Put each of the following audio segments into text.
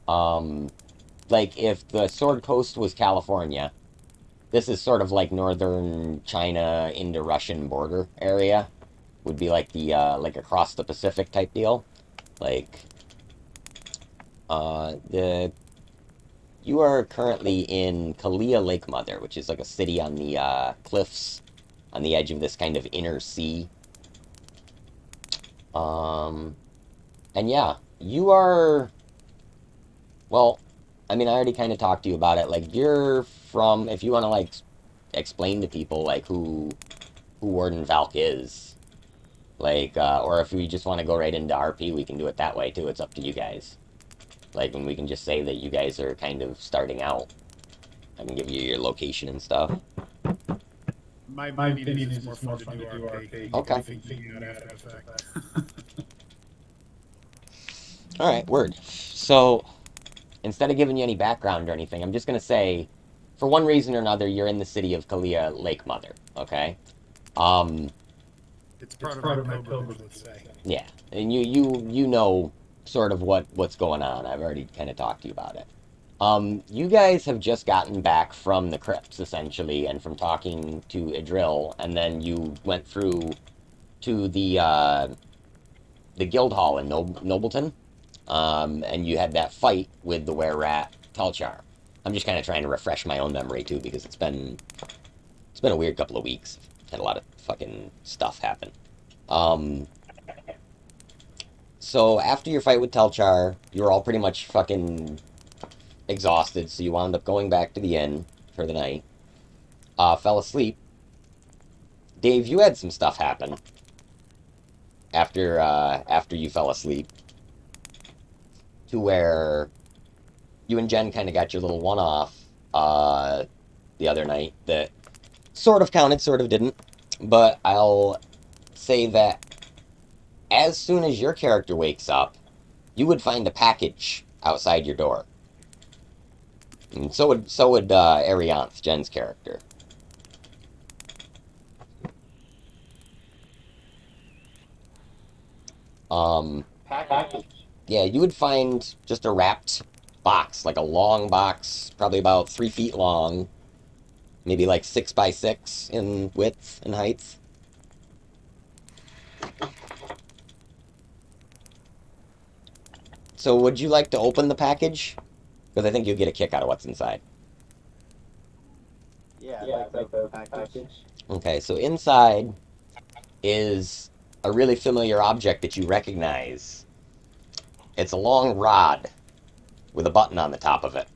Um, like, if the Sword Coast was California, this is sort of like northern China into Russian border area. Would be like the, like across the Pacific type deal. Like, the you are currently in Kalia Lake Mother, which is like a city on the cliffs on the edge of this kind of inner sea. Um, and yeah, you are, well, I mean, I already kind of talked to you about it. Like, you're from, if you want to, like, explain to people, like, who Warden Valk is, like, or if we just want to go right into RP, we can do it that way, too. It's up to you guys. Like, and we can just say that you guys are kind of starting out. I can give you your location and stuff. My My opinion is opinion it's is more it's fun more to fun do to do RP. RP. You Okay. can figure out after the fact. All right, word. So, instead of giving you any background or anything, I'm just going to say, for one reason or another, you're in the city of Kalia Lake Mother, okay? Um, It's It's part of my part of my pilgrimage, pilgrimage, let's let's say. say. yeah, and you know sort of what's going on. I've already kind of talked to you about it. You guys have just gotten back from the crypts, essentially, and from talking to Idril, and then you went through to the guild hall in Nobleton, and you had that fight with the were rat Telchar. I'm just kind of trying to refresh my own memory too because it's been a weird couple of weeks. Had a lot of fucking stuff happen. Um, so after your fight with Telchar, you were all pretty much fucking exhausted, so you wound up going back to the inn for the night. Fell asleep. Dave, you had some stuff happen after you fell asleep, to where you and Jen kind of got your little one-off the other night that sort of counted, sort of didn't. But I'll say that as soon as your character wakes up, you would find a package outside your door. And so would Arianth, Jen's character. Um, Package. yeah, you would find just a wrapped box, like a long box, probably about 3 feet long, maybe like 6 by 6 in width and height. So, would you like to open the package? Because I think you'll get a kick out of what's inside. Yeah, I'd Yeah, like I'd to like open to the open the package. package. Okay, so inside is a really familiar object that you recognize. It's a long rod with a button on the top of it.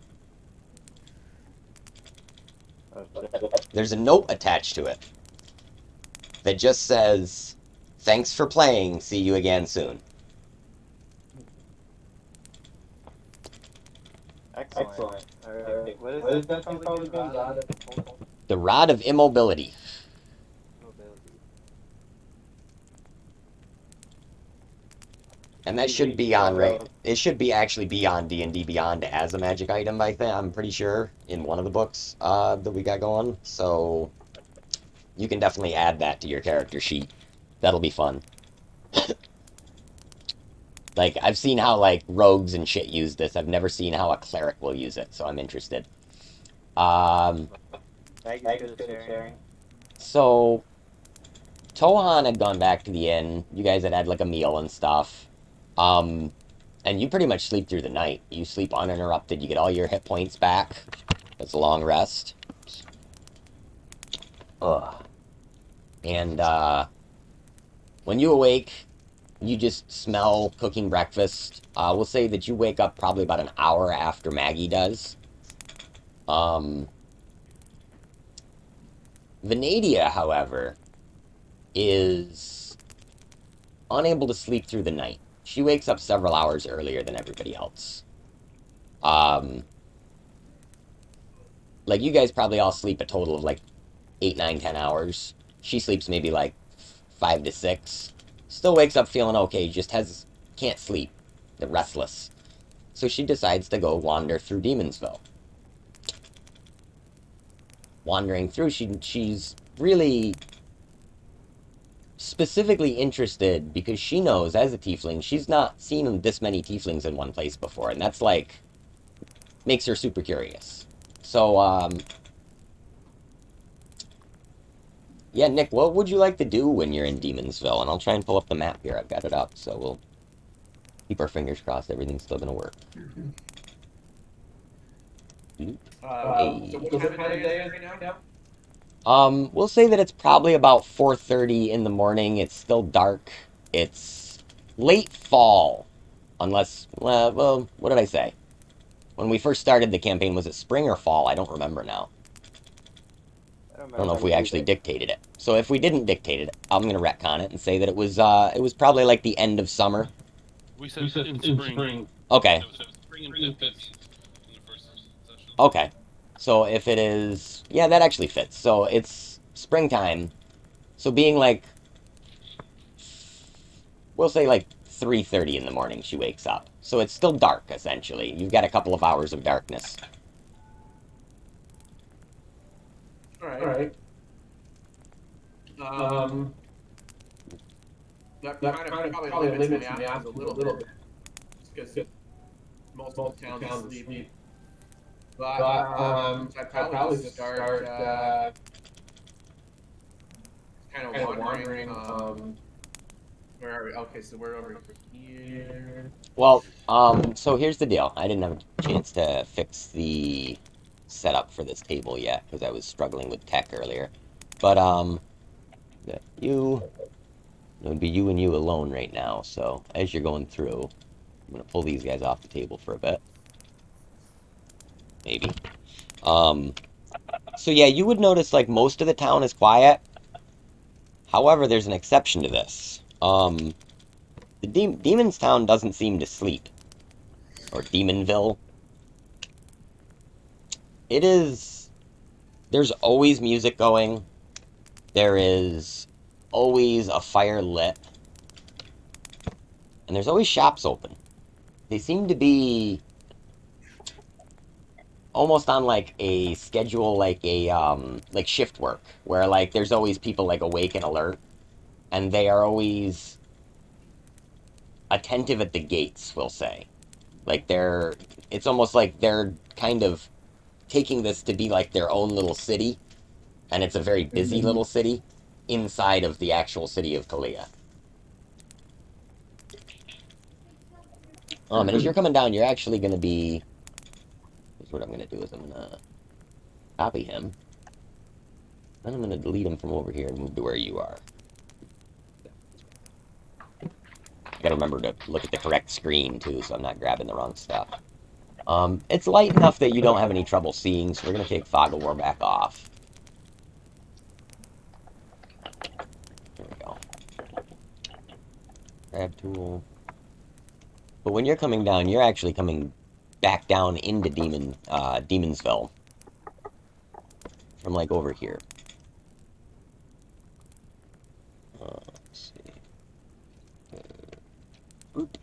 Oh shit. There's a note attached to it that just says, "Thanks for playing. See you again soon." Excellent. Excellent. Alright, what is What is that thing that thing called called again? again? Rod of Rod of The Rod of Immobility. mobility. And that should be on right. It should be actually be on D&D Beyond as a magic item. I'm pretty sure in one of the books that we got going. So you can definitely add that to your character sheet. That'll be fun. Like I've seen how like rogues and shit use this. I've never seen how a cleric will use it, so I'm interested. Um, Mag is Mag good is at good at sharing. sharing. so Tohan had gone back to the inn. You guys had had like a meal and stuff. Um, and you pretty much sleep through the night. You sleep uninterrupted. You get all your hit points back. It's a long rest. Ugh. And when you awake, you just smell cooking breakfast. We'll say that you wake up probably about an hour after Maggie does. Um, Venadia, however, is unable to sleep through the night. She wakes up several hours earlier than everybody else. Um, like you guys probably all sleep a total of like 8, 9, 10 hours. She sleeps maybe like 5 to 6. Still wakes up feeling okay, just has can't sleep. The restless. So she decides to go wander through Demonsville. Wandering through, she's really specifically interested because she knows as a tiefling she's not seen this many tieflings in one place before, and that's like makes her super curious. So, yeah, Nick, what would you like to do when you're in Demonsville? And I'll try and pull up the map here. I've got it up, so we'll keep our fingers crossed everything's still gonna work. Hey. So what time of day is it right now? We'll say that it's probably about 4:30 in the morning. It's still dark. It's late fall, unless, well, what did I say? When we first started the campaign, was it spring or fall? I don't remember now. I don't know if we actually dictated it. So if we didn't dictate it, I'm gonna retcon it and say that it was probably like the end of summer. We said in spring. Okay. It was spring and fits in the first session. Okay. So if it is, yeah, that actually fits. So it's springtime. So being like, we'll say like 3:30 in the morning, she wakes up. So it's still dark essentially. You've got a couple of hours of darkness. All right. That kind of probably limits the options a little bit, because most of the towns sleep. But I'd probably just start kind of wondering. Where are we? Okay, so we're over here. Well, so here's the deal. I didn't have a chance to fix the setup for this table yet because I was struggling with tech earlier. But it would be you and you alone right now. So as you're going through, I'm gonna pull these guys off the table for a bit. Maybe. So yeah, you would notice like most of the town is quiet. However, there's an exception to this. The Demon's Town doesn't seem to sleep. Or Demonville. It is... There's always music going. There is always a fire lit. And there's always shops open. They seem to be almost on like a schedule, like a like shift work, where like there's always people like awake and alert, and they are always attentive at the gates, we'll say. Like it's almost like they're kind of taking this to be like their own little city, and it's a very busy little city inside of the actual city of Kalia. And as you're coming down, you're actually going to be... Here's what I'm going to do is I'm going to copy him. Then I'm going to delete him from over here and move to where you are. Got to remember to look at the correct screen, too, so I'm not grabbing the wrong stuff. It's light enough that you don't have any trouble seeing, so we're going to take Fog of War back off. There we go. Grab tool. But when you're coming down, you're actually coming back down into Demonsville. From, like, over here. Let's see. Oop.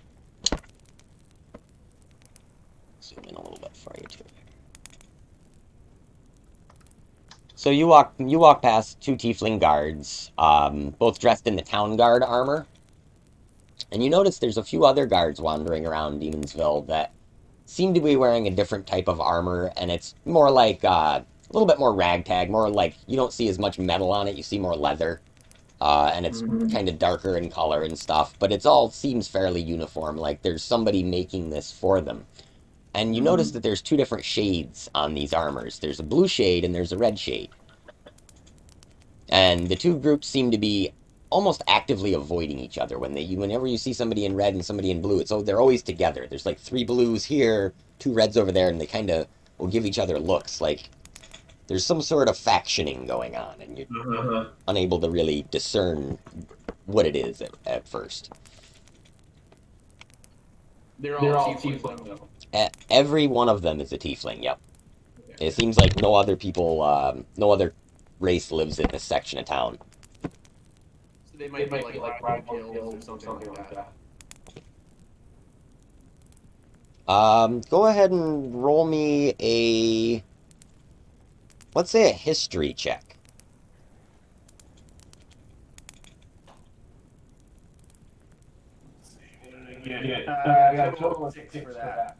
Zoom in a little bit for you, too. So you walk past two tiefling guards, both dressed in the town guard armor. And you notice there's a few other guards wandering around Demonsville that seem to be wearing a different type of armor, and it's more like a little bit more ragtag, more like you don't see as much metal on it, you see more leather, and it's kind of darker in color and stuff, but it's all seems fairly uniform, like there's somebody making this for them. And you notice that there's two different shades on these armors. There's a blue shade and there's a red shade. And the two groups seem to be almost actively avoiding each other. Whenever you see somebody in red and somebody in blue, they're always together. There's like three blues here, two reds over there, and they kind of will give each other looks like there's some sort of factioning going on, and you're unable to really discern what it is at first. They're all tiefling, though. Every one of them is a tiefling, yep. Okay. It seems like no other people, no other race lives in this section of town. So they might be like rival guilds or something like that. Go ahead and roll me a... Let's say a history check. I got a total of 6 for that.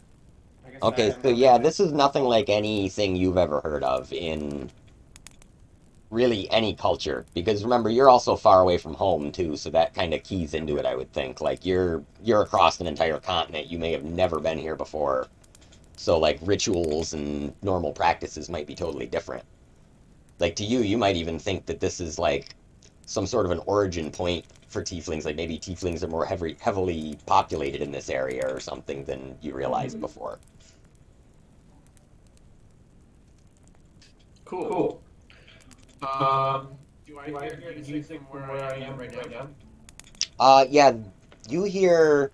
Okay, so yeah, this is nothing like anything you've ever heard of in really any culture. Because remember, you're also far away from home too, so that kind of keys into it, I would think. Like you're across an entire continent. You may have never been here before. So like rituals and normal practices might be totally different. Like to you, you might even think that this is like some sort of an origin point for tieflings. Like maybe tieflings are more heavily populated in this area or something than you realized before. Cool. Do I hear music from where I am right now? Yeah, you hear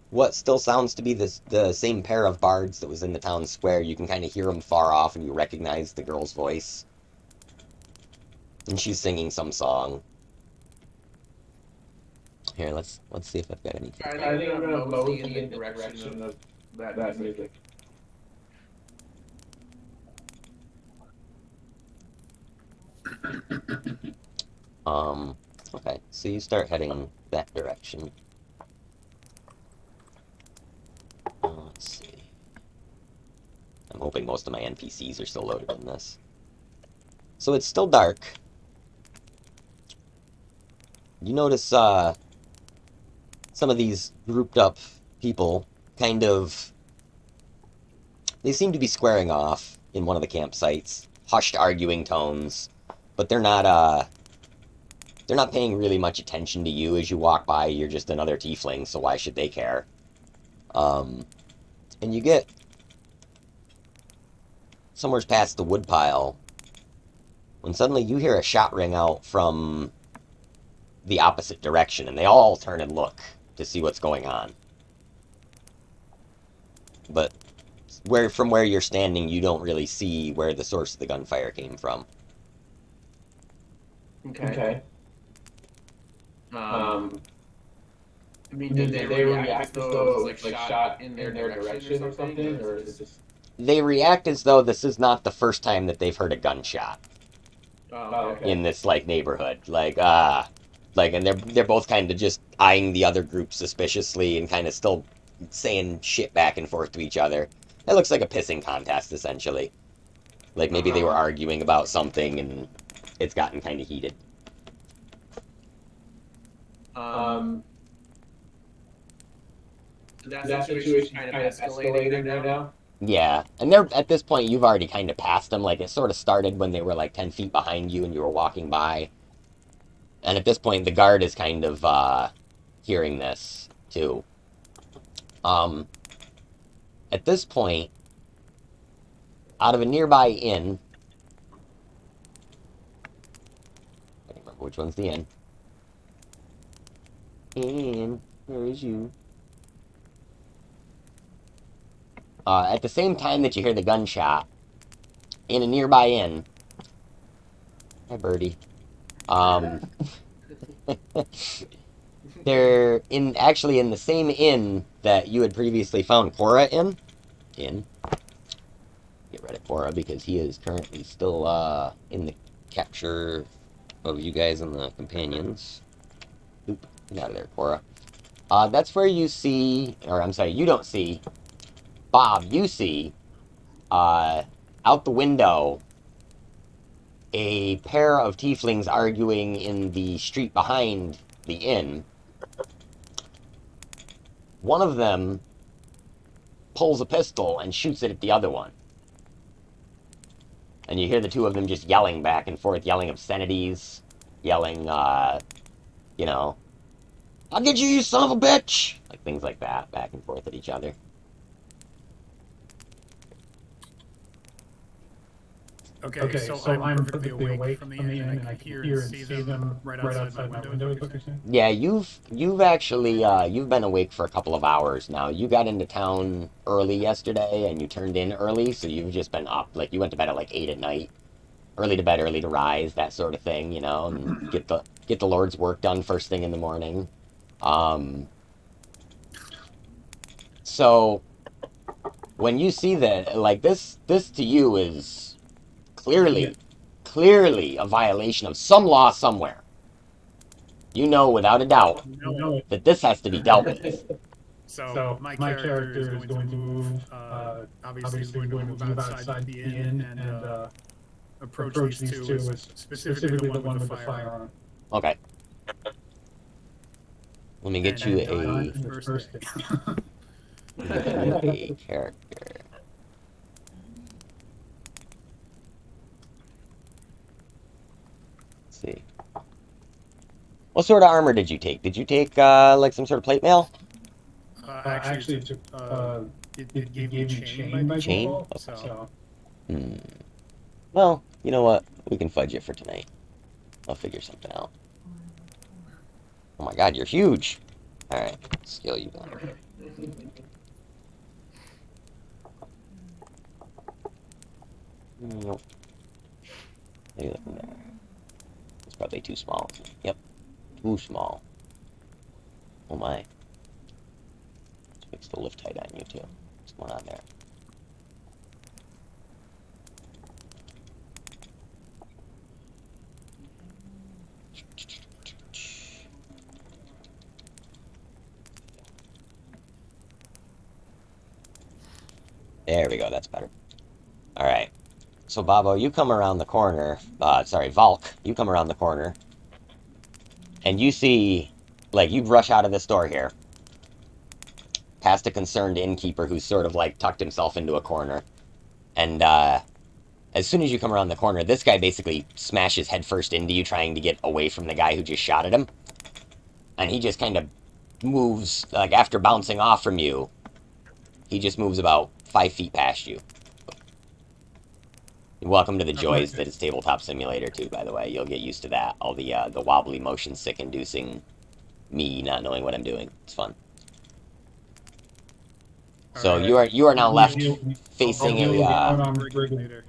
what still sounds to be the same pair of bards that was in the town square. You can kind of hear them far off, and you recognize the girl's voice, and she's singing some song. Here, let's see if I've got anything. I think I'm gonna mosey in the direction of that music. Um, okay, so you start heading that direction. Let's see. I'm hoping most of my NPCs are still loaded in this. So it's still dark. You notice, some of these grouped up people kind of... They seem to be squaring off in one of the campsites. Hushed arguing tones. But they're not paying really much attention to you as you walk by. You're just another tiefling, so why should they care? And you get somewhere past the woodpile when suddenly you hear a shot ring out from the opposite direction, and they all turn and look to see what's going on. But from where you're standing, you don't really see where the source of the gunfire came from. Okay. I mean, did they react as though it was like shot in their direction or something, or is it just? They react as though this is not the first time that they've heard a gunshot Oh, okay. in this like neighborhood. And they're both kind of just eyeing the other group suspiciously and kind of still saying shit back and forth to each other. It looks like a pissing contest essentially. Like maybe they were arguing about something and it's gotten kind of heated. That situation kind of escalating right now. Yeah, and they're at this point you've already kind of passed them. Like it sort of started when they were like 10 feet behind you and you were walking by. And at this point the guard is kind of hearing this too. At this point, out of a nearby inn, I can't remember which one's the inn. Inn, where is you? At the same time that you hear the gunshot, in a nearby inn, hi birdie. They're actually in the same inn that you had previously found Cora in. Get rid of Cora because he is currently still in the capture of you guys and the companions. Oop, get out of there, Cora. That's where you see, or I'm sorry, you don't see. Bob, you see, out the window, a pair of tieflings arguing in the street behind the inn. One of them pulls a pistol and shoots it at the other one. And you hear the two of them just yelling back and forth, yelling obscenities, yelling, you know, I'll get you, you son of a bitch! Like things like that, back and forth at each other. Okay, so I'm perfectly awake from the inn, and I can hear and see them right outside my window, is what you're saying? Yeah, you've actually you've been awake for a couple of hours now. You got into town early yesterday and you turned in early, so you've just been up. Like you went to bed at like 8 at night. Early to bed, early to rise, that sort of thing, you know, and get the Lord's work done first thing in the morning. So when you see that, like this to you is clearly a violation of some law somewhere. You know without a doubt No. that this has to be dealt with. So my character is going to move. Obviously, is going to move outside the inn and approach these two, specifically the one with the firearm. Okay. Let me get you a character. Let's see. What sort of armor did you take? Did you take like some sort of plate mail? Actually, it gave me chain by default. Okay. So. Well, you know what? We can fudge it for tonight. I'll figure something out. Oh my god, you're huge! Alright, scale you down. Nope. Maybe looking there. It's probably too small. Yep. Too small. Oh my. Let's fix the lift height on you too. What's going on there? There we go, that's better. Alright. So, Babo, you come around the corner. Sorry, Valk, you come around the corner. And you see, like, you rush out of this door here. Past a concerned innkeeper who's sort of, like, tucked himself into a corner. And, as soon as you come around the corner, this guy basically smashes headfirst into you, trying to get away from the guy who just shot at him. And he just kind of moves, like, after bouncing off from you, he just moves about 5 feet past you. Welcome to the joys that is Tabletop Simulator, too, by the way. You'll get used to that. All the wobbly motion sick-inducing me not knowing what I'm doing. It's fun. So you are now left facing a...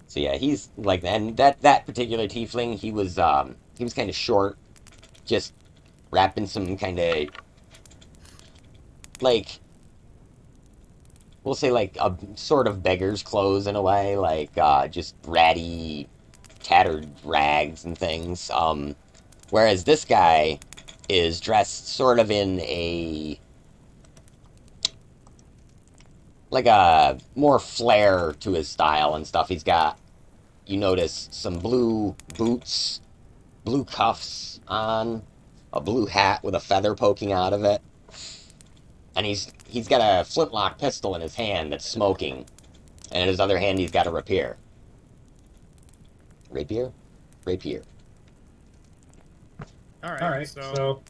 So yeah, he's like, and that particular tiefling, he was kind of short, just wrapped in some kind of, like, we'll say like a sort of beggar's clothes in a way, like just ratty, tattered rags and things. Whereas this guy is dressed sort of in a, like a more flair to his style and stuff. He's got, you notice, some blue boots, blue cuffs on, a blue hat with a feather poking out of it. And he's got a flintlock pistol in his hand that's smoking. And in his other hand, he's got a rapier. Rapier? Rapier. Alright, so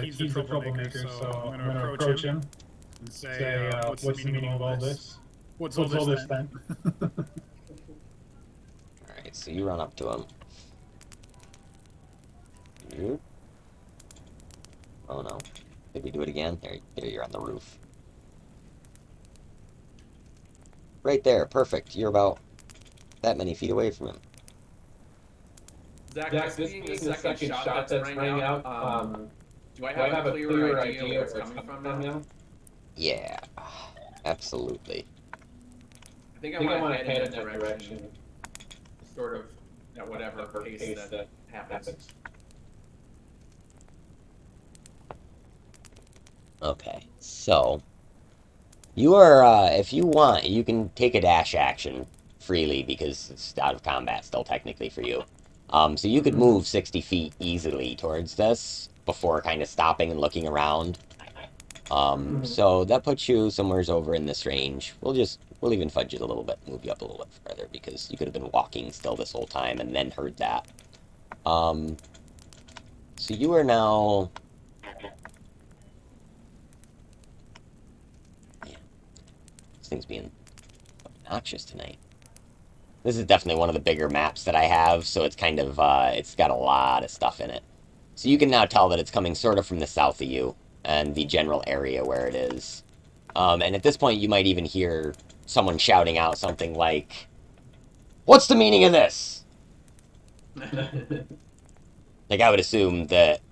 he's the troublemaker, so I'm going to approach him and say, what's the meaning of all this? What's all this then? Alright, so you run up to him. Oh no. Did we do it again? There you're on the roof. Right there, perfect. You're about that many feet away from him. Zach, this being the second shot that's rang out, do I have a clearer idea where it's coming from now? Yeah, absolutely. I think I want to head in that direction, sort of at whatever pace that happens. Okay, so you are, if you want, you can take a dash action freely because it's out of combat still technically for you. So you could move 60 feet easily towards this before kind of stopping and looking around. So that puts you somewheres over in this range. We'll even fudge it a little bit, move you up a little bit further because you could have been walking still this whole time and then heard that. So you are now... thing's being obnoxious tonight. This is definitely one of the bigger maps that I have, so it's kind of, it's got a lot of stuff in it. So you can now tell that it's coming sort of from the south of you, and the general area where it is. And at this point, you might even hear someone shouting out something like, "What's the meaning of this?" Like, I would assume that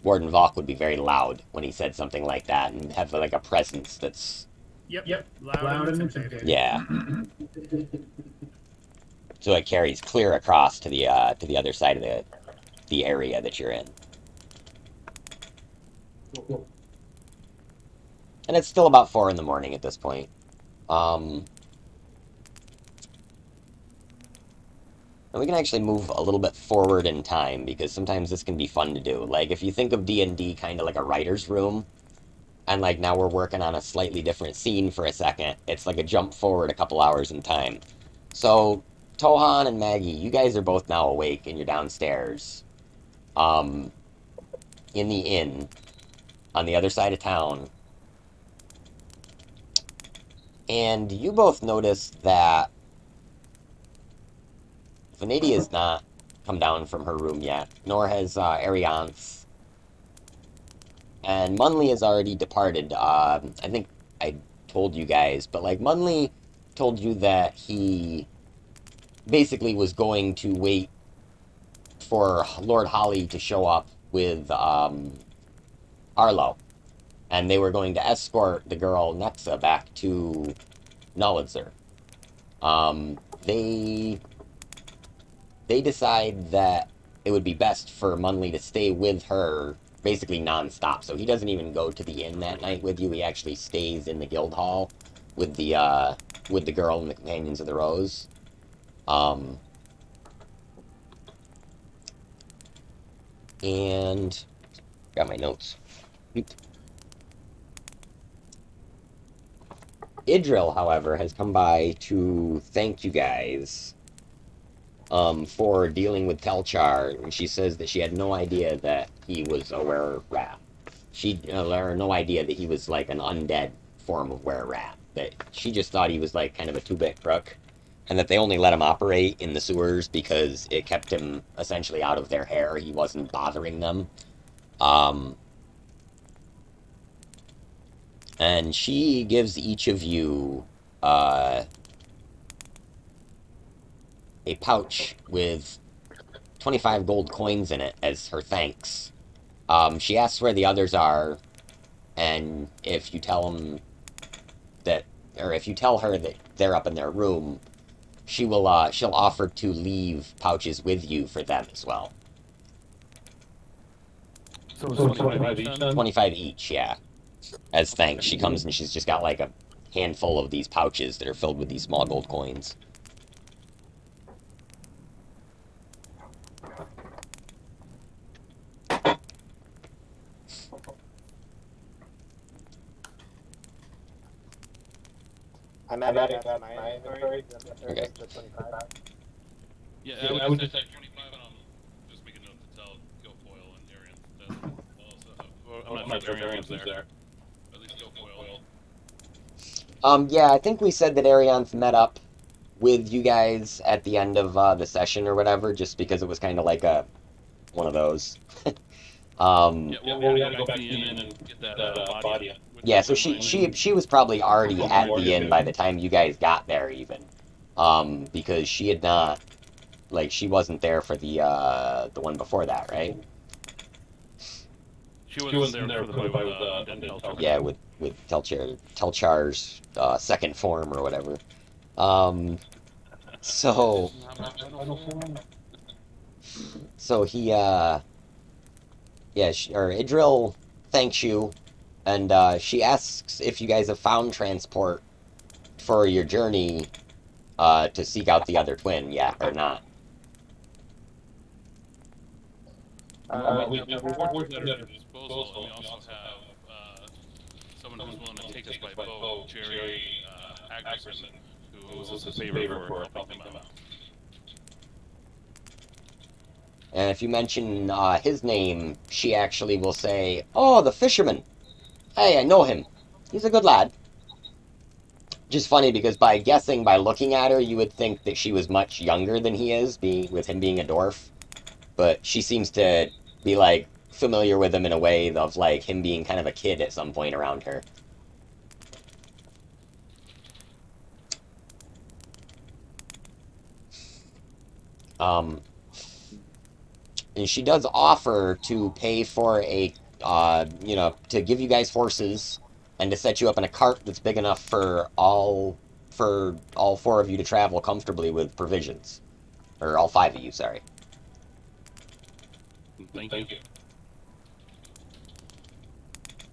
Warden Valk would be very loud when he said something like that, and have, like, a presence that's... Yep. Loud and intimidating. Yeah. So it carries clear across to the other side of the area that you're in. Cool. And it's still about 4 in the morning at this point. And we can actually move a little bit forward in time, because sometimes this can be fun to do. Like, if you think of D&D kind of like a writer's room, and like now we're working on a slightly different scene for a second, it's like a jump forward a couple hours in time. So, Tohan and Maggie, you guys are both now awake, and you're downstairs. In the inn, on the other side of town. And you both notice that Vanity has not come down from her room yet, nor has Ariance. And Munley has already departed. I think I told you guys, but like Munley told you that he basically was going to wait for Lord Holly to show up with Arlo. And they were going to escort the girl Nexa back to Nullitzer. They decide that it would be best for Munley to stay with her basically nonstop. So he doesn't even go to the inn that night with you. He actually stays in the guild hall with the girl and the companions of the Rose. And got my notes. Idril, however, has come by to thank you guys for dealing with Telchar, and she says that she had no idea that he was a were-rat. She or no idea that he was like an undead form of were-rat. That she just thought he was like kind of a two-bit crook, and that they only let him operate in the sewers because it kept him essentially out of their hair. He wasn't bothering them. And she gives each of you a pouch with 25 gold coins in it as her thanks. She asks where the others are, and if you tell them that, or if you tell her that they're up in their room, she'll offer to leave pouches with you for them as well. So it's 25 each then? 25 each, yeah. As thanks, she comes and she's just got like a handful of these pouches that are filled with these small gold coins. I'm adding to my inventory. Okay. The 25. Yeah, I would just say 25, and I'll just make a note to tell Guilfoyle and Arian that also. I'm not sure if Arian's there. At least Guilfoyle. Yeah, I think we said that Arianth met up with you guys at the end of the session or whatever, just because it was kind of like one of those. Yeah, well, we gotta go back to the inn and get that body. Yeah, so she was probably already at the inn by the time you guys got there, even, because she had not, like, she wasn't there for the one before that, right? She wasn't there for the fight with Telchar. Yeah, with Telchar's second form or whatever. So he Idril thanks you, and she asks if you guys have found transport for your journey to seek out the other twin yet or not. We have rewards at our disposal, and we also have someone who's willing to take us by boat, Jerry Agnerson, who owes us a favor for helping them out. And if you mention his name, she actually will say, "Oh, the fisherman. Hey, I know him. He's a good lad." Just funny because by looking at her, you would think that she was much younger than he is, with him being a dwarf. But she seems to be like familiar with him in a way of like him being kind of a kid at some point around her. And she does offer to pay for to give you guys horses and to set you up in a cart that's big enough for all 4 of you to travel comfortably with provisions. Or all 5 of you, sorry. Thank you.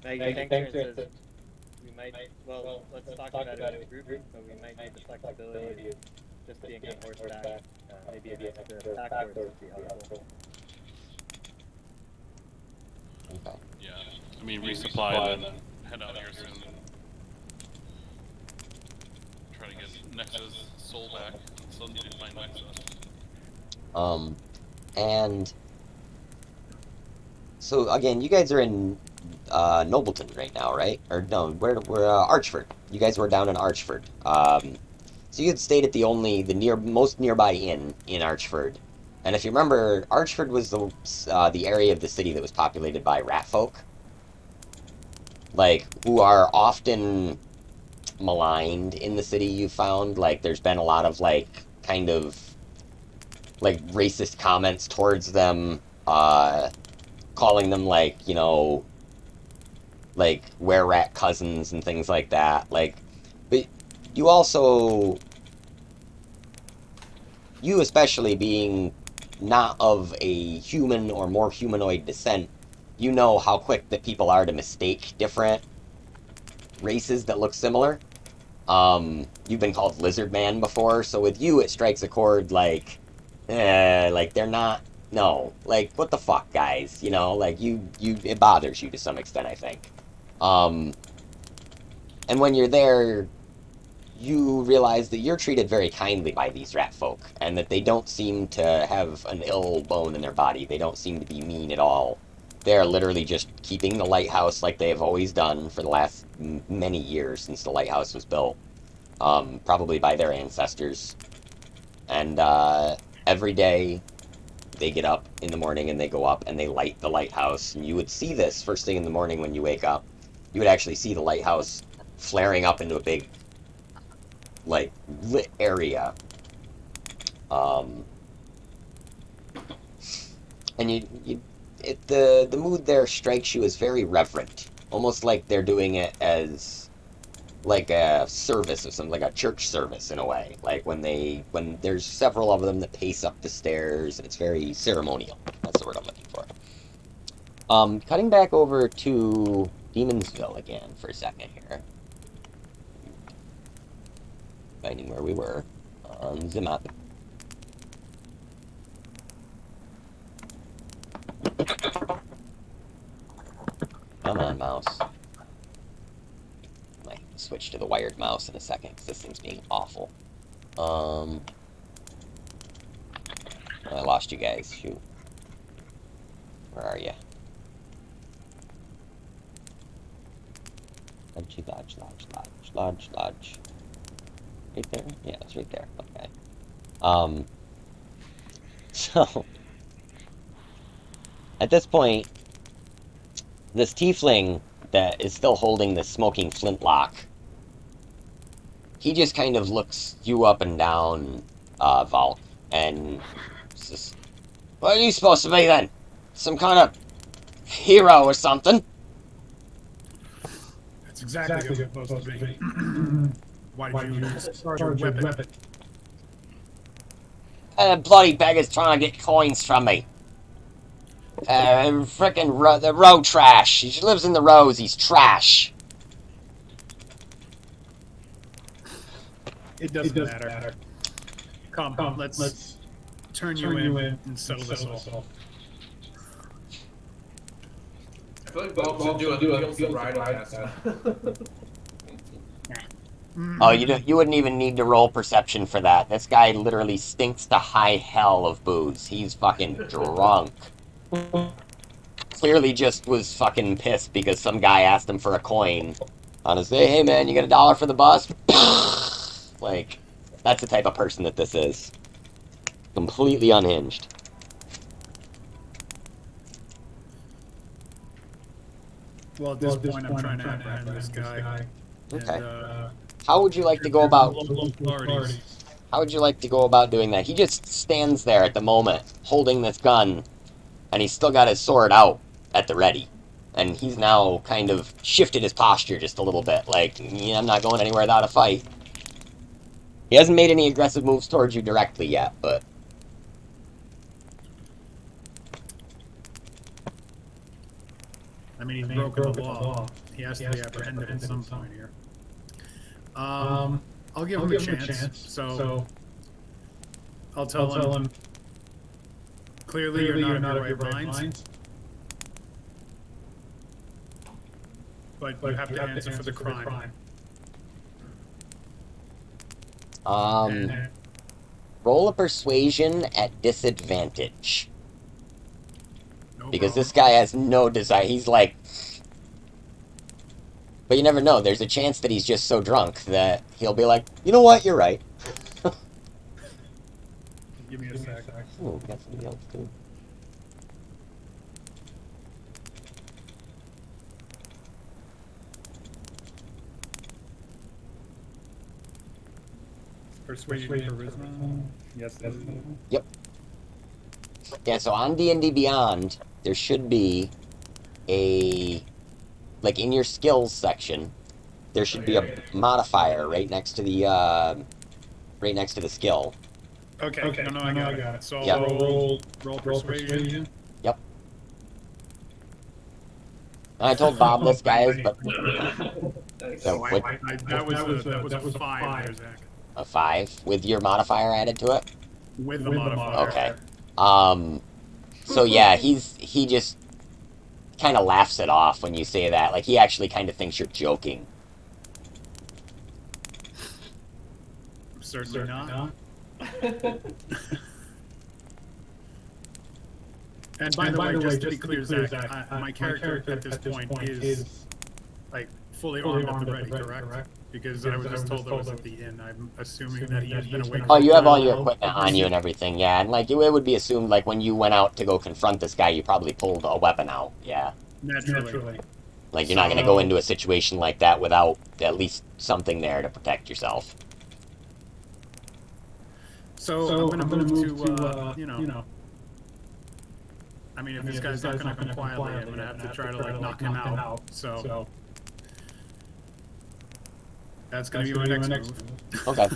Maggie thanks her and says, we might, well, let's talk about it as a group, but we might need the flexibility of just being on horseback. Maybe an extra pack horse would be helpful. Okay. Yeah. I mean, resupply and then head out here soon. Try to get Nexus soul back. Still need to find Nexus. And so again, you guys are in Nobleton right now, right? Or no, we're Archford. You guys were down in Archford. So you had stayed at the most nearby inn in Archford. And if you remember, Archford was the area of the city that was populated by rat folk, like who are often maligned in the city. You found like there's been a lot of like kind of like racist comments towards them, calling them like like were-rat cousins and things like that. Like, but you also, you especially being not of a human or more humanoid descent, you know how quick that people are to mistake different races that look similar. You've been called Lizard Man before, so with you it strikes a chord like they're not, no, like, what the fuck, guys, like, it bothers you to some extent, I think. And when you're there, you realize that you're treated very kindly by these rat folk, and that they don't seem to have an ill bone in their body. They don't seem to be mean at all. They're literally just keeping the lighthouse like they have always done for the last many years since the lighthouse was built, probably by their ancestors. And every day they get up in the morning and they go up and they light the lighthouse. And you would see this first thing in the morning when you wake up. You would actually see the lighthouse flaring up into a big, like, lit area. And the mood there strikes you as very reverent, almost like they're doing it as like a service of something, like a church service in a way. Like when there's several of them that pace up the stairs, and it's very ceremonial. That's the word I'm looking for. Cutting back over to Demonsville again for a second here. Finding where we were on the map. Come on, mouse. Might switch to the wired mouse in a second, because this thing's being awful. I lost you guys. Shoot. Where are you? Lodge. Right there? Yeah, it's right there. Okay. So, at this point, this tiefling that is still holding the smoking flintlock, he just kind of looks you up and down, Valk, and says, "What are you supposed to be then? Some kind of hero or something?" That's exactly what you're supposed to be. Why did you charge your weapon? That bloody beggar's trying to get coins from me. Frickin' the road trash. He lives in the roads. He's trash. It doesn't matter. Come, let's turn you in and settle this all. I feel like Valk should do a field ride on that. Oh, you wouldn't even need to roll perception for that. This guy literally stinks to high hell of booze. He's fucking drunk. Clearly just was fucking pissed because some guy asked him for a coin. Honestly, hey man, you got $1 for the bus? Like, that's the type of person that this is. Completely unhinged. Well, at this point, I'm trying to apprehend this guy. Okay. And, How would you like to go about... local authorities. How would you like to go about doing that? He just stands there at the moment, holding this gun, and he's still got his sword out at the ready. And he's now kind of shifted his posture just a little bit, like, yeah, I'm not going anywhere without a fight. He hasn't made any aggressive moves towards you directly yet, but... I mean, he's broken the law. he has to be apprehended at some point here. I'll give him a chance. So I'll tell him. Clearly, you're not of your right minds. But you have to answer for the crime. Roll a persuasion at disadvantage. No Because problem. this guy has no desire. He's like... But you never know. There's a chance that he's just so drunk that he'll be like, you know what, you're right. Give me a sec. Ooh, got somebody else too. Persuasion, charisma. Yes. Yep. Yeah, so on D&D Beyond, there should be a... Like, in your skills section, there should be a modifier right next to the, right next to the skill. Okay. No, I got it. So Yep. roll persuasion. Yep. I told Bob this, guys, but... So, what, That was a 5 there, Zach. a 5 with your modifier added to it? With the modifier. Okay. So yeah, he just kind of laughs it off when you say that. Like, he actually kind of thinks you're joking. Certainly not. And by the way, just to be clear, Zach, my character at this point is like fully armed at the ready, correct? Because I was just told that was at the inn. I'm assuming that he has been awake. Oh, you have all your equipment on you and everything, yeah. And like, it would be assumed, like, when you went out to go confront this guy, you probably pulled a weapon out, yeah. Naturally. Like, you're not going to go into a situation like that without at least something there to protect yourself. So I'm gonna move to, you know. I mean, if this guy's not gonna come quietly, I'm gonna have to try to like knock him out. So that's gonna be my next move. Okay.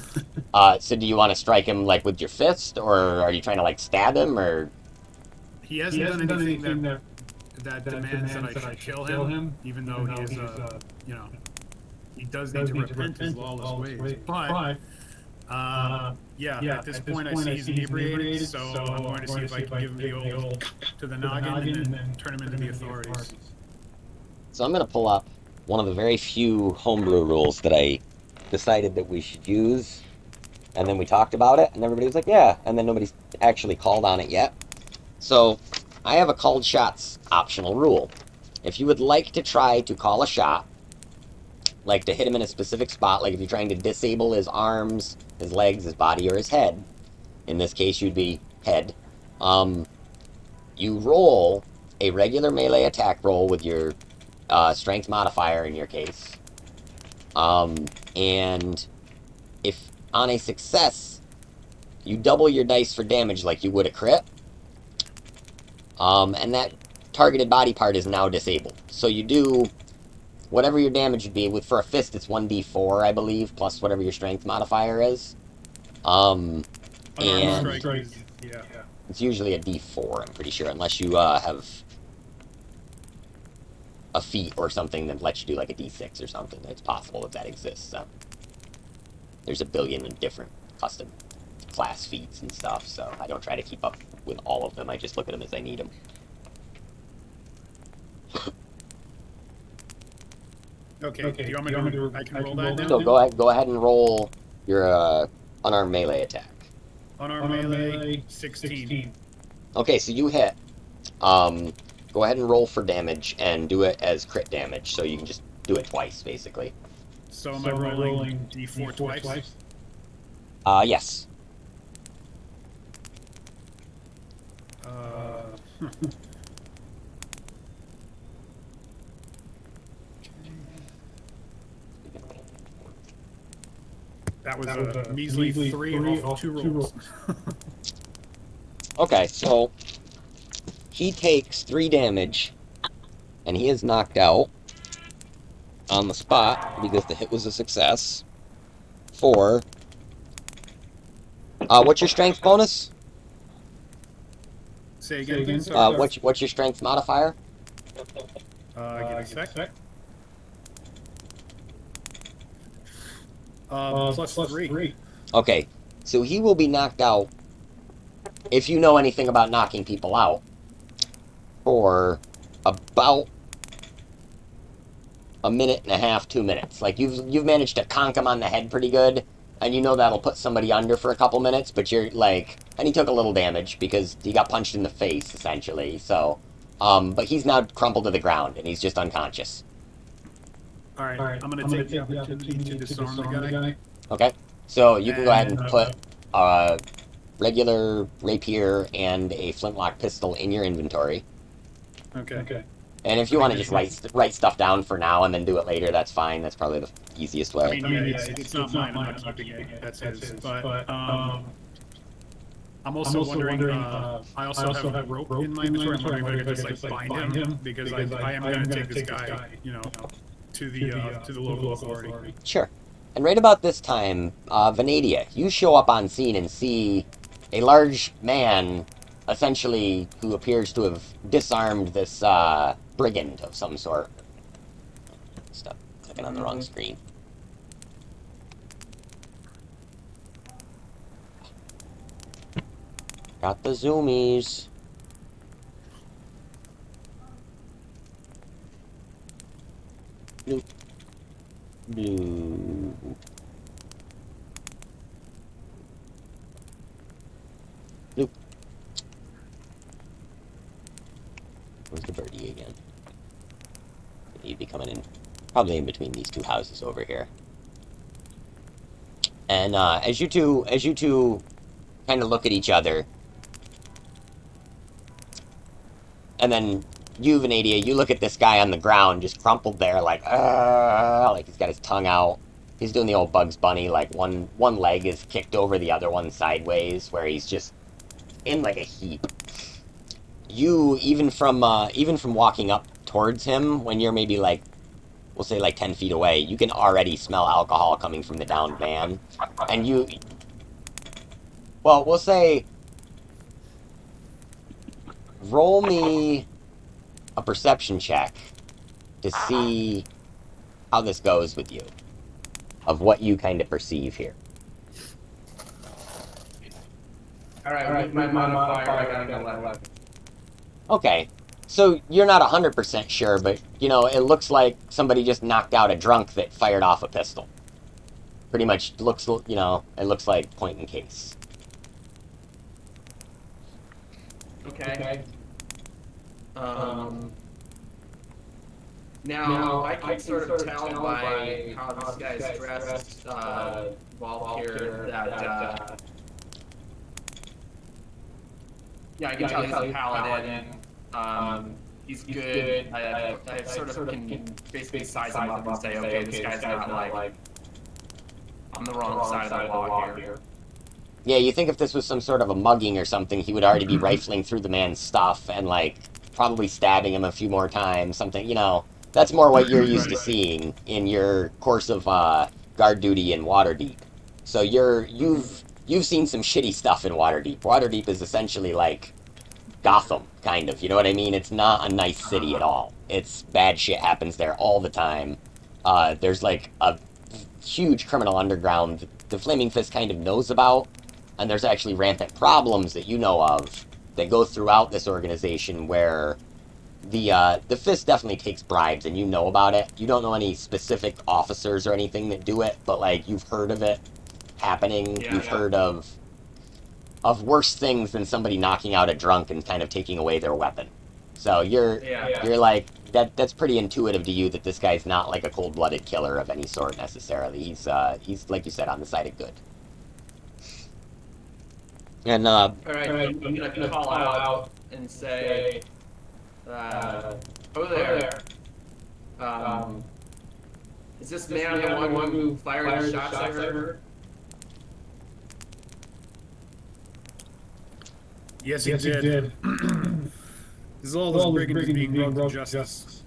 So do you want to strike him, like, with your fist, or are you trying to, like, stab him, or... He hasn't done anything that demands that I should kill him, even though he is, you know, he does need to repent his lawless ways. But, yeah, at this point I see he's inebriated, so I'm going to see if I can give him the old to the noggin and then turn him into the authorities. So I'm going to pull up one of the very few homebrew rules that I decided that we should use, and then we talked about it, and everybody was like, yeah, and then nobody's actually called on it yet. So I have a called shots optional rule. If you would like to try to call a shot, like to hit him in a specific spot, like if you're trying to disable his arms, his legs, his body, or his head, in this case you'd be head, you roll a regular melee attack roll with your strength modifier in your case. And if on a success, you double your dice for damage like you would a crit. And that targeted body part is now disabled. So you do whatever your damage would be. For a fist, it's 1d4, I believe, plus whatever your strength modifier is. And it's usually a d4, I'm pretty sure, unless you have a feat or something that lets you do like a d6 or something. It's possible that exists. So there's a billion different custom class feats and stuff, so I don't try to keep up with all of them. I just look at them as I need them. Okay. Do you want me to? I can roll that now. So go ahead and roll your unarmed melee attack. Unarmed melee 16. Okay, so you hit. Go ahead and roll for damage and do it as crit damage, so you can just do it twice, basically. So am I rolling d4 twice? Yes. That was a measly 3 off 2 rolls. Okay, so he takes 3 damage, and he is knocked out on the spot because the hit was a success. 4. What's your strength bonus? Say again. What's your strength modifier? Give me a sec. Plus three. Okay, so he will be knocked out, if you know anything about knocking people out, for about a minute and a half, 2 minutes. Like you've managed to conk him on the head pretty good, and you know that'll put somebody under for a couple minutes. But you're like, and he took a little damage because he got punched in the face essentially. So, but he's now crumpled to the ground and he's just unconscious. All right, I'm gonna take the opportunity to disarm the guy. Okay, so you can go ahead and put a regular rapier and a flintlock pistol in your inventory. Okay. And if you want to just write stuff down for now and then do it later, that's fine. That's probably the easiest way. I mean, yeah, it's not mine. I'm not keeping it. That's his. But I'm also wondering. I also have rope in my inventory. I'm wondering if I could just like bind him because I am going to take this guy, to the local authority. Sure. And right about this time, Venadia, you show up on scene and see a large man, essentially, who appears to have disarmed this brigand of some sort. Stop clicking on the wrong screen. Got the zoomies. Bloop. Blue. Bloop. Where's the birdie again? He'd be coming in, probably in between these two houses over here. And as you two kind of look at each other, and then you, Venadia, you look at this guy on the ground, just crumpled there, like he's got his tongue out. He's doing the old Bugs Bunny, like one leg is kicked over the other one sideways, where he's just in like a heap. You, even from walking up towards him, when you're maybe like, we'll say like 10 feet away, you can already smell alcohol coming from the downed man. And you, well, we'll say, roll me a perception check to see how this goes with you, of what you kind of perceive here. All right, with my modifier, I got 11. Okay, so you're not 100% sure, but, it looks like somebody just knocked out a drunk that fired off a pistol. Pretty much looks, it looks like point in case. Okay. Now, I can sort of tell by how this guy's dressed, Valk here, that, yeah, I can tell he's a paladin. He's good. I sort of can basically size him up and say, okay, this guy's not like on the wrong side of the law here. Yeah, you think if this was some sort of a mugging or something, he would already be rifling through the man's stuff and, probably stabbing him a few more times, something, That's more what you're used to seeing in your course of guard duty in Waterdeep. So you've seen some shitty stuff in Waterdeep. Waterdeep is essentially like Gotham, kind of. You know what I mean? It's not a nice city at all. It's bad shit happens there all the time. There's like a huge criminal underground the Flaming Fist kind of knows about, and there's actually rampant problems that you know of that go throughout this organization where the Fist definitely takes bribes, and you know about it. You don't know any specific officers or anything that do it, but you've heard of it happening. Yeah, you've heard of worse things than somebody knocking out a drunk and kind of taking away their weapon. So you're like, that's pretty intuitive to you that this guy's not like a cold-blooded killer of any sort necessarily. He's like you said, on the side of good. And all right, I'm gonna call out and say, oh there. Is this man the one who fired the shots I heard? Yes, he did. This is all those brigands being brought to justice.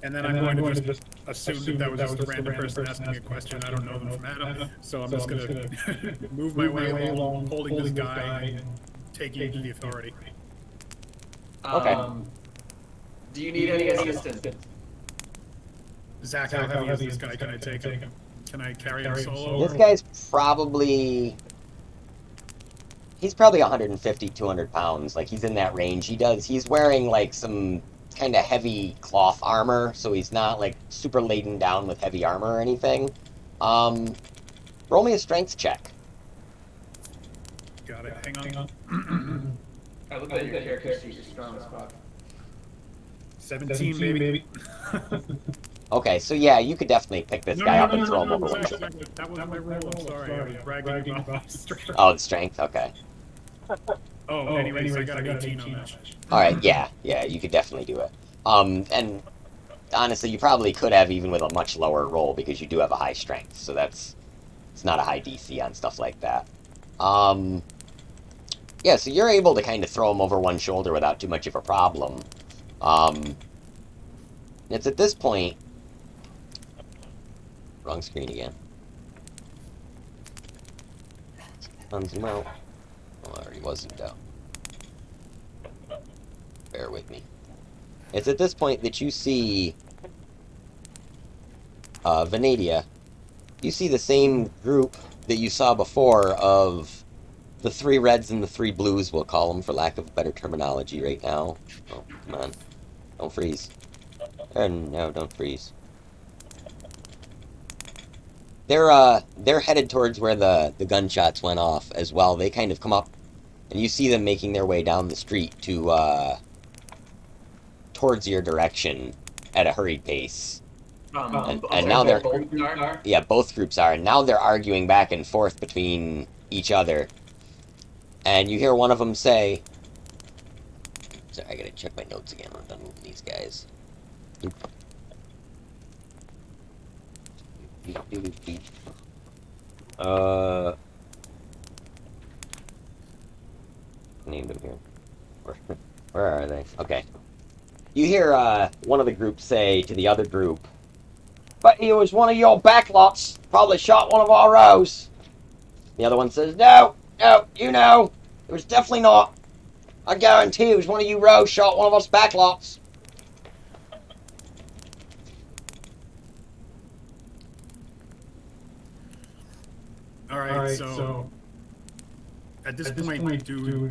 And then I'm going to just assume that was just a random person asking me a question. I don't know them from Adam, so I'm just going to move my way along, holding this guy and taking the authority. Okay. Do you need any assistance? Zach, how heavy is this guy? Can I take him? Can I carry him solo? This guy's probably... He's probably 150, 200 pounds. Like, he's in that range. He's wearing, like, some kind of heavy cloth armor, so he's not, like, super laden down with heavy armor or anything. Roll me a strength check. Got it. Hang on. I look at your character sheet, your strong spot. 17, maybe. Okay, so yeah, you could definitely pick this guy up and throw him over one Zach, shoulder. that was my roll. I'm sorry. I was bragging about strength. Oh, it's strength? Okay. Oh, anyways, I got an 18 on that. Alright, yeah, you could definitely do it. And honestly, you probably could have even with a much lower roll because you do have a high strength, so it's not a high DC on stuff like that. Yeah, so you're able to kind of throw him over one shoulder without too much of a problem. It's at this point... Wrong screen again. Unzoom out. Oh, I already was zoomed out. Bear with me. It's at this point that you see Venadia. You see the same group that you saw before of the 3 reds and the 3 blues, we'll call them for lack of better terminology right now. Oh, come on. Don't freeze. No, don't freeze. They're headed towards where the gunshots went off as well. They kind of come up, and you see them making their way down the street to towards your direction at a hurried pace. And now they're yeah, both groups are, and now they're arguing back and forth between each other. And you hear one of them say, "Sorry, I gotta check my notes again. I'm done with these guys." Named them here. Where are they? Okay. You hear one of the groups say to the other group, "But he was one of your backlots. Probably shot one of our rows." The other one says, "No, you know, it was definitely not. I guarantee it was one of you rows shot one of us backlots." All right, so at this point, do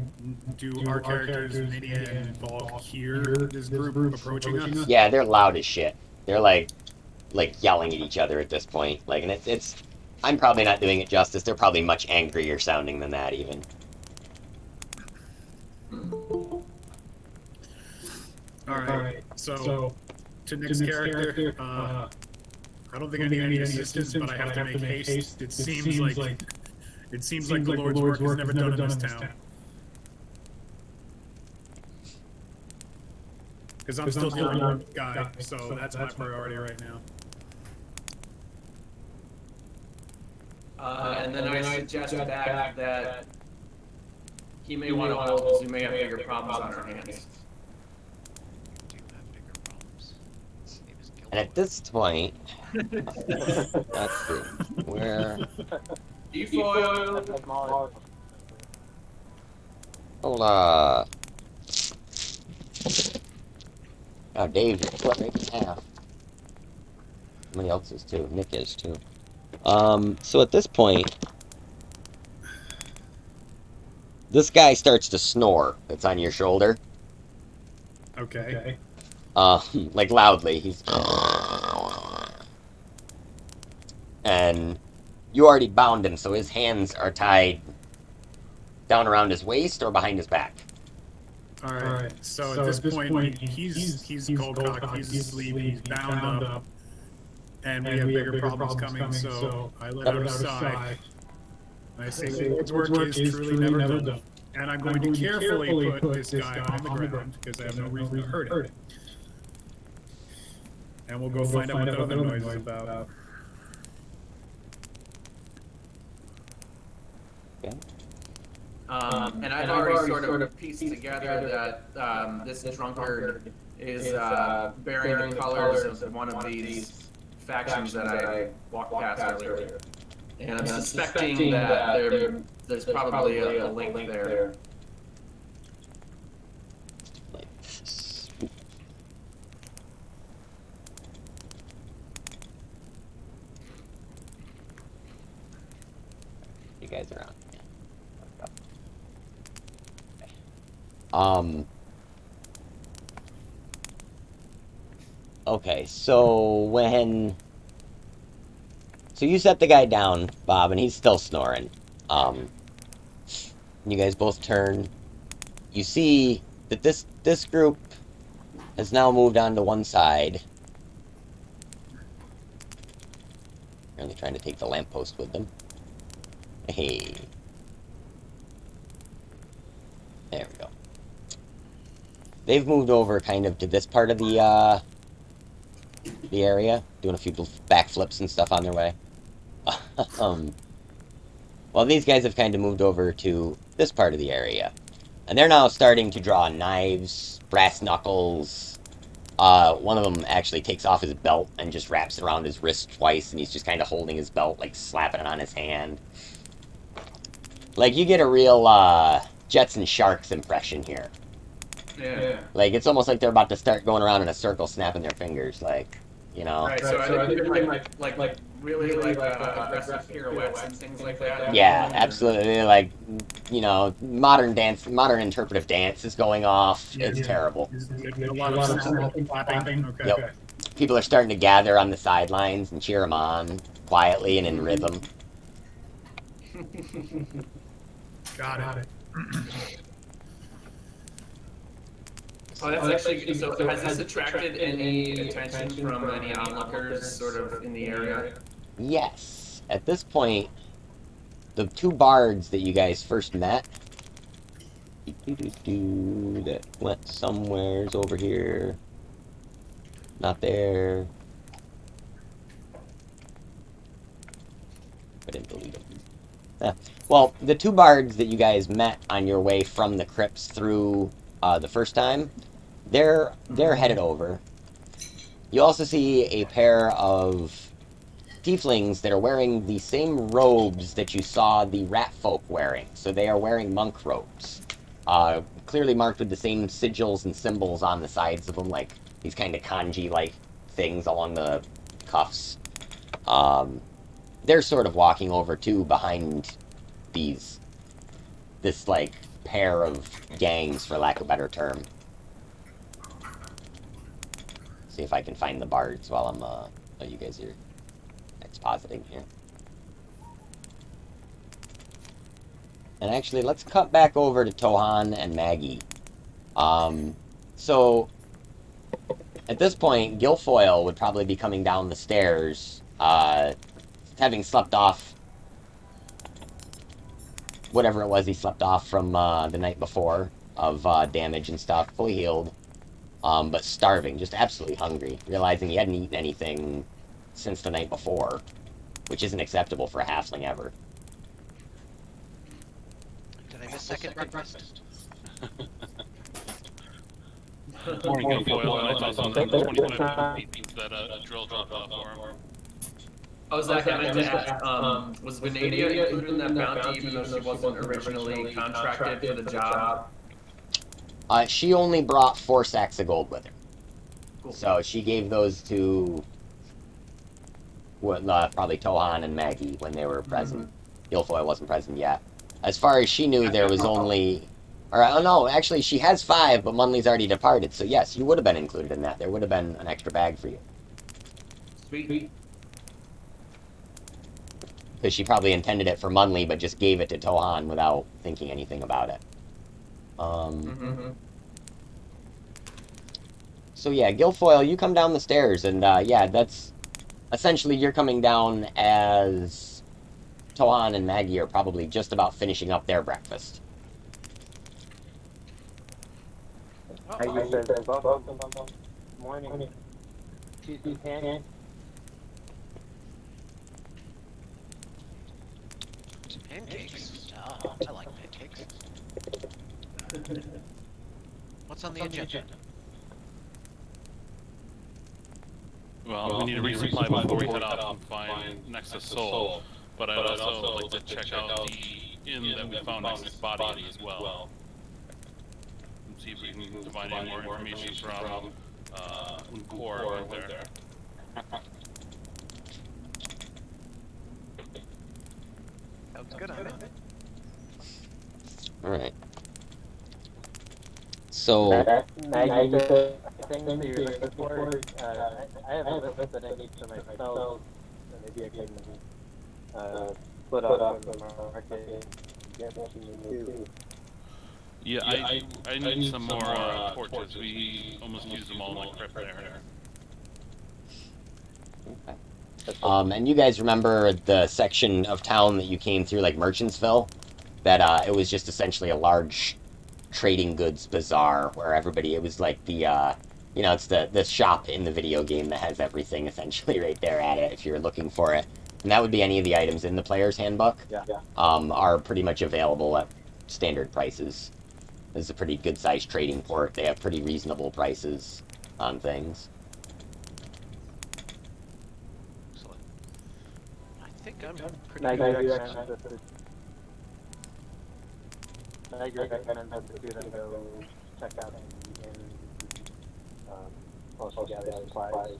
our characters, Nydia and Valk, hear this group approaching us? Yeah, they're loud as shit. They're like yelling at each other at this point. Like, and it's I'm probably not doing it justice. They're probably much angrier sounding than that even. All right. So to Nick's character, I don't think I need any assistance, but I have to make haste. It seems like the Lord's work is never done in this town. Because I'm still the only guy, so that's my priority right now. And then I suggest back that he may want to hold because we may have bigger problems on our hands. And at this point, let's see, where... Defoil! Hold on. Oh, Dave, you're split right in half. Somebody else is too. Nick is too. So at this point, this guy starts to snore. That's on your shoulder. Okay. Like loudly. He's... And you already bound him, so his hands are tied down around his waist or behind his back. All right. So at this point, he's cold cocked, he's asleep, he's bound up, and we have bigger problems coming. So I let out a sigh. I say, "The Lord's work is truly never done." And I'm going to carefully put this guy on the ground because I have no reason to hurt him. And we'll go find out what the other noise is about. Okay. And I've already sort of pieced together that this drunkard is bearing the colors of one of these factions that I walked past earlier. And I'm suspecting that there's probably a link there. You guys are on. Yeah. Okay, so so you set the guy down, Bob, and he's still snoring. You guys both turn. You see that this group has now moved on to one side. Apparently trying to take the lamppost with them. Hey. There we go. They've moved over kind of to this part of the area, doing a few backflips and stuff on their way. Well, these guys have kind of moved over to this part of the area. And they're now starting to draw knives, brass knuckles. One of them actually takes off his belt and just wraps it around his wrist twice, and he's just kind of holding his belt, like slapping it on his hand. Like, you get a real Jets and Sharks impression here. Yeah. Like, it's almost like they're about to start going around in a circle, snapping their fingers, like, you know. Right. So are they doing like really aggressive pirouettes and things like that? Yeah, absolutely. Like, you know, modern interpretive dance is going off. It's terrible. A lot of snapping, clapping. Okay. Yep. People are starting to gather on the sidelines and cheer him on quietly and in rhythm. Got it. Oh, that's actually, so has this attracted any attention from any onlookers sort of in the area? Yes. At this point, the two bards that you guys first met that went somewheres over here. Not there. I didn't delete them. Well, the two bards that you guys met on your way from the crypts through the first time, they're headed over. You also see a pair of tieflings that are wearing the same robes that you saw the rat folk wearing. So they are wearing monk robes. Clearly marked with the same sigils and symbols on the sides of them, like these kind of kanji-like things along the cuffs. They're sort of walking over, too, behind this, like, pair of gangs, for lack of a better term. See if I can find the bards while I'm, oh, you guys are expositing here. And actually, let's cut back over to Tohan and Maggie. So, at this point, Guilfoyle would probably be coming down the stairs, having slept off whatever it was he slept off from the night before of damage and stuff, fully healed, but starving, just absolutely hungry, realizing he hadn't eaten anything since the night before, which isn't acceptable for a halfling ever. Did I miss second breakfast? Morning, Guilfoyle, and I saw some 25 beats that drill dropped off for him. Oh, Zach, I meant to ask, was Venadia included in that bounty even though she wasn't originally contracted for the job? She only brought 4 sacks of gold with her. Cool. So she gave those to probably Tohan and Maggie when they were present. Guilfoyle wasn't present yet. As far as she knew, there was only... Or, oh no, actually, she has 5, but Munley's already departed. So yes, you would have been included in that. There would have been an extra bag for you. Sweet. Because she probably intended it for Munley, but just gave it to Tohan without thinking anything about it. So yeah, Guilfoyle, you come down the stairs, and yeah, that's... Essentially, you're coming down as Tohan and Maggie are probably just about finishing up their breakfast. How you been? Morning. Tuesday pan. Pancakes? Oh, I like pancakes. What's on the agenda? Well, we need a resupply before we head off and find Nexus Soul. But I'd also like to check out the inn that we found Nexus Body in as well. And see if we can find any more information from Unkor over there. Sounds good on me. All right. So, Maggie, the things that you're looking for, I have a list that I need for myself. Maybe I can split up from the market and get what you need too. Yeah, I need some more torches. We almost used them all in the crypt there. and you guys remember the section of town that you came through, like Merchantsville? That it was just essentially a large trading goods bazaar where everybody, it was like it's the shop in the video game that has everything essentially right there at it if you're looking for it. And that would be any of the items in the player's handbook. Are pretty much available at standard prices. This is a pretty good sized trading port. They have pretty reasonable prices on things. Excellent. I think I'm pretty Maggie good. recommends us to do them go check out and also gather supplies.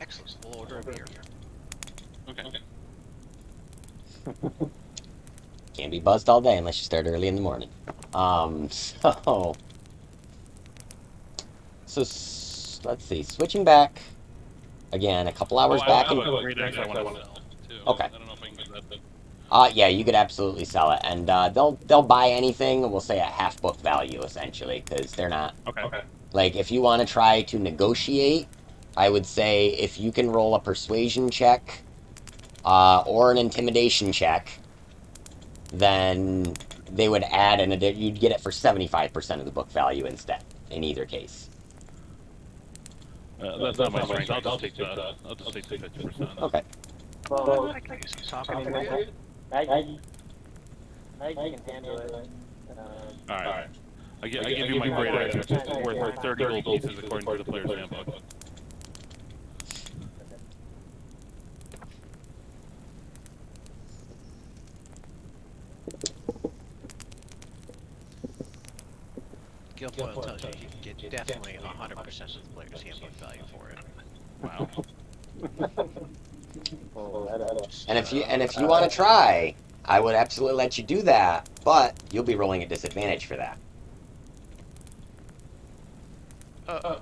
Excellent. We'll order a beer. Okay. Can't be buzzed all day unless you start early in the morning. Let's see. Switching back again, a couple hours back. I have a great axe I want to sell too. Okay. I don't know if I can get that thing. Yeah, you could absolutely sell it, and they'll buy anything. We'll say at half book value essentially, because they're not Okay. like if you want to try to negotiate. I would say if you can roll a persuasion check or an intimidation check, then they would add you'd get it for 75% of the book value instead in either case. That's not my strength. I'll just take the 50%. Okay. Well, I can use some talking I for mean, you. Maggie can handle it. All right. I give you my great axe, which is worth 30 gold pieces according to the player's handbook. Guilfoyle tells you can get definitely 100% of the player's handbook value for it. Wow. And if you want to try, I would absolutely let you do that, but you'll be rolling a disadvantage for that.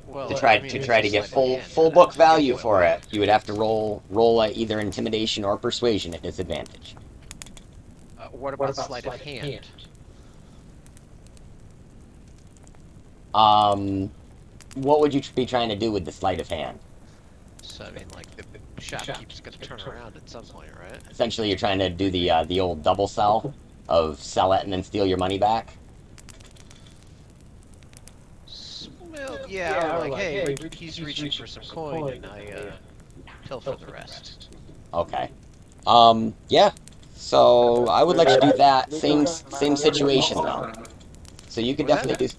Well, To try to get full book value for it, you would have to roll either intimidation or persuasion at disadvantage. What about sleight of hand? What would you be trying to do with the sleight of hand? So I mean, like the shopkeeper's gonna turn around at some point, right? Essentially, you're trying to do the old double sell of sell it and then steal your money back. Well, yeah, like, hey, he's reaching for some coin, and I tell for the rest. Okay. Yeah. So I would let you do that. Same situation though. So you could definitely do.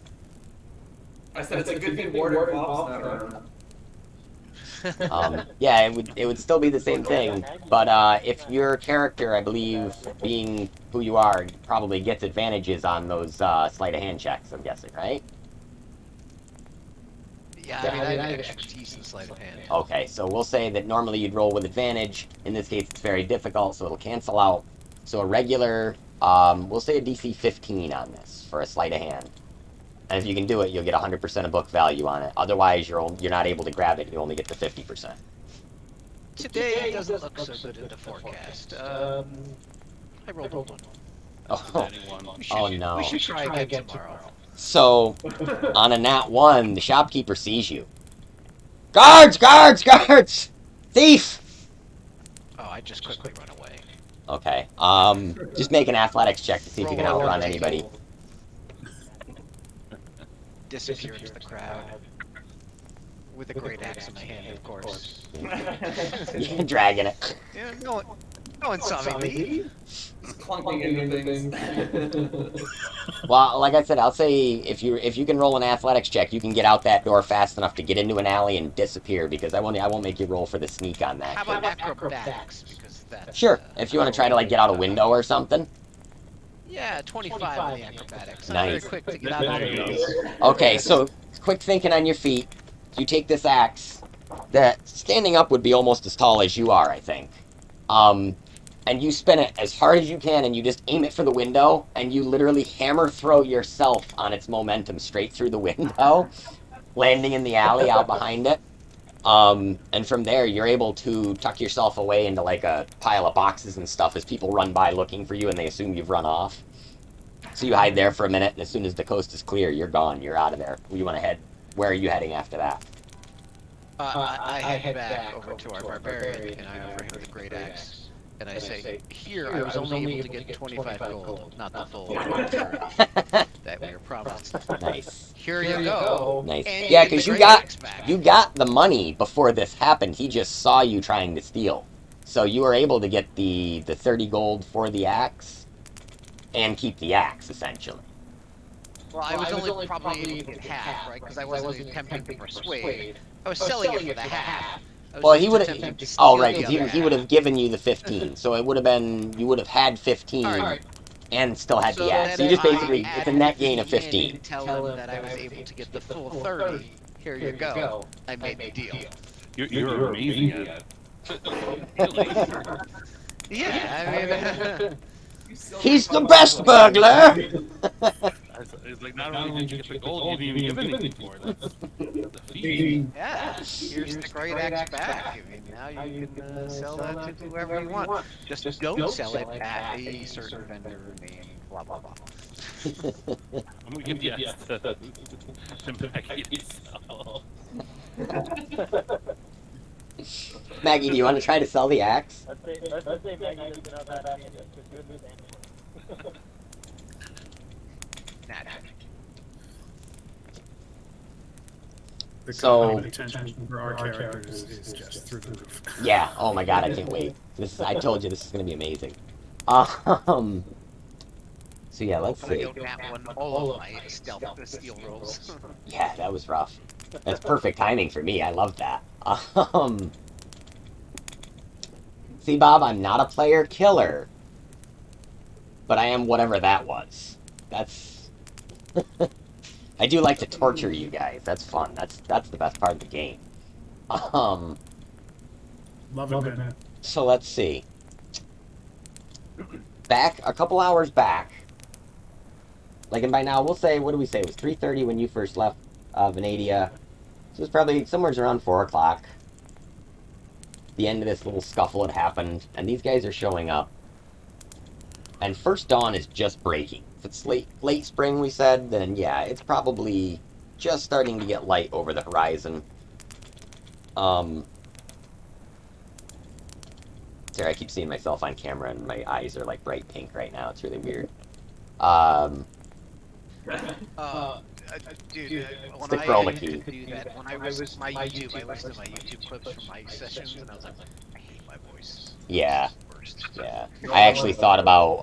I said it's a good thing Warden involves that. Yeah, it would still be the same thing, but if your character, I believe, being who you are, probably gets advantages on those sleight of hand checks. I'm guessing, right? Yeah, I mean, I have expertise in sleight of hand. Okay, so we'll say that normally you'd roll with advantage. In this case, it's very difficult, so it'll cancel out. So a regular, we'll say a DC 15 on this for a sleight of hand. And if you can do it, you'll get 100% of book value on it. Otherwise, you're not able to grab it. You only get the 50%. Today doesn't look so good in the forecast. I rolled a 1. Oh, oh no. We should try again tomorrow. So, on a nat 1, the shopkeeper sees you. Guards! Guards! Guards! Thief! Oh, I just quickly run away. Okay. Just make an athletics check to see if you can outrun anybody. Disappear into the crowd. With a great axe in my hand, of course. You're dragging it. Yeah, no one saw me. Clunking into things. Well, like I said, I'll say if you can roll an athletics check, you can get out that door fast enough to get into an alley and disappear. Because I won't make you roll for the sneak on that. How about acrobatics? Because that's Sure. If you want to try to like get out a window or something. yeah, 25 on the acrobatics. I'm Nice. very quick to get out of There you there. go. Okay, so quick thinking on your feet. You take this axe, that standing up would be almost as tall as you are, I think. Um, and you spin it as hard as you can, and you just aim it for the window, and you literally hammer throw yourself on its momentum straight through the window, landing in the alley out behind it. And from there, you're able to tuck yourself away into like a pile of boxes and stuff as people run by looking for you, and they assume you've run off. So you hide there for a minute, and as soon as the coast is clear, you're gone. You're out of there. You want to head? Where are you heading after that? I head back over to our barbarian, and I offer him the great axe. And I say, here, I was only able to get 25 gold, not the full 30 that we were promised. Nice. Here you go. Nice. And Yeah, get the because great axe back. you got the money before this happened. He just saw you trying to steal. So you were able to get the 30 gold for the axe and keep the axe, essentially. Well, I was only probably able to get half, right? Because I wasn't attempting to persuade. I was selling it for the half. Well, he would have. Oh, right, because he would have. have given you the 15. So it would have been. You would have had 15 and still had the axe. So you just basically. It's a net gain of 15. Tell him that I was able to get the full 30. Here you go. I made the deal. You're amazing at it. Yeah, I mean. He's the best burglar! It's like not only did you get the gold, you didn't even give anything for it. That's a feat. Yeah, here's the great axe back. I mean, now you can sell that to whoever you want. Just don't sell it at a certain vendor named blah blah blah. I'm gonna give you the Maggie yourself. Maggie, do you want to try to sell the axe? Let's say Maggie doesn't know that I'm good with animals. The So- potential for our characters is just through the roof. Yeah. Oh my god, I can't wait. I told you this is gonna be amazing. So yeah, let's I see. don't nat one all of my stealth steel rolls. Yeah, that was rough. That's perfect timing for me. I love that. See, Bob, I'm not a player killer, but I am whatever that was. That's. I do like to torture you guys. That's fun. That's the best part of the game. Love it, man. So let's see. Back a couple hours back. Like, and by now we'll say, what do we say? It was 3:30 when you first left Venadia. So it's probably somewhere around 4 o'clock. The end of this little scuffle had happened, and these guys are showing up. And first dawn is just breaking. If it's late spring, we said, then yeah, it's probably just starting to get light over the horizon. Sorry, I keep seeing myself on camera, and my eyes are like bright pink right now. It's really weird. Dude, Stick roll the key. Do that. When I was my YouTube, I listened to my YouTube clips from my sessions, and I was like, I hate my voice. Yeah. It's the worst. Yeah, I actually thought about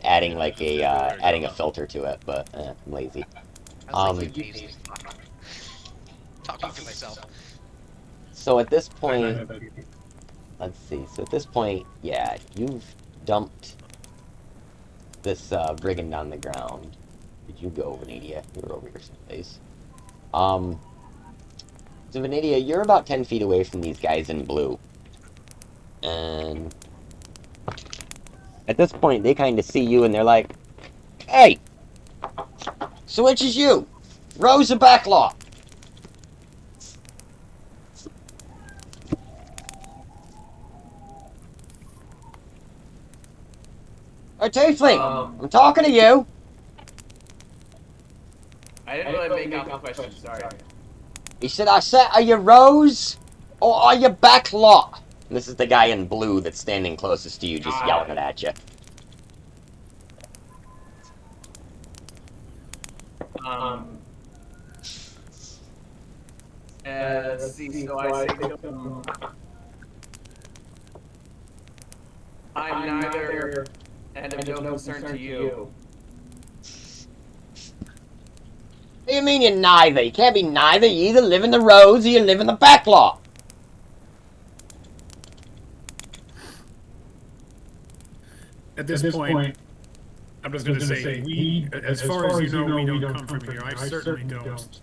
adding like adding a filter to it, but I'm lazy. I was like, lazy as fuck. Talking to myself. So at this point, let's see. So at this point, yeah, you've dumped this brigand on the ground. Did you go, Venadia? You were over here someplace. So Venadia, you're about 10 feet away from these guys in blue, and at this point, they kind of see you, and they're like, "Hey, so which is you, Rose or Backlaw?" Hey, Tiefling, I'm talking to you. I didn't really make out the question, sorry. He said, "I said, are you Rose or are you Backlaw?" And this is the guy in blue that's standing closest to you, just yelling it at you. Let's see, so I say to him, I'm neither, and of no concern to you. What do you mean you're neither? You can't be neither. You either live in the Rose or you live in the Backlaw. At this point, I'm just going to say, we, as far as you know, we don't come from here. I certainly don't.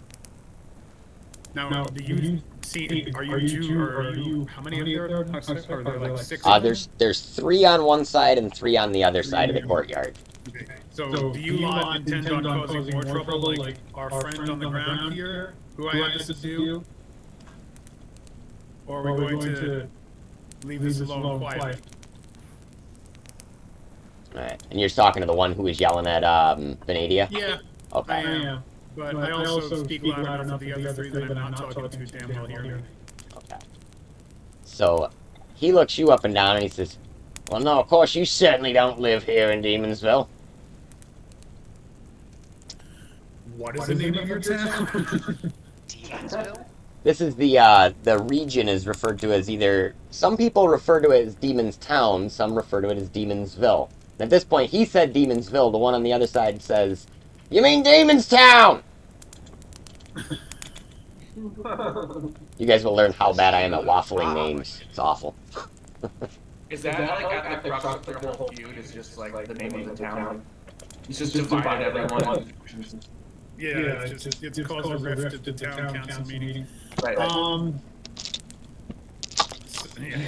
Now, do you see? Are you two? Or are you? How many of there are? Are there like six? There's 3 on one side and 3 on the other side of the courtyard. Okay. So, do you lot intend on causing more trouble, like our friend on the ground here, who I have to subdue? Or are we going to leave this alone quietly? Alright, and you're talking to the one who was yelling at Venadia? Yeah, Okay. I am. But I also speak loud enough for the other three that I'm not talking to damn well hear me. Okay. So, he looks you up and down and he says, well, no, of course, you certainly don't live here in Demonsville. What is the name of your town? Demonsville? This is the region is referred to as either, some people refer to it as Demon's Town, some refer to it as Demonsville. At this point, he said Demonsville, the one on the other side says, you mean Demon's Town! You guys will learn how bad I am at waffling names. It's awful. Is that like at the crux of their whole feud? Is just like the name of the town? It's just divided everyone. Yeah, it's caused a rift at the town council meeting. Right. Yeah.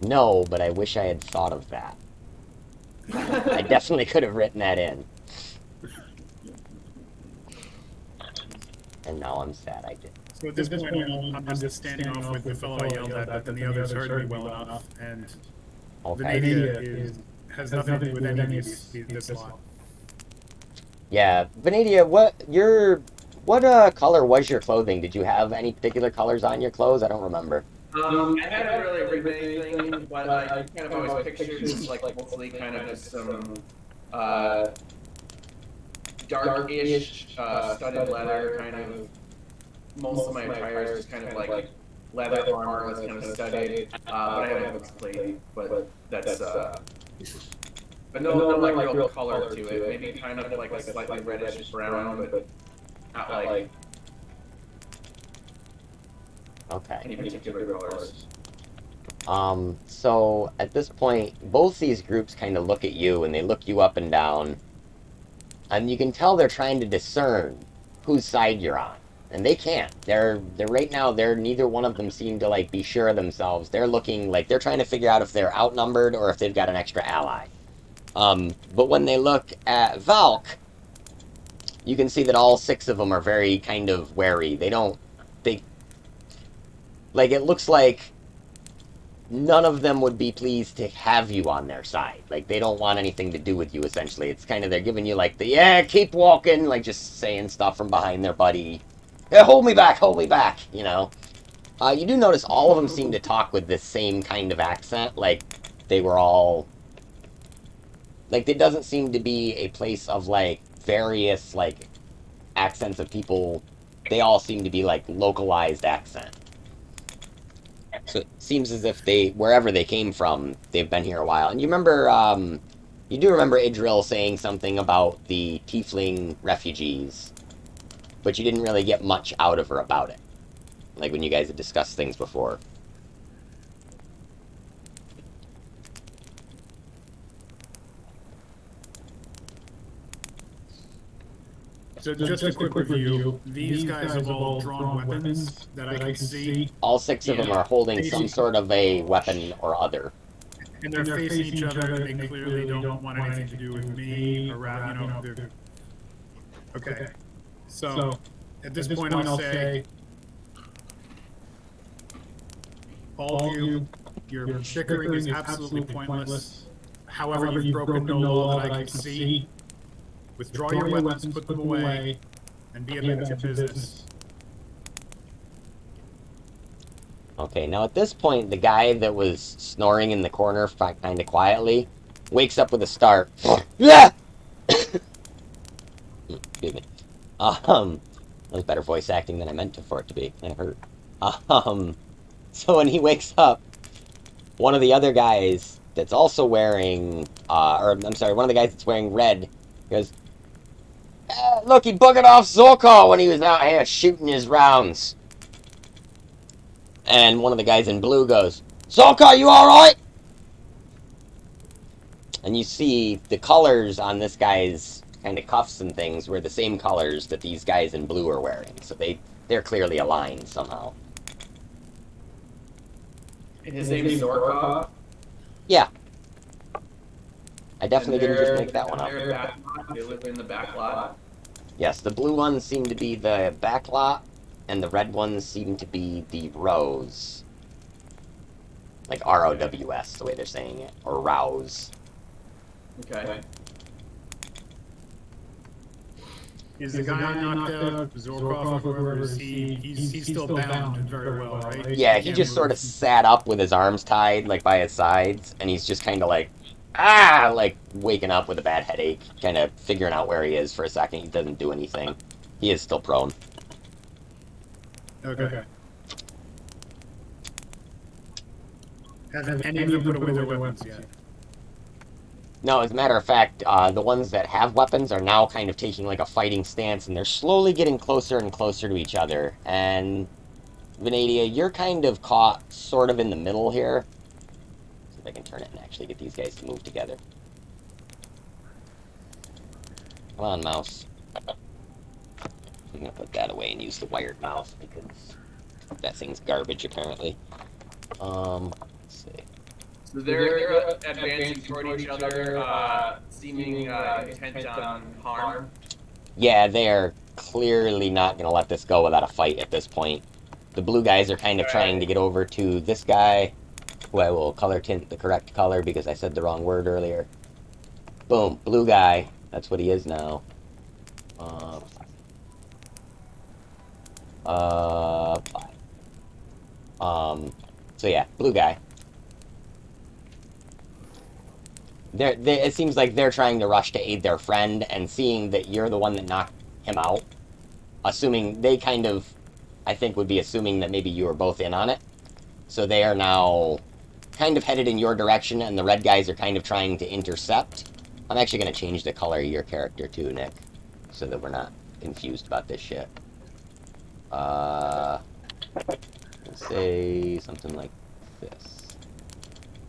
No, but I wish I had thought of that. I definitely could have written that in. And now I'm sad I did. So at this point, I'm just standing off with the fellow I yelled at, but then the others heard me well enough, and Okay. Venadia has nothing to do with any of this lot. Yeah, Venadia, what color was your clothing? Did you have any particular colors on your clothes? I don't remember. I haven't really written anything, but I kind of always pictured just like mostly kind of just some darkish studded leather kind of. Most of my attire is just kind of like leather armor that's kind of studded, but I haven't displayed. But that's but no like real color to it. Maybe kind of like a slightly reddish brown, but not like any Okay. particular colors. So at this point, both these groups kind of look at you and they look you up and down, and you can tell they're trying to discern whose side you're on. And they can't. They're right now, neither one of them seem to like be sure of themselves. They're looking like they're trying to figure out if they're outnumbered or if they've got an extra ally. But when they look at Valk, you can see that all 6 of them are very kind of wary. It looks like none of them would be pleased to have you on their side. Like, they don't want anything to do with you, essentially. It's kind of, they're giving you like the, yeah, keep walking, like just saying stuff from behind their buddy. Yeah, hold me back, you know. You do notice all of them seem to talk with this same kind of accent, like they were all... Like, it doesn't seem to be a place of, like, various, like, accents of people. They all seem to be, like, localized accent. So it seems as if wherever they came from, they've been here a while. And you remember, you do remember Idril saying something about the Tiefling refugees, but you didn't really get much out of her about it. Like when you guys had discussed things before. So just a quick review. These guys have all drawn weapons that I can see. All 6 of them are holding some sort of a weapon or other. And they're facing each other, and they clearly don't want anything to do with me, or they're... Okay. So, at this point I'll say, all of you, your bickering is absolutely pointless. However, you've broken no law that I can see. Withdraw your weapons, put them away, and be about your business. Okay, now at this point, the guy that was snoring in the corner kind of quietly wakes up with a start. Yeah! Excuse me. That was better voice acting than I meant for it to be. It hurt. So when he wakes up, one of the other guys that's also wearing, one of the guys that's wearing red goes, look, he buggered off Zorkar when he was out here shooting his rounds. And one of the guys in blue goes, Zorkar, you alright? And you see the colors on this guy's kind of cuffs and things were the same colors that these guys in blue are wearing. So they're clearly aligned somehow. And his name is Zorkov. Yeah. I definitely didn't just make that one up. They live in the back lot. Yes, the blue ones seem to be the back lot, and the red ones seem to be the rows. Like ROWS, the way they're saying it. Or rows. Okay. Is the guy knocked out, Zorkov or whoever, he's still bound very well, right? Yeah, he just sort of sat up with his arms tied, like, by his sides, and he's just kind of like, like, waking up with a bad headache, kind of figuring out where he is for a second. He doesn't do anything. He is still prone. Okay. Haven't any of them put away their weapons yet? No, as a matter of fact, the ones that have weapons are now kind of taking like a fighting stance, and they're slowly getting closer and closer to each other. And Venadia, you're kind of caught sort of in the middle here. See if I can turn it and actually get these guys to move together. Come on, mouse. I'm gonna put that away and use the wired mouse because that thing's garbage apparently. Let's see. So they're advancing toward each other, seeming intent on harm. Yeah, they're clearly not going to let this go without a fight at this point. The blue guys are kind of trying to get over to this guy, who I will color tint the correct color because I said the wrong word earlier. Boom, blue guy. That's what he is now. Five. So yeah, blue guy. It seems like they're trying to rush to aid their friend, and seeing that you're the one that knocked him out, assuming they kind of, I think, would be assuming that maybe you were both in on it. So they are now kind of headed in your direction, and the red guys are kind of trying to intercept. I'm actually going to change the color of your character too, Nick, so that we're not confused about this shit. Let's say something like this.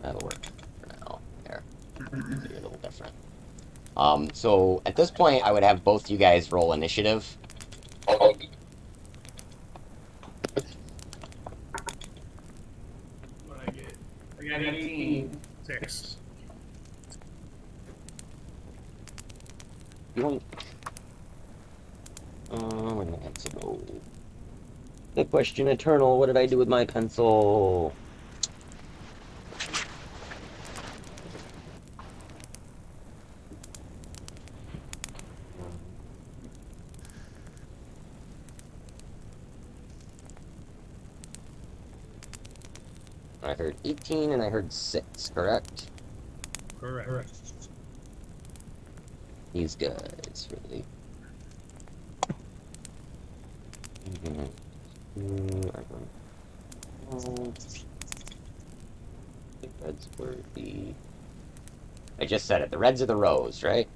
That'll work for now. There. So you're a little different. So at this point, I would have both you guys roll initiative. What I get? I got 18. 6. Yoink. Where did my pencil go? The question eternal, what did I do with my pencil? I heard 18 and I heard 6, correct? Correct. These guys, really. The reds were the... I just said it. The reds are the rows, right?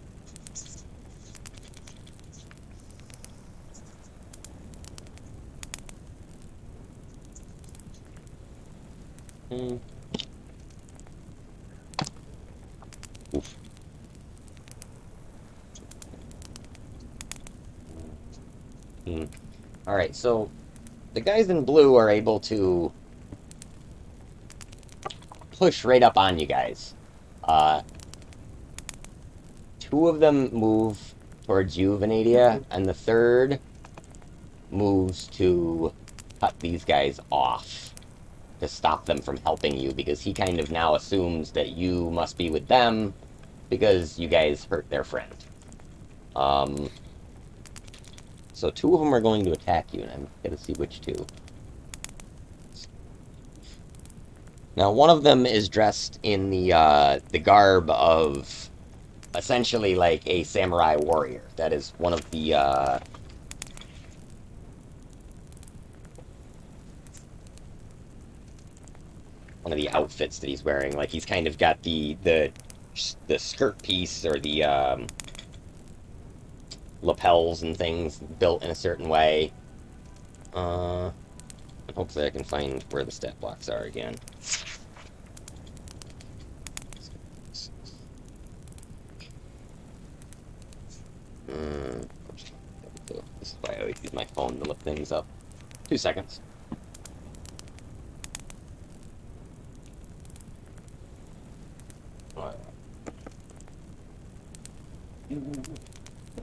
Oof. Alright, so the guys in blue are able to push right up on you guys. Two of them move towards you, Venadia, and the third moves to cut these guys off to stop them from helping you, because he kind of now assumes that you must be with them because you guys hurt their friend. So two of them are going to attack you, and I'm going to see which two. Now, one of them is dressed in the garb of essentially like a samurai warrior. That is one of the outfits that he's wearing. Like, he's kind of got the skirt piece or the lapels and things built in a certain way. And hopefully I can find where the stat blocks are again. This is why I always use my phone to look things up. 2 seconds.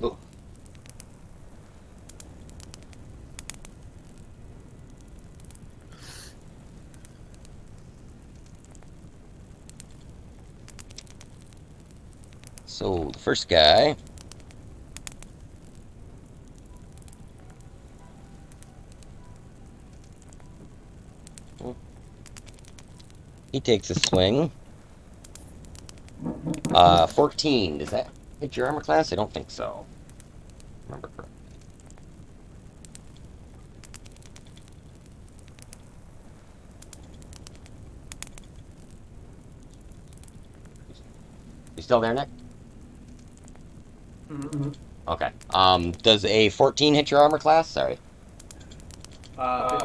Oh. So, the first guy. He takes a swing. 14. Does that hit your armor class? I don't think so. Remember correctly. You still there, Nick? Mm-hmm. Okay. Does a 14 hit your armor class? Sorry.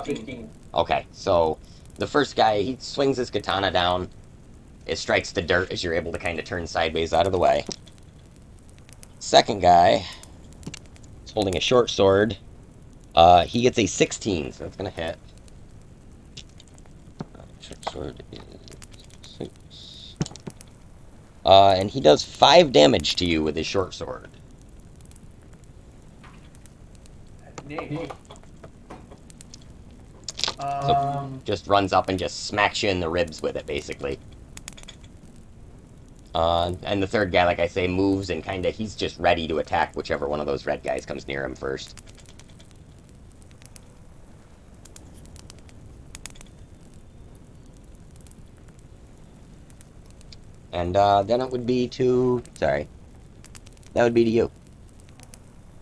15. Okay, so the first guy, he swings his katana down. It strikes the dirt as you're able to kind of turn sideways out of the way. Second guy is holding a short sword. He gets a 16, so that's going to hit. Short sword is 6. And he does 5 damage to you with his short sword. Nate. So just runs up and just smacks you in the ribs with it, basically. And the third guy, like I say, moves and kind of, he's just ready to attack whichever one of those red guys comes near him first. And then it would be to, sorry, that would be to you,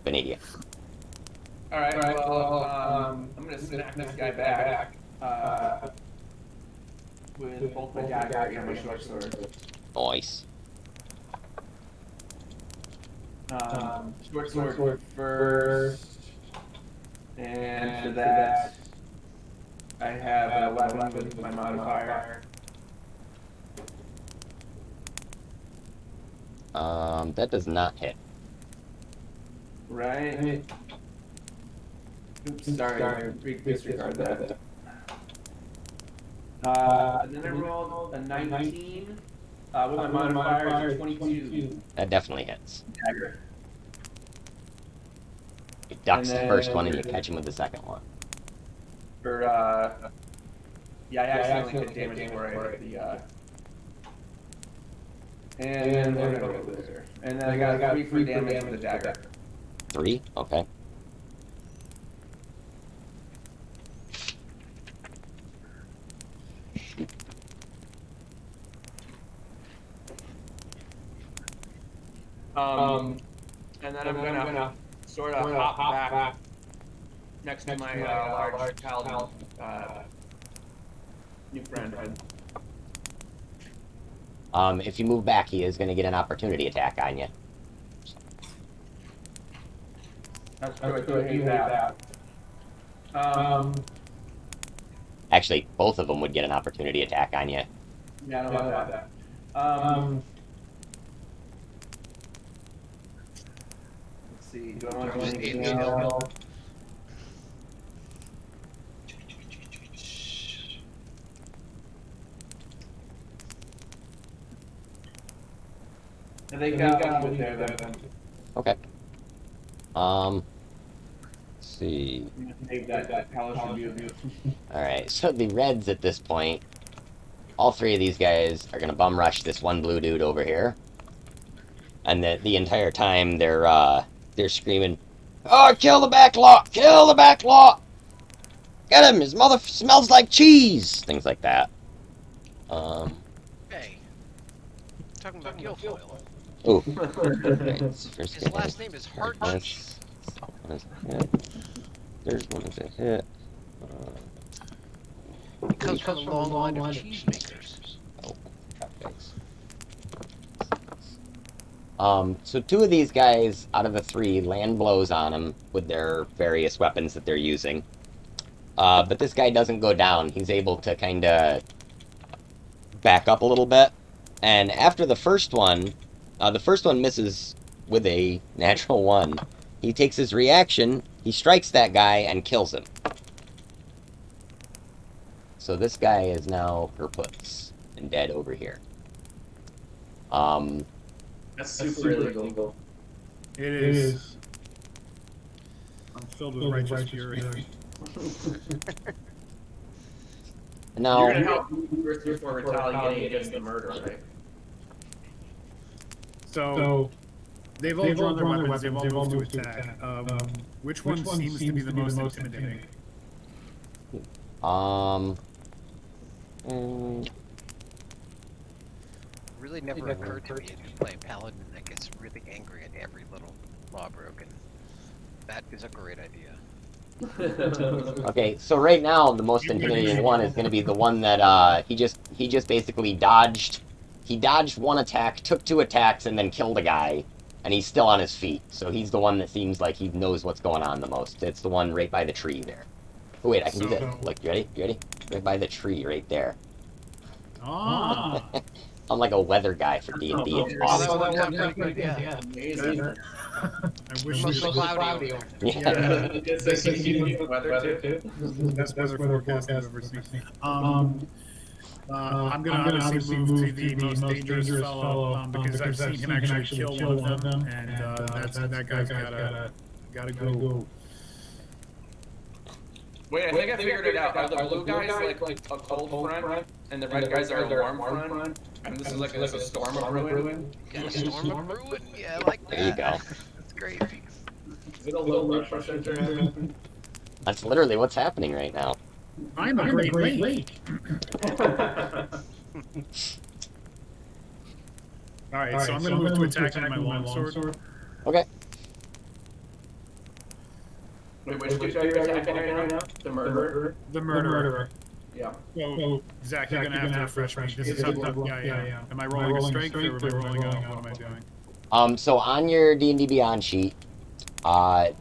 Benidia. All right. Well, I'm gonna smack this guy back. With both my dagger and my short sword. Nice. Short sword first, and for that, I have an 11 with my modifier. That does not hit. Right. Oops, sorry. Disregard that. And then I rolled a 19 with my modifier, 22. That definitely hits. Dagger. You ducks the first one and you catch him with the second one. For yeah, I accidentally hit damage where I hit the and then we're gonna go there. And then I got 3 free damage with the dagger. 3? Okay. And then I'm gonna sort of hop back next to my large paladin new friend. If you move back, he is going to get an opportunity attack on you. That's good. I hate that. Actually, both of them would get an opportunity attack on you. Yeah, I don't like that. Let's see. Do I want to do anything else? I think I'll move there then. Okay. Let's see. Save that Hellish Rebuke. Alright, so the reds at this point, all 3 of these guys are going to bum rush this one blue dude over here. And the entire time they're screaming, "Oh, kill the backlot! Kill the backlot! Get him! His mother smells like cheese!" Things like that. Hey, talking about Guilfoyle. Ooh. Right, first His guy. last name is Hartness. One is a hit. There's one is a hit. It comes from a long line of cheesemakers. Oh, thanks. So 2 of these guys out of the 3 land blows on him with their various weapons that they're using. But this guy doesn't go down. He's able to kind of back up a little bit. And after the first one misses with a natural 1. He takes his reaction, he strikes that guy, and kills him. So this guy is now kaput and dead over here. That's super illegal. It is. I'm filled with righteous fury. Now, You're gonna help me before retaliating against the murder, right? So they've all drawn their weapons. They've all moved to attack. Which one seems to be the most intimidating? Really never occurred to me if you play a paladin that gets really angry at every little law broken. That is a great idea. okay, so right now the most intimidating one is going to be the one that he just basically dodged. He dodged 1 attack, took 2 attacks, and then killed a guy, and he's still on his feet. So he's the one that seems like he knows what's going on the most. It's the one right by the tree there. Oh wait, I can do that. Look, you ready? You ready? Right by the tree, right there. Ah. I'm like a weather guy for D&D. It's awesome. Yeah. Amazing. I wish It's we cloudy. Yeah. It's like you need weather too. That's weather forecast I've ever seen. I'm gonna obviously move to the most dangerous fellow because I've seen him actually kill one of them, and that guy's gotta go. Wait, I think I figured it out. Are the blue guys like a cold front, and the red guys are a warm front? And this is like a storm of ruin? Yeah, a storm of ruin? Yeah, I like that. There you go. That's great. Is it a low blood pressure? That's literally what's happening right now. I'm a great lake. Alright, so I'm gonna move to attack with my longsword. Okay. Wait, which guy are you attacking right now? The murderer? The murderer. Yeah. So, Zach, you're gonna have to refresh me. This is something. Yeah. Am I rolling a strength or am I rolling a? What am I doing? So on your D&D Beyond sheet,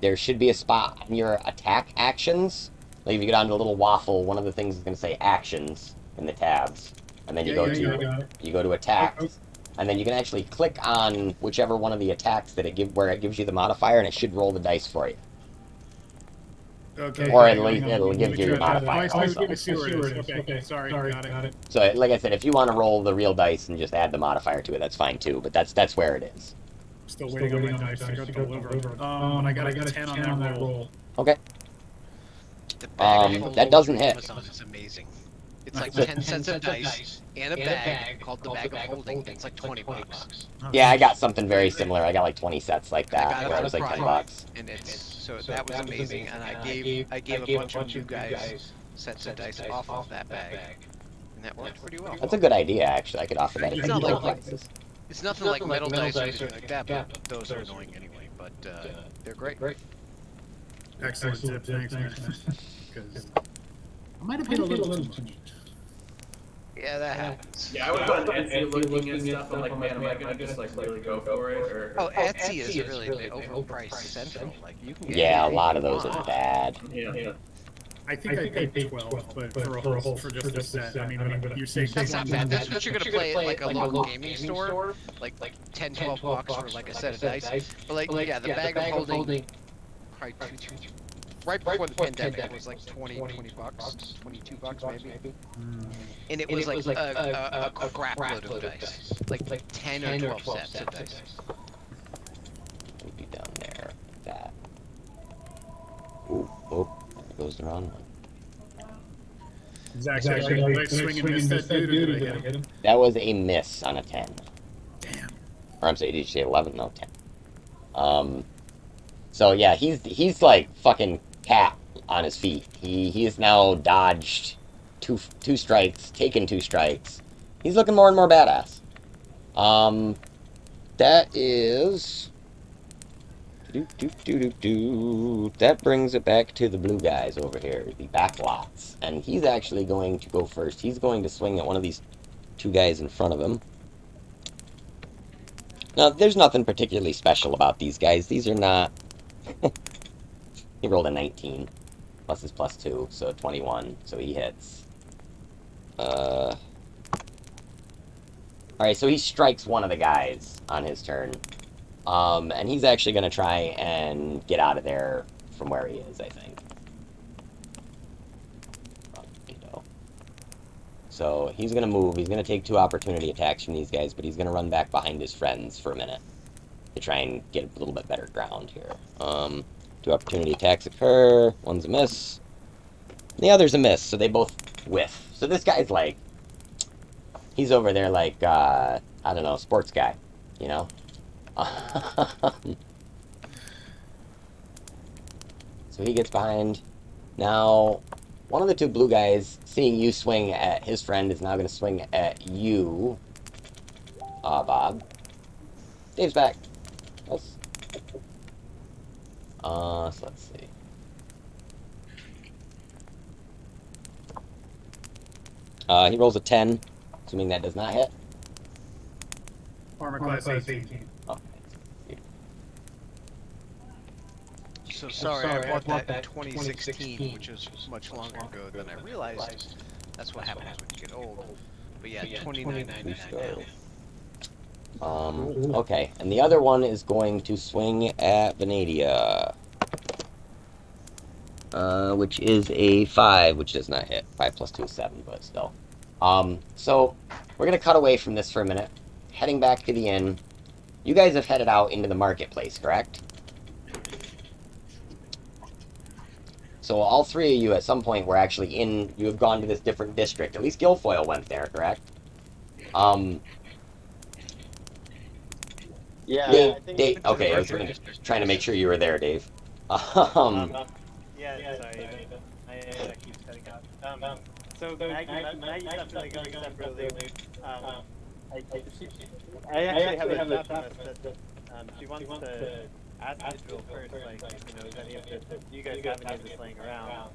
there should be a spot on your attack actions. Like if you go down to a little waffle, one of the things is going to say actions in the tabs, and then you go to attacks, and then you can actually click on whichever one of the attacks that where it gives you the modifier, and it should roll the dice for you. Okay. Or at least it'll give you your modifier also. I see where it is. Okay, sorry, got it. So like I said, if you want to roll the real dice and just add the modifier to it, that's fine too. But that's where it is. Still waiting on my dice to go deliver. And I got a 10 on that roll. Okay. The bag of that doesn't hit. Amazon is amazing. It's like 10 cents of dice and a bag called the bag of holding. It's like $20. Yeah, I got something very similar. I got like 20 sets like that, where it was like $10. And so that was amazing. And I gave a bunch of you guys sets of dice off of that bag, and that worked pretty well. That's a good idea, actually. I could offer that. It's not like it's nothing like metal dice or anything like that, but those are annoying anyway. But they're great. Excellent tip, thanks, man. Because I might have paid a little too much. Yeah, that happens. Yeah, I would go on Etsy looking at stuff. I'm like, man, am I gonna just like really go for it? Or oh, Etsy is really the overpriced central. Like you can get yeah, a lot of those are bad. Yeah. I think I paid 12, but for just a set. I mean, you say that's not bad. That's what you're gonna play at like a local gaming store, like 10, 12 bucks for like a set of dice. But like, yeah, the bag of holding, probably right before the pandemic, it was like 20 bucks, 22 bucks maybe. And it was like a crap load of dice, like 10 or 12 sets of dice. We'll be down there. That. Oh, there goes the wrong one. Exactly. Swinging missed that dude, or did I hit him? That was a miss on a 10. Damn. Or I'm sorry, did you say 11? No, 10. So yeah, he's like fucking cat on his feet. He has now dodged two strikes, taken 2 strikes. He's looking more and more badass. That is. That brings it back to the blue guys over here, the backlots. And he's actually going to go first. He's going to swing at one of these 2 guys in front of him. Now, there's nothing particularly special about these guys. These are not... He rolled a 19. Plus his plus 2, so 21. So he hits. Alright, so he strikes one of the guys on his turn. And he's actually going to try and get out of there from where he is, I think. So he's going to move. He's going to take 2 opportunity attacks from these guys, but he's going to run back behind his friends for a minute to try and get a little bit better ground here. 2 opportunity attacks occur. One's a miss. The other's a miss, so they both whiff. So this guy's like, he's over there like, I don't know, sports guy, you know? So he gets behind. Now, one of the 2 blue guys, seeing you swing at his friend, is now going to swing at you, Bob. Dave's back. So let's see. He rolls a 10, assuming that does not hit. Armor class 18. Okay. So sorry, I bought that in 2016, which is much longer ago than I realized. That's what happens when you get old. But yeah, 29.99 now. Okay, and the other one is going to swing at Venadia. Which is a 5, which does not hit. 5 plus 2 is 7, but still. So, we're going to cut away from this for a minute. Heading back to the inn. You guys have headed out into the marketplace, correct? So all 3 of you at some point were actually in... You have gone to this different district. At least Guilfoyle went there, correct? Yeah, Dave, I think Dave, okay, I was trying to make sure you were there, Dave. yeah, sorry, I keep setting up. So Maggie stopped really going separately. I actually have a thought on this that she wants to ask Israel first, like, you know, is any of this, do you guys have any of this laying around?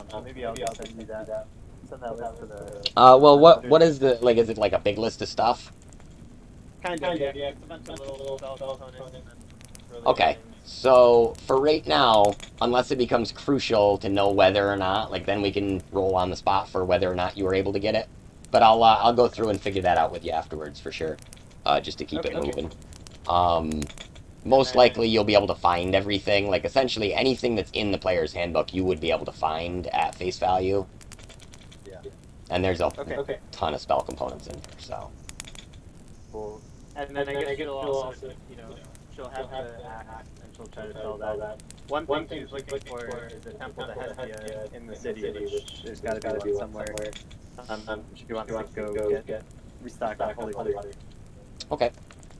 So maybe I'll just send you that, send that list to the... well, what is the, like, is it like a big list of stuff? Kind of, yeah, it's a bunch of little spell components and then... Okay, so for right now, unless it becomes crucial to know whether or not, like, then we can roll on the spot for whether or not you were able to get it. But I'll go through and figure that out with you afterwards for sure, just to keep it moving. Most likely you'll be able to find everything, like essentially anything that's in the player's handbook you would be able to find at face value. Yeah. And there's a ton of spell components in there, so. Cool. And then I guess she'll also, you know, she'll have the axe and she'll try to sell that. One thing she's looking for is a temple to Hestia in the city, which there's got to be one somewhere. She wants to go get restock on holy water. Okay.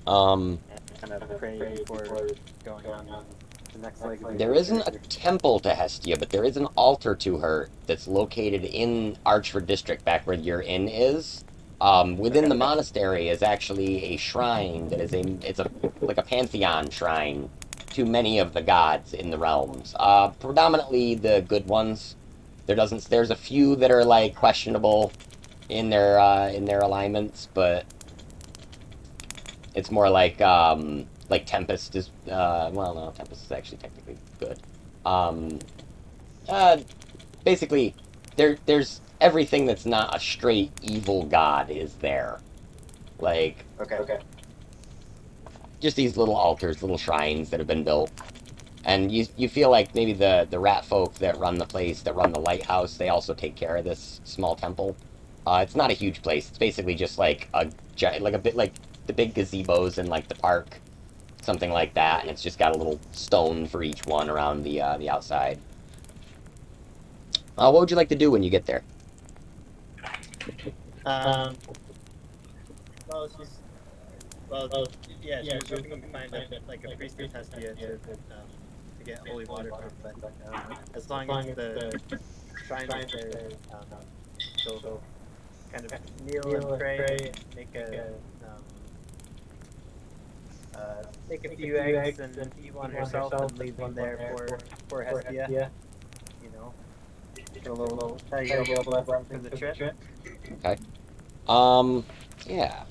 And kind of pray before going on the next leg. There isn't a temple to Hestia, but there is an altar to her that's located in Archford District, back where your inn is. Within the monastery is actually a shrine that is it's like a pantheon shrine to many of the gods in the realms. Predominantly the good ones. There's a few that are like questionable in their alignments, but it's more like Tempest is well, no, Tempest is actually technically good. Basically there's everything that's not a straight evil god is there. Like, Okay. just these little altars, little shrines that have been built. And you feel like maybe the rat folk that run the place, that run the lighthouse, they also take care of this small temple. It's not a huge place. It's basically just like a bit like the big gazebos in like the park, something like that. And it's just got a little stone for each one around the outside. What would you like to do when you get there? Well, yeah, she was hoping to find like a priest of Hestia to get holy water from, but as long as the shrine is there, she'll kind of kneel and pray, make a few eggs and eat one herself and leave one there for Hestia. You know, get a little blessing for the trip. Okay. Yeah.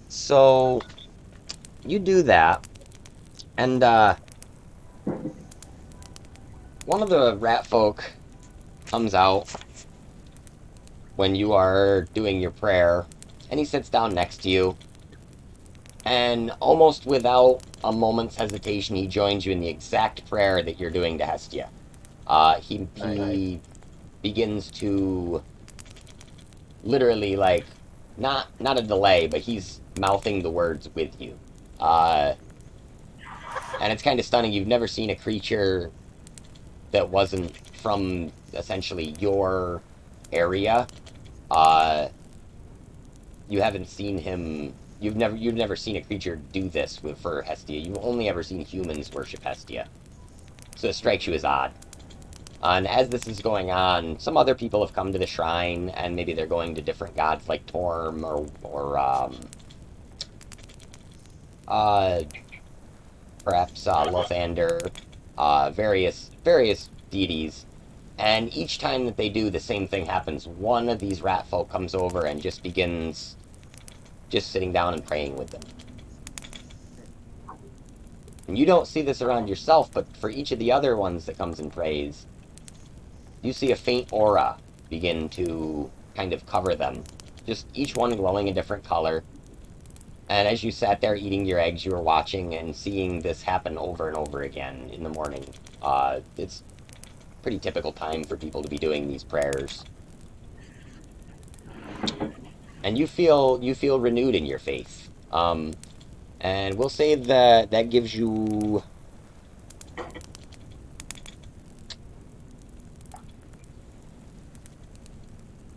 So, you do that, and, one of the rat folk comes out when you are doing your prayer, and he sits down next to you, And almost without a moment's hesitation, he joins you in the exact prayer that you're doing to Hestia. He begins to literally, like, not a delay, but he's mouthing the words with you. And it's kind of stunning. You've never seen a creature that wasn't from essentially your area. Uh, you haven't seen him. You've never seen a creature do this for Hestia. You've only ever seen humans worship Hestia. So it strikes you as odd. And as this is going on, some other people have come to the shrine, and maybe they're going to different gods like Torm or uh, perhaps Lothander, various deities. And each time that they do, the same thing happens. One of these rat folk comes over and just begins just sitting down and praying with them. And you don't see this around yourself, but for each of the other ones that comes and prays, you see a faint aura begin to kind of cover them. Just each one glowing a different color. And as you sat there eating your eggs, you were watching and seeing this happen over and over again in the morning. It's pretty typical time for people to be doing these prayers. And you feel renewed in your faith. And we'll say that that gives you...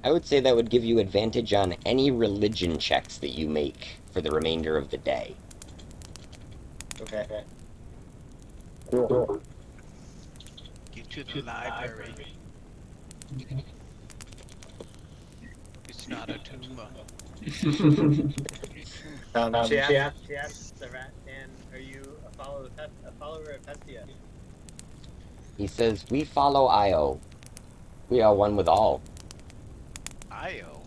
I would say that would give you advantage on any religion checks that you make for the remainder of the day. Okay. Get to the library. It's not a tumor. She asked the rat, and are you a follower of Hestia? He says, "We follow Io. We are one with all." Io.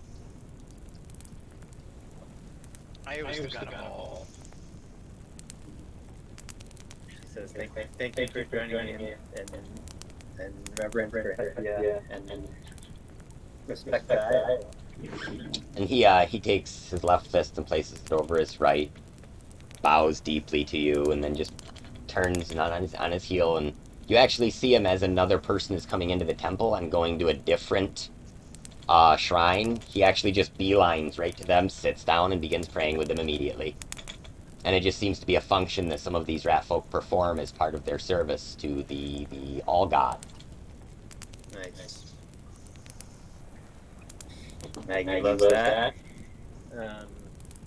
Io is the god of all. She says, thank you for joining me and reverence for Hestia and respect to Io. And he takes his left fist and places it over his right, bows deeply to you, and then just turns on his heel, and you actually see him as another person is coming into the temple and going to a different shrine. He actually just beelines right to them, sits down, and begins praying with them immediately. And it just seems to be a function that some of these rat folk perform as part of their service to the All God. Nice. Maggie loves that.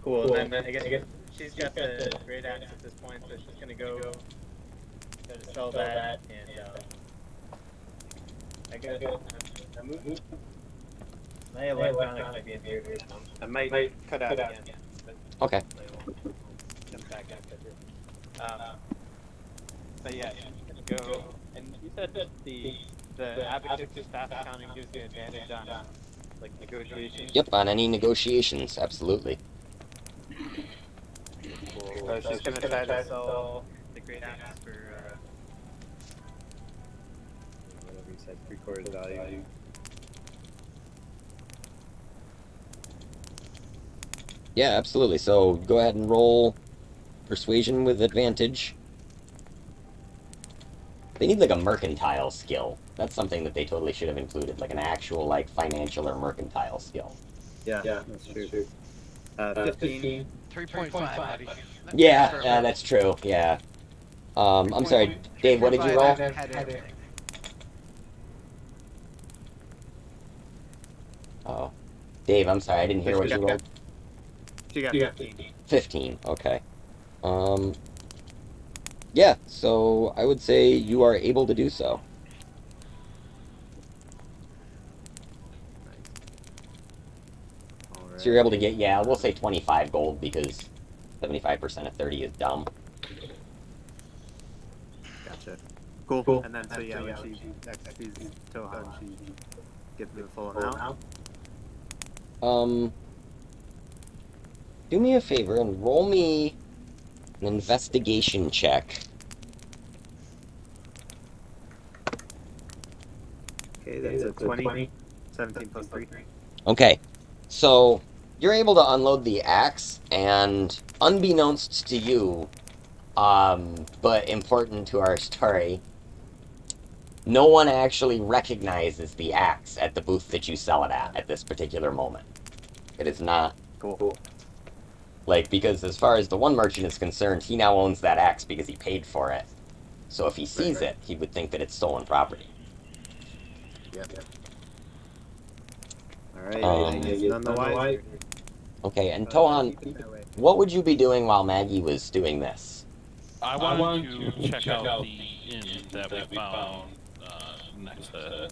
Cool. And then I guess she's got the great axe at this point, so she's gonna go try to sell that, and I got my electronics might be in here. I might cut out again. Okay. Come back after this. But yeah, go. And you said that the abacus staff accounting gives you advantage on like negotiations. Yep, on any negotiations, absolutely. So she's gonna try to sell the great axe for whatever you said, 3/4 value. Yeah, absolutely. So go ahead and roll persuasion with advantage. They need like a mercantile skill. That's something that they totally should have included, like an actual like financial or mercantile skill. Yeah, that's true. 15. 3.5, buddy. Yeah, that's true. Yeah. I'm sorry, Dave. What did you roll? Had everything. Oh, Dave. I'm sorry, I didn't hear what you rolled. She got 15. 15. Okay. Yeah. So I would say you are able to do so. So you're able to get, yeah, we'll say 25 gold because 75% of 30 is dumb. Gotcha. Cool. And then, so yeah, when she next sees Tohan, she gives me the full amount. Do me a favor and roll me an investigation check. Okay, that's a 20. 17 plus 3. Okay. So you're able to unload the axe, and unbeknownst to you, but important to our story, no one actually recognizes the axe at the booth that you sell it at this particular moment. It is not Cool. like, because as far as the one merchant is concerned, he now owns that axe because he paid for it. So if he sees it, he would think that it's stolen property. Yep. Alright, Um, I guess none the wiser. Okay, and Tohan, Keep it that way. what would you be doing while Maggie was doing this? I wanted to check out the inn that we found next to.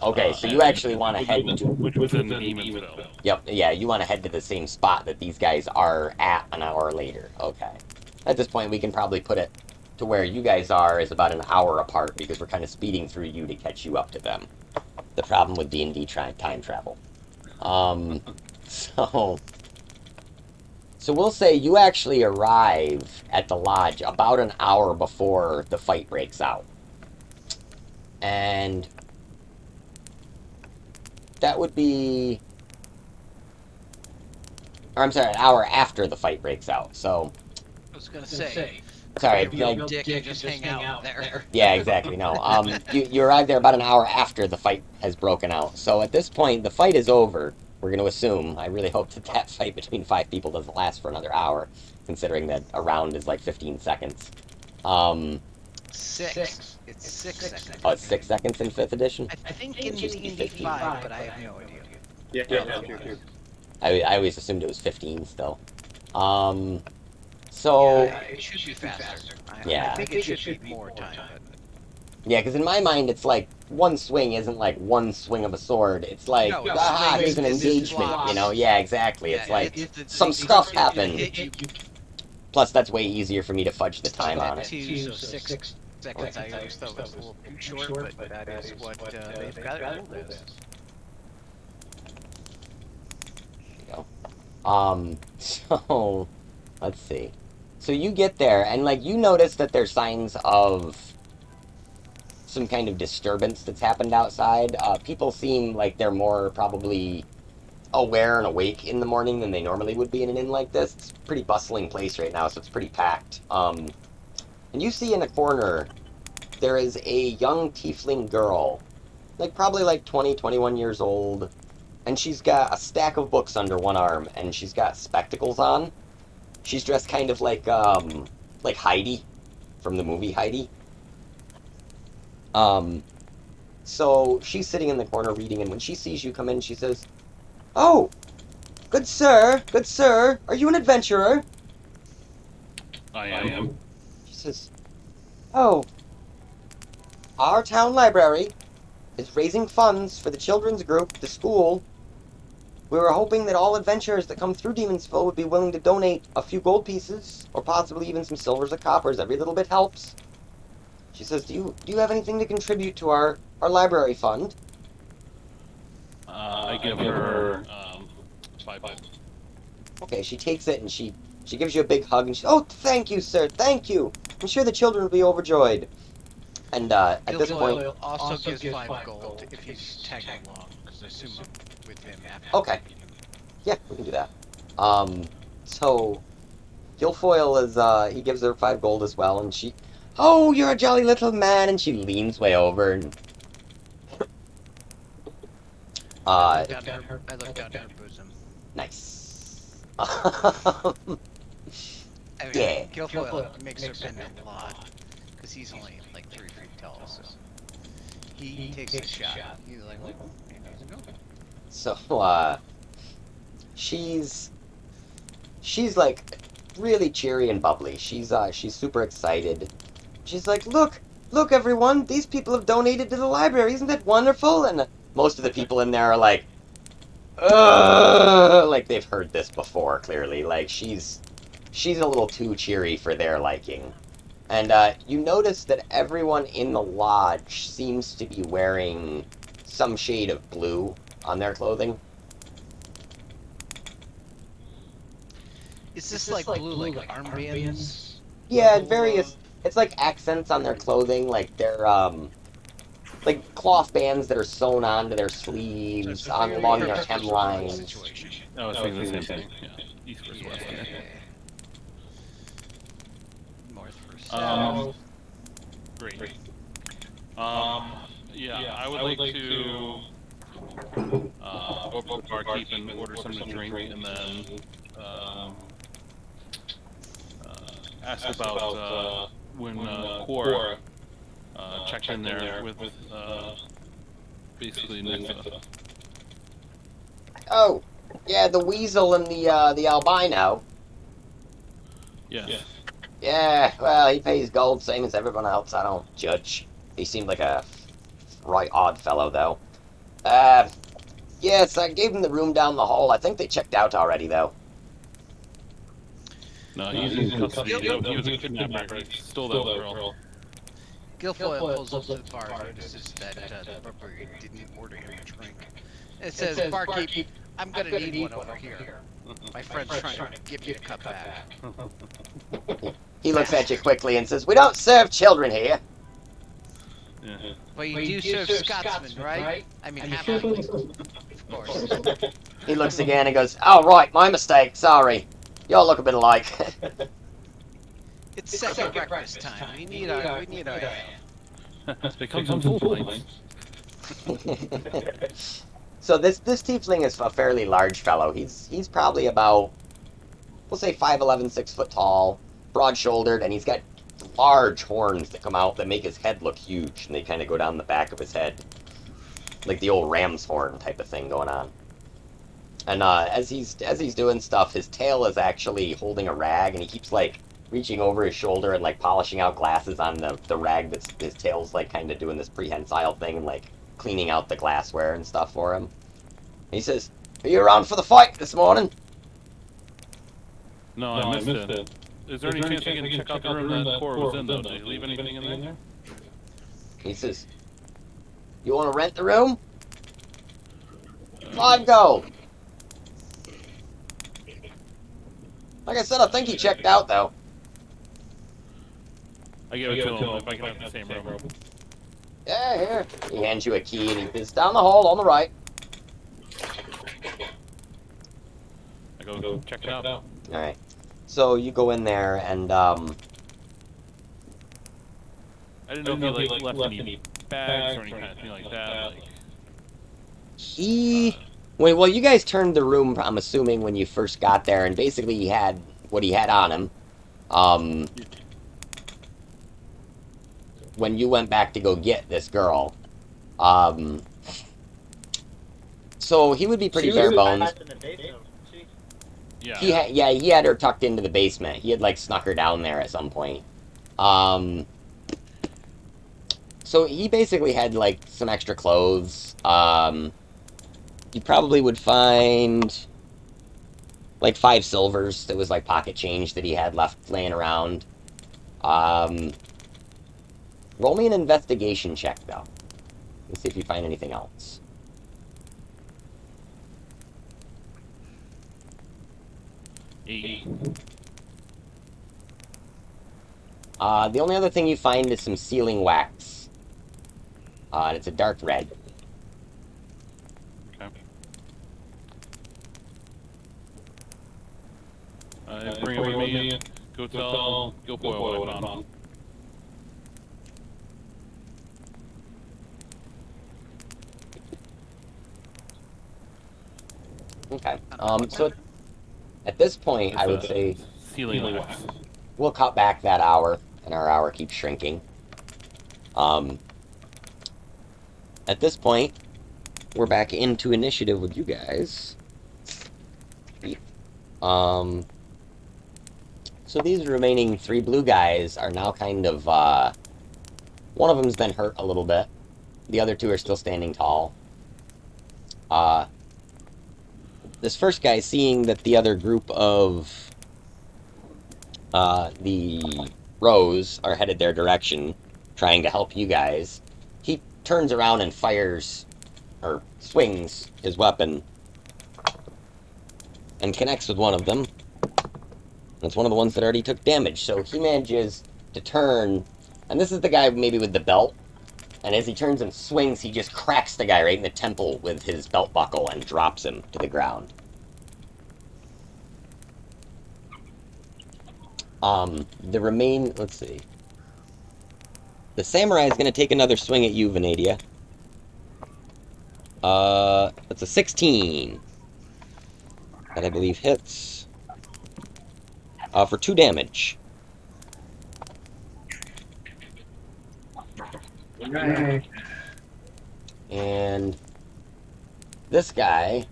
Okay, so you actually want to head to... Which was in Eamonsville. Yep, yeah, you want to head to the same spot that these guys are at an hour later. Okay. At this point, we can probably put it to where you guys are is about an hour apart, because we're kind of speeding through you to catch you up to them. The problem with D&D time travel. So we'll say you actually arrive at the lodge about an hour before the fight breaks out. And that would be... Or I'm sorry, an hour after the fight breaks out, so... I was gonna say. Sorry, Real like... dick and just hang out there. Yeah, exactly, no. You arrive there about an hour after the fight has broken out. So at this point, the fight is over. We're going to assume. I really hope that that fight between 5 people doesn't last for another hour, considering that a round is like 15 seconds. 6. It's 6 seconds. Oh, it's 6 seconds in 5th edition? I think in D&D 5, but I have no idea. Yeah, true. I always assumed it was 15 still. So... Yeah, it should be faster. Yeah. I think it should be more time. Yeah, because in my mind, it's like, one swing isn't like one swing of a sword. It's like, No, ah, it's there's an it's engagement, blocks. you know? Yeah, exactly. It's like, the- some the- stuff the- happened. you- Plus, that's way easier for me to fudge the time on it. 2, so 6 seconds. I always thought was a little too short, but that is what they've got it ruled as. So, let's see. So you get there, and, like, you notice that there's signs of some kind of disturbance that's happened outside. People seem like they're more probably aware and awake in the morning than they normally would be in an inn like this. It's a pretty bustling place right now, so it's pretty packed. And you see in a corner, there is a young tiefling girl, like probably like 20, 21 years old, and she's got a stack of books under one arm, and she's got spectacles on. She's dressed kind of like Heidi from the movie Heidi. So she's sitting in the corner reading, and when she sees you come in, she says, "Oh, good sir, are you an adventurer?" I am. She says, "Oh, our town library is raising funds for the children's group, the school. We were hoping that all adventurers that come through Demonsville would be willing to donate a few gold pieces, or possibly even some silvers or coppers. Every little bit helps." She says, do you have anything to contribute to our library fund?" I give her 5 gold. Okay, she takes it and she gives you a big hug and she, "Oh, thank you, sir, thank you. I'm sure the children will be overjoyed." And at this point, Gilfoyle also gives 5 gold if he's tagging along, because I assume with him after. Okay. Yeah, we can do that. So Gilfoyle is he gives her 5 gold as well, and she, "Oh, you're a jolly little man," and she leans way over and I look down her bosom. nice. I mean, Yeah. Gilfoyle makes her bend a lot, because he's only like 3 feet tall, so he takes a shot. He's like, "Well, maybe he's a goat." So she's like really cheery and bubbly. She's super excited. She's like, look everyone, these people have donated to the library. Isn't that wonderful?" And most of the people in there are like, ugh, like they've heard this before, clearly. Like she's a little too cheery for their liking. And you notice that everyone in the lodge seems to be wearing some shade of blue on their clothing. Is this like blue, like armbands? Yeah, various. It's like accents on their clothing, like they're like cloth bands that are sewn onto their So sleeves, it's on very along their perfect storm hemlines. situation. I was thinking the same thing. Yeah, east versus west. Yeah. Yeah. North versus Um, south. Great. Yeah, I would like to go up to the barkeep and order something to drink, and then ask about when Cora checked in there with basically Nixa. Oh, yeah, the weasel and the albino. Yes. Yeah, well, he pays gold same as everyone else. I don't judge. He seemed like a right odd fellow, though. Uh, yes, I gave him the room down the hall. I think they checked out already, though. No, he's in custody. He was a kidnapper. He stole that girl. Guilfoyle pulls up to the bar and notices that the barbarian didn't order him a drink. It says, "Barkeep, I'm gonna need one over here. My friend's trying to get me to cut back." He looks at you quickly and says, "We don't serve children here." Yeah. Well, you do serve Scotsmen, right? I mean, halflings, of course. He looks again and goes, "Oh, right, my mistake. Sorry. Y'all look a bit alike." It's second breakfast time. We need our ale. They come in full pints. So this tiefling is a fairly large fellow. He's probably about, we'll say 5'11", 6 foot tall, broad-shouldered, and he's got large horns that come out that make his head look huge, and they kind of go down the back of his head, like the old ram's horn type of thing going on. And as he's doing stuff, his tail is actually holding a rag, and he keeps like reaching over his shoulder and like polishing out glasses on the rag. That's his tail's like kind of doing this prehensile thing and like cleaning out the glassware and stuff for him. He says, "Are you around for the fight this morning?" No, I missed it. Is there any chance I can check out the room that Cora was in, though? Did he leave anything in there? He says, "You want to rent the room? 5 gold." Like I said, I think he checked out, though. I give it to him if I can have the same room. Yeah, here. He hands you a key, and he says, "Down the hall on the right." I go check it out. Alright. So you go in there, and, I didn't know if he left any bags or any kind of thing like that. he... Well, you guys turned the room, I'm assuming, when you first got there, and basically he had what he had on him. When you went back to go get this girl. So he would be pretty bare bones. Yeah. He had her tucked into the basement. He had, like, snuck her down there at some point. So he basically had, like, some extra clothes. You probably would find, like, 5 silvers that was, like, pocket change that he had left laying around. Roll me an investigation check, though. Let's see if you find anything else. Eight. The only other thing you find is some sealing wax. And it's a dark red. Okay. Bring it with me. Go tell Guilfoyle what I found. Okay. So at this point, I would say Sealing wax. we'll cut back that hour, and our hour keeps shrinking. At this point, we're back into initiative with you guys. So these remaining 3 blue guys are now kind of, one of them's been hurt a little bit. The other 2 are still standing tall. This first guy, seeing that the other group of the rows are headed their direction, trying to help you guys, he turns around and fires, or swings his weapon, and connects with one of them. It's one of the ones that already took damage, so he manages to turn, and this is the guy maybe with the belt, And as he turns and swings, he just cracks the guy right in the temple with his belt buckle and drops him to the ground. Let's see. The samurai is going to take another swing at you, Venadia. That's a 16. That I believe hits. For 2 damage. Right. And this guy,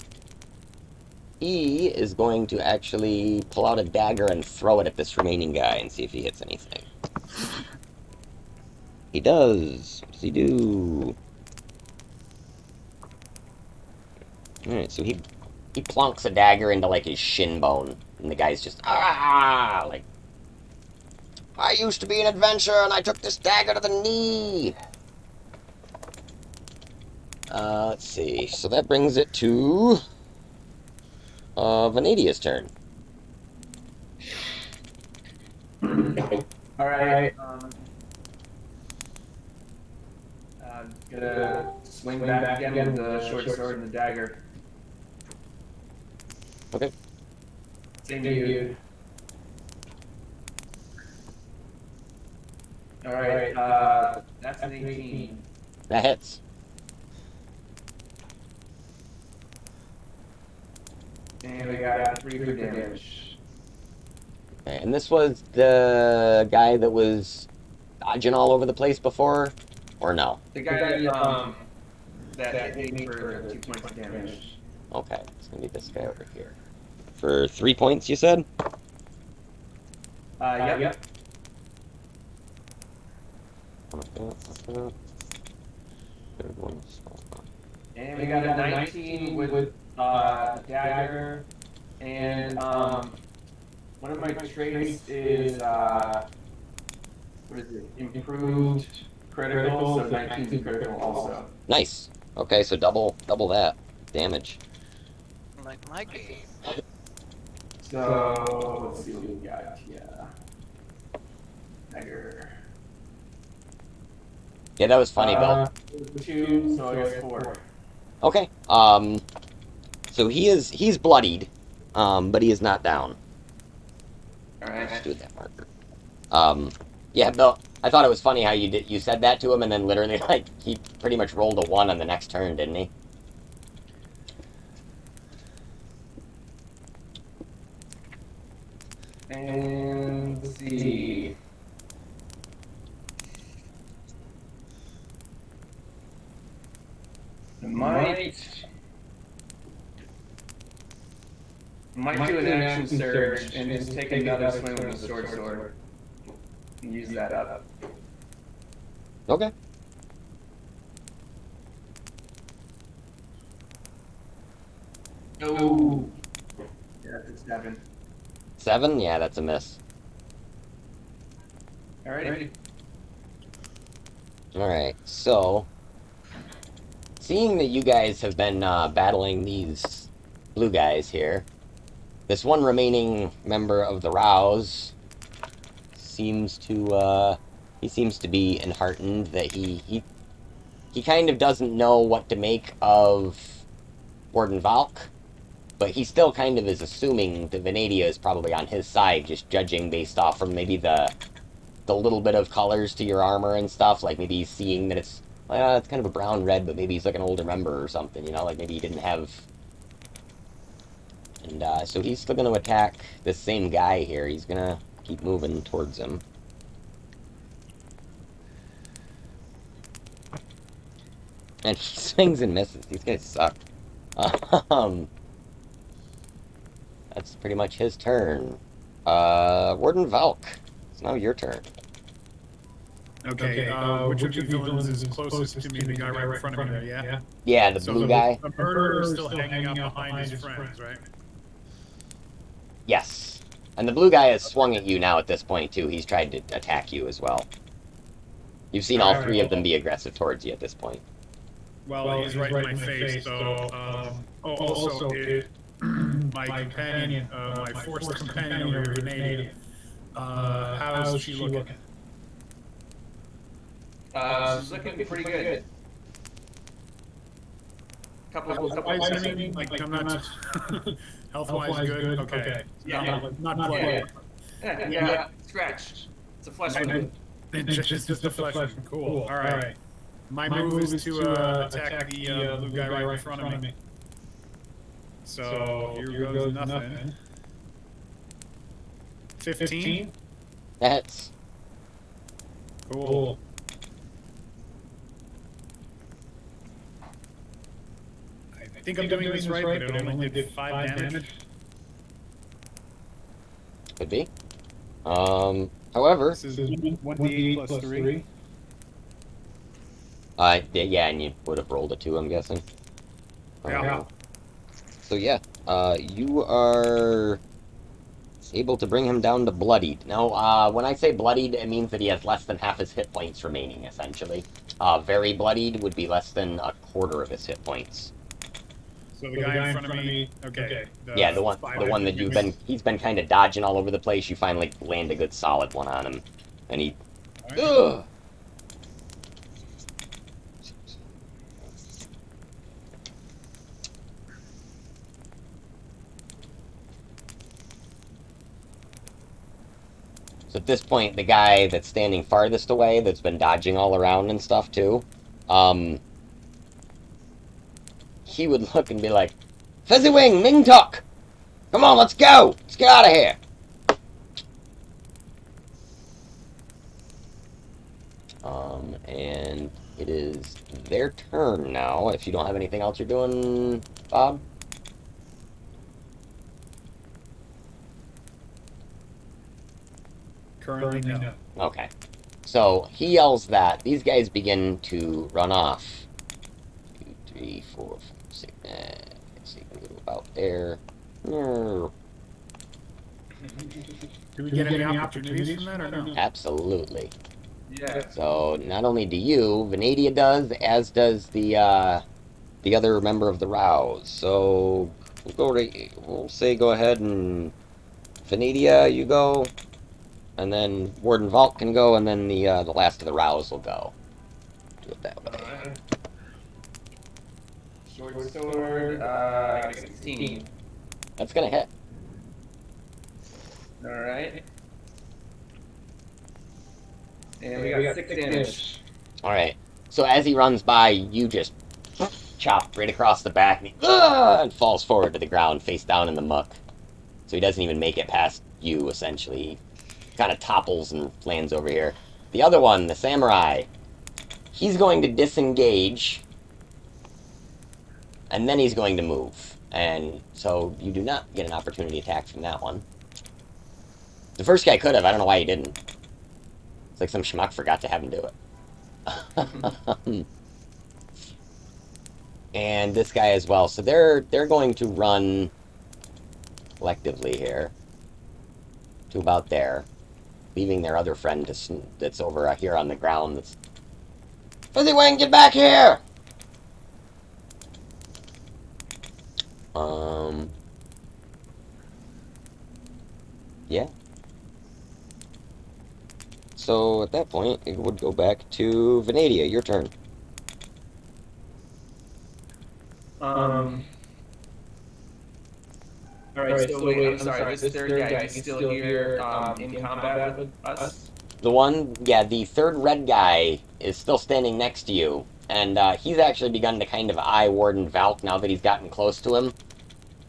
he is going to actually pull out a dagger and throw it at this remaining guy and see if he hits anything. He does. What does he do? Alright, so he plonks a dagger into, like, his shin bone. And the guy's just, like, I used to be an adventurer and I took this dagger to the knee. Let's see. So that brings it to Vanadia's turn. All right. Gonna swing back again with the short sword and the dagger. Okay. Same to you. All right. That's an 18. That hits. And we got 3 for damage. Okay, and this was the guy that was dodging all over the place before? Or no? The guy that hit me for 2 points of damage. Okay, it's gonna be this guy over here. For 3 points, you said? Yep. And we got a 19 with dagger, and one of my traits is what is it? Improved critical, so 19 critical also. Nice. Okay, so double that damage. Like my game. So let's see what we got. Yeah. Dagger. Yeah, that was funny, Bill. 2, so I guess 4. Okay. So he's bloodied, but he is not down. Alright. Let's do with that marker. Yeah, Bill. I thought it was funny how you said that to him, and then literally, like, he pretty much rolled a 1 on the next turn, didn't he? And let's see. Might do an action surge and just take another swing with the short sword and use that up. Okay. Oh, yeah, that's a 7. 7? Yeah, that's a miss. Alrighty. Alright, so seeing that you guys have been battling these blue guys here, this one remaining member of the Rouse seems to be enheartened that he kind of doesn't know what to make of Warden Valk, but he still kind of is assuming that Venadia is probably on his side, just judging based off from maybe the little bit of colors to your armor and stuff. Like maybe he's seeing that it's kind of a brown red, but maybe he's like an older member or something, you know, like maybe he didn't have. And so he's still going to attack this same guy here. He's going to keep moving towards him. And he swings and misses. These guys suck. That's pretty much his turn. Warden Valk, it's now your turn. Okay, which of you villains is closest to me, the guy right in front of me there, yeah? Yeah, the blue guy. The murderer is still hanging out behind his friends, right? Yes. And the blue guy has swung at you now at this point, too. He's tried to attack you as well. You've seen all 3 of them be aggressive towards you at this point. Well, he's right in my face, so, also, my companion, my forced companion over here, Venadia, how's she looking? She's looking pretty good. Couple Health-wise, I mean, like, I'm not... Health-wise, good? Okay. Yeah. Not quite. Yeah, scratch. It's a flesh wound. It's just a flesh wound. Cool. All right. My move is to attack the blue guy right in front of me. So here goes nothing. 15. That's Cool. I think I'm doing this right, but it only did 5 damage. could be. However, This is 1d8 plus 3. yeah, and you would have rolled a 2, I'm guessing. Yeah. So yeah, you are able to bring him down to bloodied. Now, when I say bloodied, it means that he has less than half his hit points remaining, essentially. Very bloodied would be less than a quarter of his hit points. So the guy in front of me, okay. Yeah, the one that he's been kind of dodging all over the place. You finally land a good solid one on him, and he, ugh. So at this point, the guy that's standing farthest away, that's been dodging all around and stuff too, he would look and be like, Fizzywing, Mingtok! Come on, let's go! Let's get out of here! And it is their turn now, if you don't have anything else you're doing, Bob? Currently, no. Okay. So, he yells that. These guys begin to run off. 2, 3, 4, 5, 6, so you can go about there. Do we get any opportunities from that or no? Absolutely. Yeah. So, not only do you, Venadia does, as does the other member of the Rouse. So, we'll say go ahead and Venadia, you go. And then Warden Valk can go, and then the last of the Rouse will go. Do it that way. Alright. Sword, I got a 16. That's gonna hit. Alright. And we got 6 damage. Alright. So as he runs by, you just chop right across the back, and falls forward to the ground, face down in the muck. So he doesn't even make it past you, essentially. He kind of topples and lands over here. The other one, the samurai, he's going to disengage, and then he's going to move. And so you do not get an opportunity attack from that one. The first guy could have. I don't know why he didn't. It's like some schmuck forgot to have him do it. And this guy as well. So they're going to run collectively here to about there, leaving their other friend that's over here on the ground. That's Fizzywang, get back here! Yeah. So at that point, it would go back to Venadia. Your turn. Alright, so wait, I'm sorry, this third guy, is still here, in combat with us? The one, yeah, the third red guy is still standing next to you, and he's actually begun to kind of eye Warden Valk now that he's gotten close to him,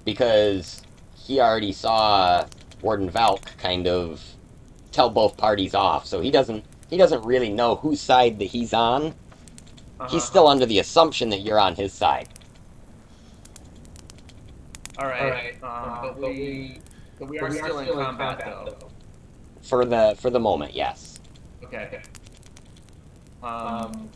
because he already saw Warden Valk kind of tell both parties off, so he doesn't really know whose side that he's on. He's still under the assumption that you're on his side. Alright, but we are still in combat though. For the moment, yes. Okay. So I'm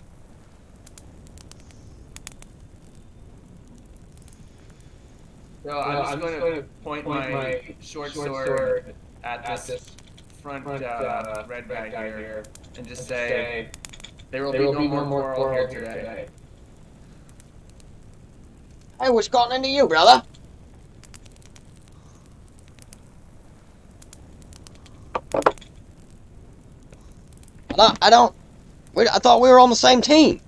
just going to point my short sword at this front red guy here and just say, there will be no more quarrel here today. Hey, what's gotten into you, brother? I don't... Wait, I thought we were on the same team.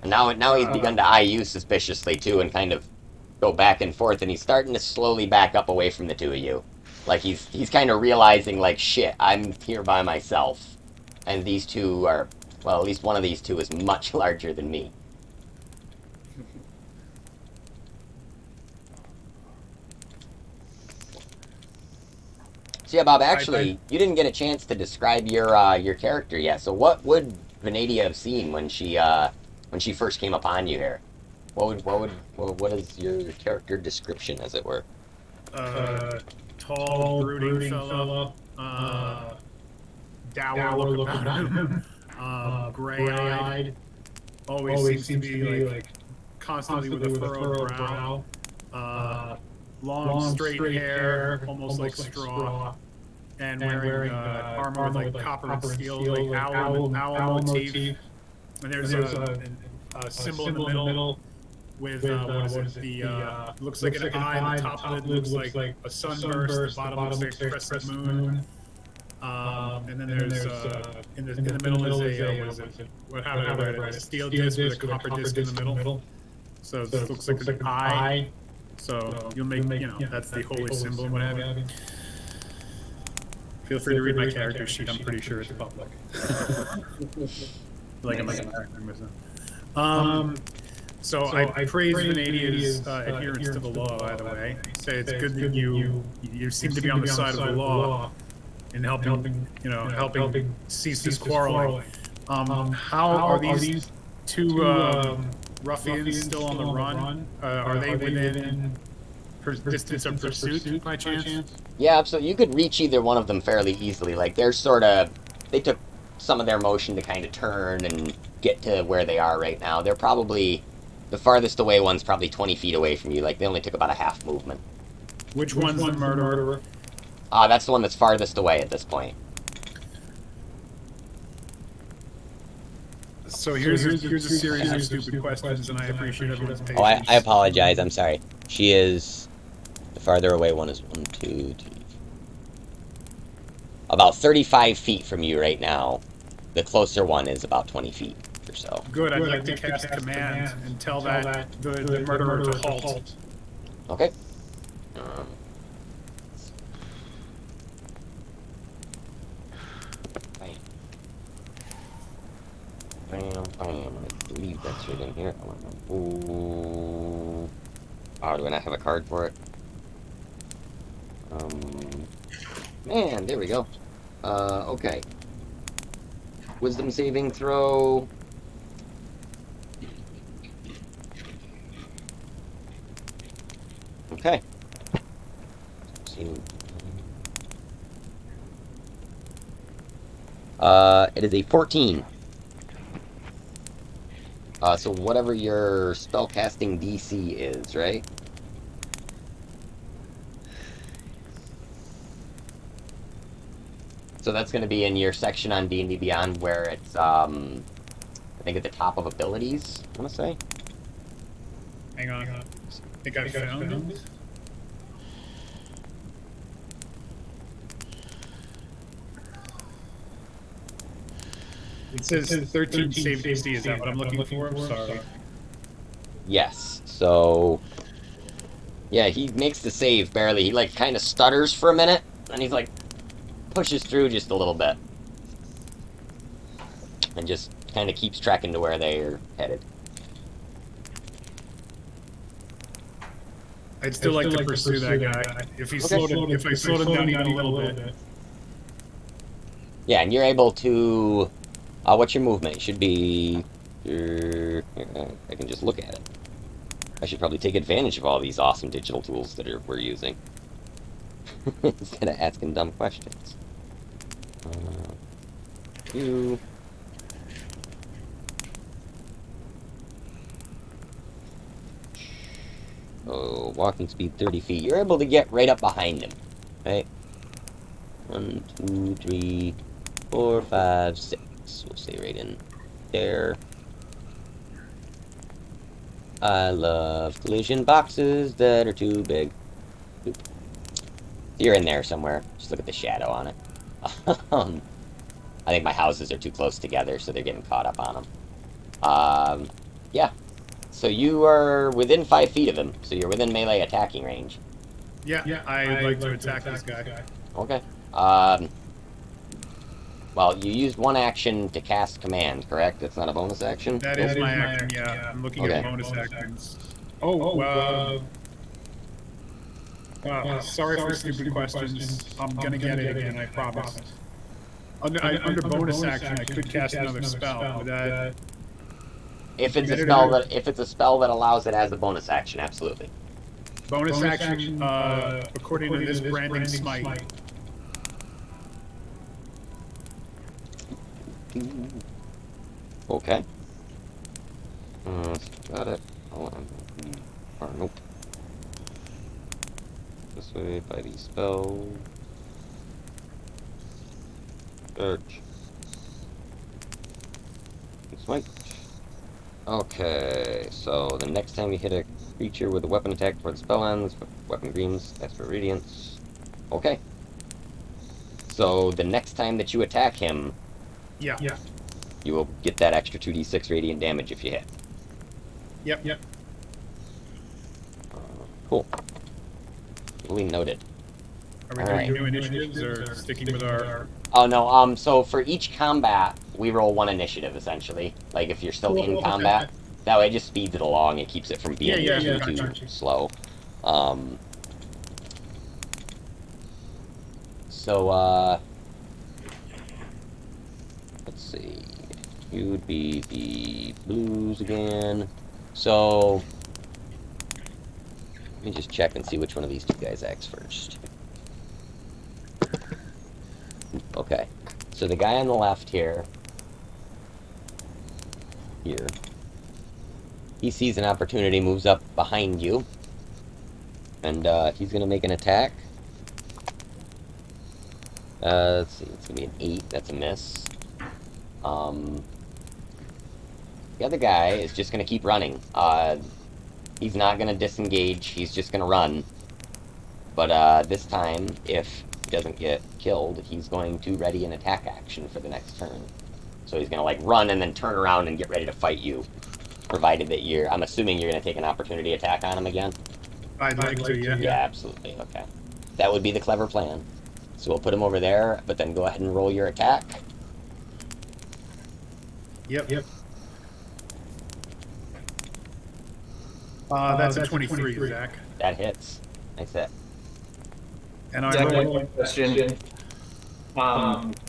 And now he's begun to eye you suspiciously too, and kind of go back and forth, and he's starting to slowly back up away from the two of you. Like he's kind of realizing, like, shit, I'm here by myself, and these two are, well, at least one of these two is much larger than me. So yeah, Bob, actually, you didn't get a chance to describe your character yet. So what would Venadia have seen when she first came upon you here? What is your character description, as it were? Tall, brooding fellow. Dour look about him. Gray-eyed. Always seems to be like constantly with a furrowed brow. Long, straight hair, almost like straw. And wearing armor with like copper and steel, like owl motif. And there's a symbol in the middle with what is it? The looks like an eye. The top of it looks like a sunburst. The bottom looks like a crescent moon. And then there's in the middle is a what is it? How did I write it? A steel disc with a copper disc in the middle. So this looks like an eye. So you'll make that's the holy symbol and what have you. Feel free to read my character sheet. I'm pretty sure it's public. Like I'm So I praise Venadia's adherence to the law, by the way. Say it's good that you seem to be on the side of the law in helping cease this quarreling. How are these two ruffians still on the run? Are they within distance of pursuit by chance? Yeah, absolutely. You could reach either one of them fairly easily. Like they took some of their motion to kind of turn and get to where they are right now. They're probably, the farthest away one's probably 20 feet away from you. Like they only took about a half movement. Which one's the murderer? That's the one that's farthest away at this point. So here's a series of stupid questions, and I appreciate everyone's patience. Oh, I apologize. I'm sorry. She is, the farther away one is 1, 2, 3. About 35 feet from you right now. The closer one is about 20 feet or so. Good. I'd like to cast command and tell that the murderer to halt. Okay. I believe that's right in here. Ooh. Oh, do I not have a card for it? Man, there we go. Okay. Wisdom saving throw. Okay. It is a 14. So whatever your spellcasting DC is, right? So that's going to be in your section on D&D Beyond where it's, I think at the top of abilities, I want to say. Hang on. I think I found it. It says 13 save DC. Is that what I'm looking for? I'm sorry. Yes. So, yeah, he makes the save barely. He, like, kind of stutters for a minute, and he's like, pushes through just a little bit. And just kind of keeps tracking to where they're headed. I'd still like to pursue that guy. If I slowed him down even a little bit. Yeah, and you're able to... what's your movement? It should be... I can just look at it. I should probably take advantage of all these awesome digital tools that we're using. Instead of asking dumb questions. You... Oh, walking speed 30 feet. You're able to get right up behind him. Right? 1, 2, 3, 4, 5, 6. We'll stay right in there. I love collision boxes that are too big. Oop. You're in there somewhere. Just look at the shadow on it. I think my houses are too close together, so they're getting caught up on them. Yeah. So you are within 5 feet of him, so you're within melee attacking range. Yeah, I'd like to attack this guy. Okay. Well, you used one action to cast command, correct? That's not a bonus action? That is my action, yeah. I'm looking Okay. at bonus actions. Sorry for stupid questions. I'm gonna get it again, I promise. Under bonus action, I could cast another spell, but that... If it's a spell that allows it as a bonus action, absolutely. Bonus action, according to this branding smite. Okay. Got it. Hold on. Or nope. This way by the spell. Search. Smite. Okay, so the next time you hit a creature with a weapon attack before the spell ends, weapon greens, that's for radiance. Okay. So the next time that you attack him, Yeah. you will get that extra 2d6 radiant damage if you hit. Yep. Cool. Duly noted. Are we doing new initiatives or sticking with our... Oh no, so for each combat, we roll one initiative, essentially. Like, if you're still in combat, that way it just speeds it along, it keeps it from being too slow. Let's see. You would be the blues again. So, let me just check and see which one of these two guys acts first. Okay. So the guy on the left here, he sees an opportunity, moves up behind you, and he's gonna make an attack. Let's see, it's gonna be an 8, that's a miss. The other guy is just gonna keep running. He's not gonna disengage, he's just gonna run. But this time, if he doesn't get killed, he's going to ready an attack action for the next turn. So he's gonna, like, run and then turn around and get ready to fight you. Provided that I'm assuming you're gonna take an opportunity attack on him again? I'd like to, yeah. Yeah, absolutely, okay. That would be the clever plan. So we'll put him over there, but then go ahead and roll your attack. Yep. That's a 23, Zach. That hits. Nice hit. And I Zach, roll... one question.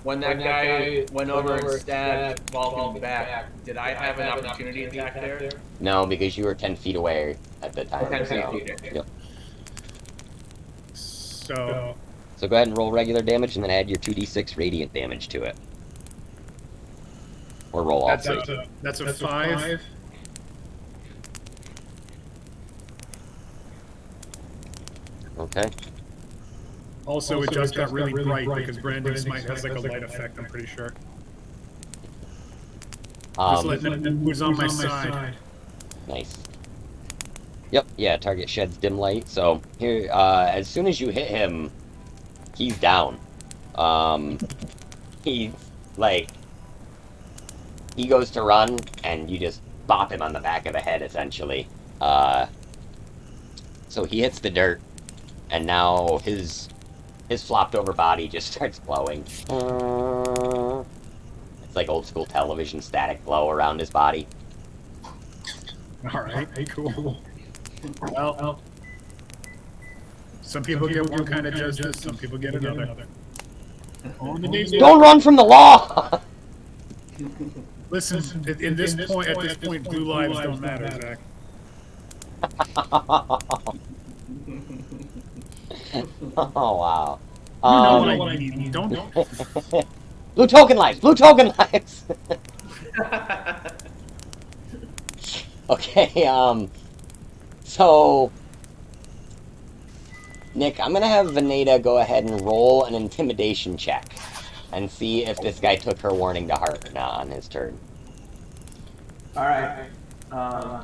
When that guy went over and stabbed Valk in the back, did I have an opportunity attack there? No, because you were 10 feet away at the time. 10 feet. Yep. So go ahead and roll regular damage and then add your 2d6 radiant damage to it. Or roll all three. That's a 5. Okay. Also, it just got really bright because Branding Smite has like a light effect, I'm pretty sure. Just letting it who's on my side. Nice. Yep, yeah, target sheds dim light. So, here, as soon as you hit him, he's down. He goes to run, and you just bop him on the back of the head, essentially. So he hits the dirt, and now his flopped over body just starts glowing. It's like old school television static glow around his body. Alright, cool. Well, some people get one kind of justice, some people get another. Don't run from the law! Listen, at this point, blue lives don't matter, Zach. Oh, wow. You know what I mean. Don't. Blue token lives! Blue token lives! Okay, so... Nick, I'm gonna have Veneda go ahead and roll an intimidation check. And see if this guy took her warning to heart or not on his turn. Alright. Oh,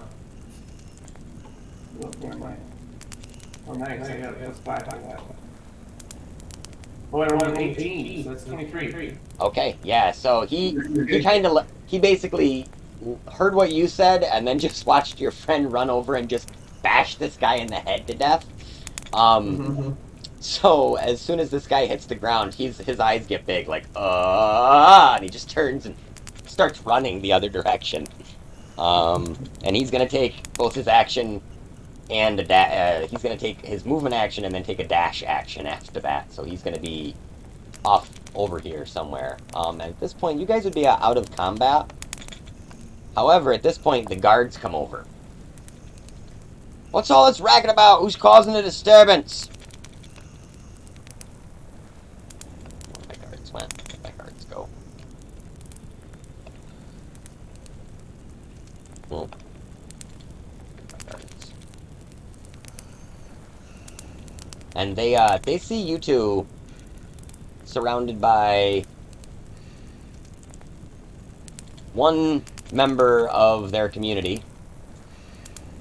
nice. I got a +5 to that. Boy, I rolled an 18, so that's 23. Okay, yeah. So he kind of he basically heard what you said and then just watched your friend run over and just bash this guy in the head to death. Mm-hmm. So as soon as this guy hits the ground, his eyes get big, like and he just turns and starts running the other direction. And he's gonna take both his action and he's gonna take his movement action and then take a dash action after that. So he's gonna be off over here somewhere. At this point, you guys would be out of combat. However, at this point, the guards come over. What's all this racket about? Who's causing the disturbance? Where my guards went? Where'd my guards go? Oh. My guards. And they see you two surrounded by one member of their community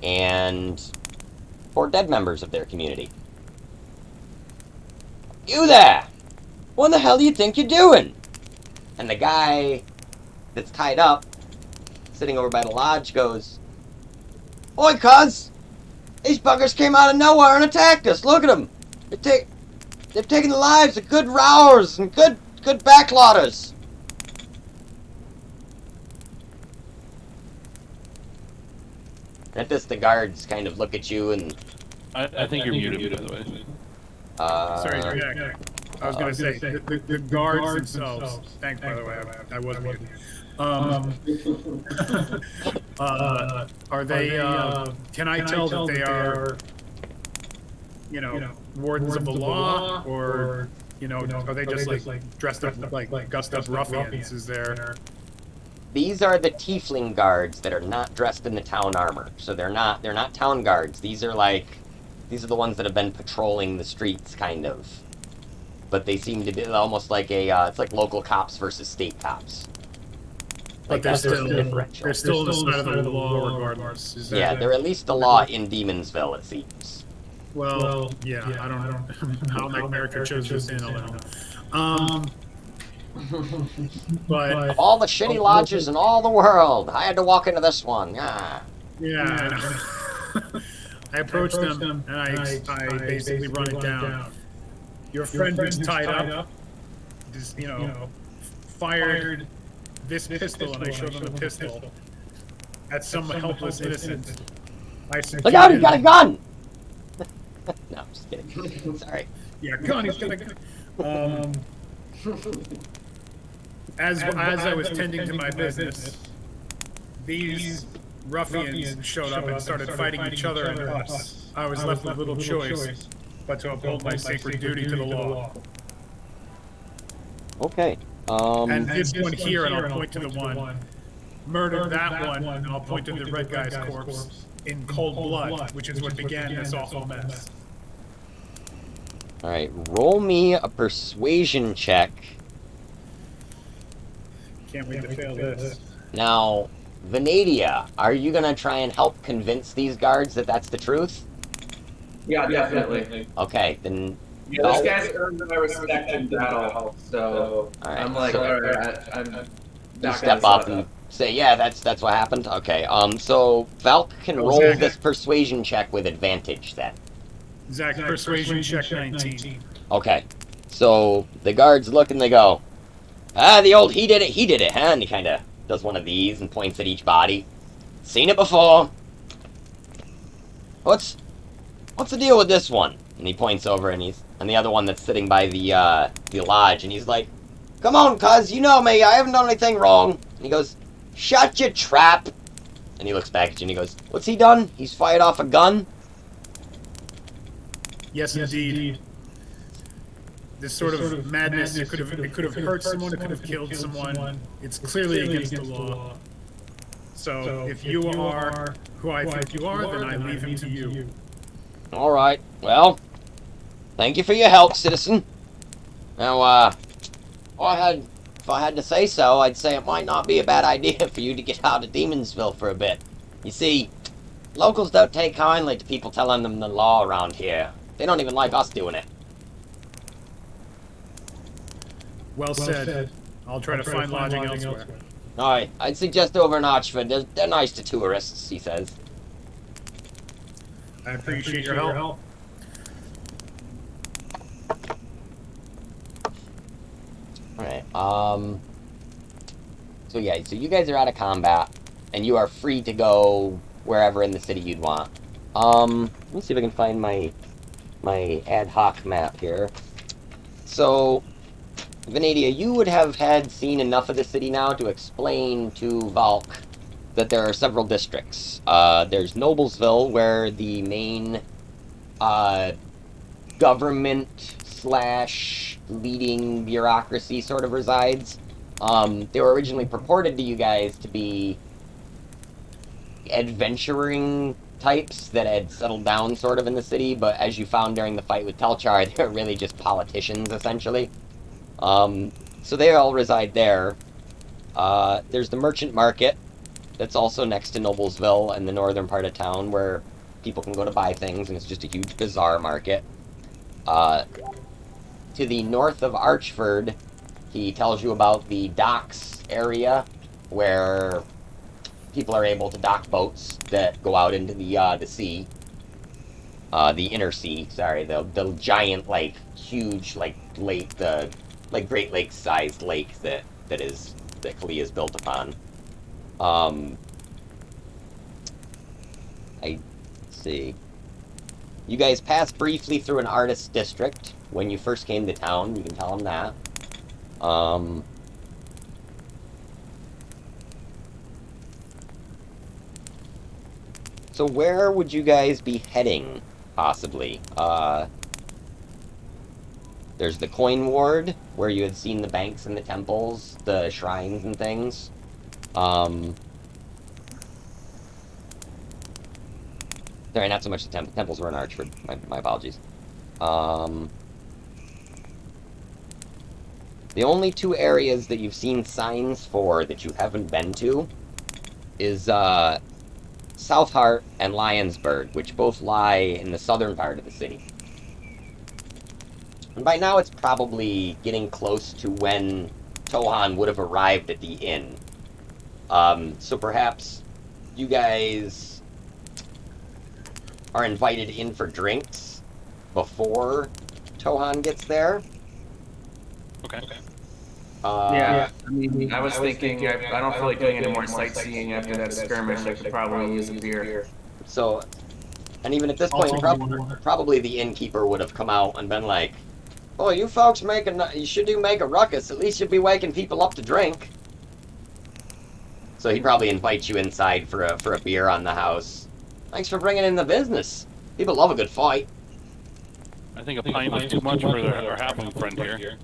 and 4 dead members of their community. You there! What the hell do you think you're doing? And the guy that's tied up, sitting over by the lodge, goes, Oi, cuz! These buggers came out of nowhere and attacked us. Look at them. They've taken the lives of good rowers and good backlotters. At this, the guards kind of look at you and... I think you're muted, by the way. Sorry, Jack. I was going to say, the guards themselves, thanks, by the way, I was muted. Are they, can I tell that they are, wardens of the law, or, are they just like dressed up like gussed up ruffians? Is there... These are the tiefling guards that are not dressed in the town armor. So they're not town guards. These are the ones that have been patrolling the streets, kind of. But they seem to be almost like it's like local cops versus state cops. But Like they're differential. still on the side of the law regardless. Is that Yeah, they're at least the law in Demonsville, it seems. Well, yeah, I don't know how my character chose this in, I don't know. But Of all the shitty lodges in all the world, I had to walk into this one. Ah. yeah, I approached them and I basically run it down. Your friend who's tied up, just fired this pistol, and I showed him the pistol at some helpless innocent. Look out, he's got a gun! No, I'm just kidding. Sorry. Yeah, gun, he's got a gun. As I was tending to my business, these ruffians showed up and started fighting each other and us. I was left with little choice but to uphold my sacred duty to the law. Okay. And this one here, and I'll point to the one, murdered that one, and I'll point to the red guy's corpse in cold blood, which is what began this awful mess. Alright, roll me a persuasion check. Can't wait to fail this. Now, Venadia, are you gonna try and help convince these guards that that's the truth? Yeah, definitely. Okay, then... Yeah, those guys earned my respect in battle, so Alright, I'm like, so alright, I'm you not step gonna up and say, yeah, that's what happened? Okay, so Valk can roll Zach. this persuasion check with advantage then. Zach, persuasion check 19. Okay, so the guards look and they go, the old he did it, huh? And he kind of does one of these and points at each body. Seen it before. What's the deal with this one? And he points over and the other one that's sitting by the lodge, and he's like, come on, cuz, you know me, I haven't done anything wrong. And he goes, shut your trap. And he looks back at you and he goes, what's he done? He's fired off a gun? Yes, indeed. This sort of madness, it could have hurt someone, it could have killed someone. It's clearly against the law. So if you are who I think you are, then I leave him to you. Alright, well, thank you for your help, citizen. Now, if I had to say so, I'd say it might not be a bad idea for you to get out of Demonsville for a bit. You see, locals don't take kindly to people telling them the law around here. They don't even like us doing it. Well said. I'll try to find lodging elsewhere. Alright, I'd suggest over in Archford. They're nice to tourists, he says. I appreciate your help. Alright, so yeah, so you guys are out of combat, and you are free to go wherever in the city you'd want. Let me see if I can find my ad hoc map here. So, Venadia, you would have had seen enough of the city now to explain to Valk that there are several districts. There's Noblesville, where the main government slash leading bureaucracy sort of resides. They were originally purported to you guys to be adventuring types that had settled down sort of in the city, but as you found during the fight with Telchar, they're really just politicians, essentially. So they all reside there. There's the merchant market that's also next to Noblesville in the northern part of town, where people can go to buy things, and it's just a huge bazaar market. To the north of Archford, he tells you about the docks area, where people are able to dock boats that go out into the sea. The inner sea, sorry, the giant, like, huge, like, lake, the, like, Great Lakes-sized lake that Kalia is built upon. Let's see. You guys passed briefly through an artist district when you first came to town. You can tell them that. So where would you guys be heading, possibly? There's the Coin Ward, where you had seen the banks and the temples, the shrines and things. Sorry, not so much the temples were in Archford. My apologies. The only two areas that you've seen signs for that you haven't been to is South Hart and Lionsburg, which both lie in the southern part of the city. And by now it's probably getting close to when Tohan would have arrived at the inn. So perhaps you guys are invited in for drinks before Tohan gets there. Okay. Yeah, I mean, I was thinking, I don't feel like doing any more sightseeing after that skirmish. I could probably use a beer. So, and even at this point, probably the innkeeper would have come out and been like, "Oh, you folks you should make a ruckus. At least you'll be waking people up to drink." So he'd probably invite you inside for a beer on the house. Thanks for bringing in the business. People love a good fight. I think a pint was too much for our halfling friend here.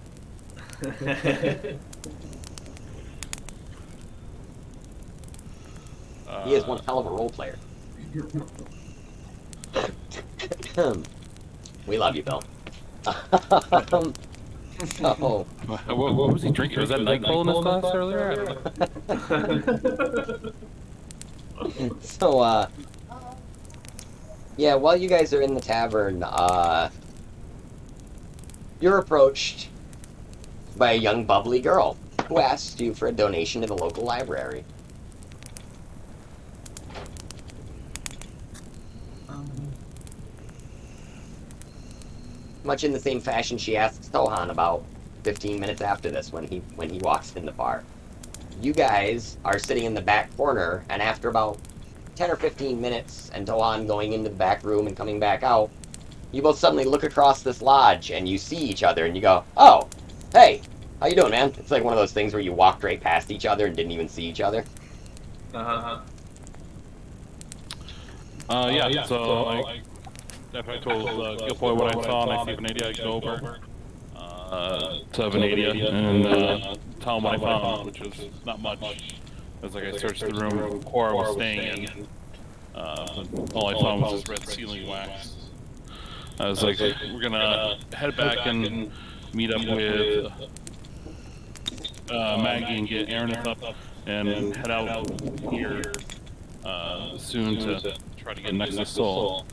He is one hell of a role player. We love you, Bill. So, What was he drinking? Was that nightfall in his glass earlier? I don't know. so, yeah, while you guys are in the tavern, you're approached by a young bubbly girl who asks you for a donation to the local library. Much in the same fashion she asks Tohan about 15 minutes after this when he walks in the bar. You guys are sitting in the back corner, and after about 10 or 15 minutes and Tohan going into the back room and coming back out, you both suddenly look across this lodge and you see each other and you go, "Oh, hey, how you doing, man?" It's like one of those things where you walked right past each other and didn't even see each other. Yeah, so I definitely told Gilfoy what I saw, and I see Venadia. I go over to Venadia and tell him what I found, which was not much. It was like I searched the room Cora was staying in. All I found was this red sealing wax. I was like, we're gonna head back and meet up with Maggie and get Aranith up and head out here soon to try to get Nexus Soul.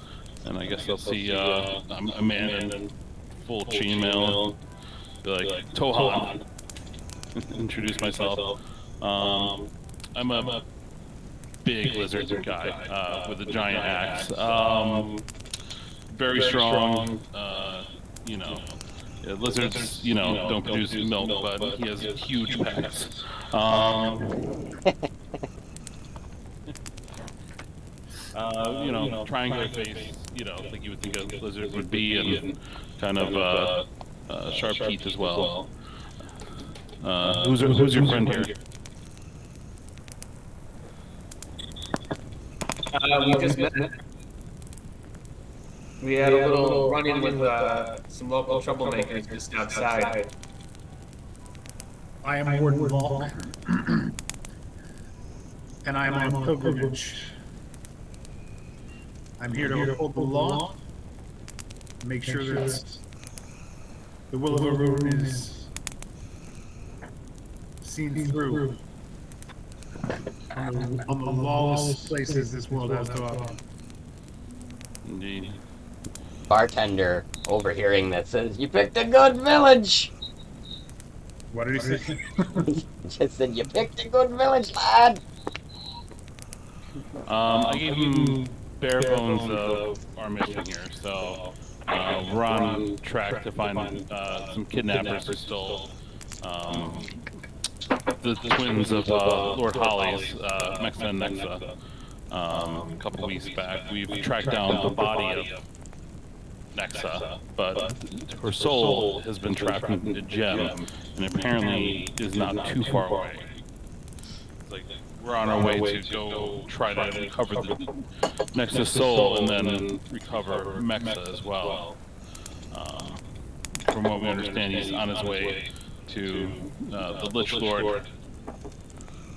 And I guess I'll see a man in full chainmail, be like, "Tohan, introduce myself. I'm a big lizard guy with a giant axe. Very strong. You know, lizards, don't produce milk, but he has huge pecs. Triangular face, like you would think a lizard would be, and kind of sharp teeth as well. Who's your friend here? We just met. We had a little run-in with some local troublemakers just outside. I am Warden Valk, and I am on a pilgrimage. I'm here to uphold the law, make sure that the will of a room is seen through on the lawless places this world has to offer. Indeed. Bartender overhearing that says, "You picked a good village." What did he say? Just said, "You picked a good village, lad." I gave him bare bones of our mission here, so we're on track to find some kidnappers who stole the twins of Lord Holly's, Mexa and Nexa. A couple weeks back, we've tracked down the body of Nexa, but her soul has been trapped in a gem, and apparently is not too far away. It's like we're on our way to go try to recover the Nexa's soul, and then recover Mexa as well. From what we understand, he's on his way to the Lich Lord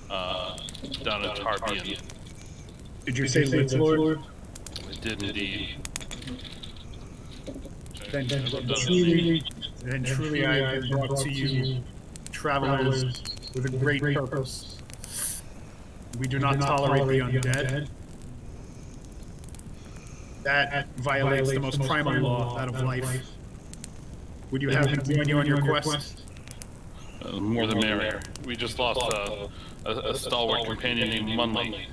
down in Tarbian. Did you say Lich Lord? It did indeed. Then truly I have brought to you travelers with a great purpose. We do not tolerate the undead. That violates the most primal law, that of life. Would you have him join you on your quest? More the merrier. We just lost a stalwart companion named Munley.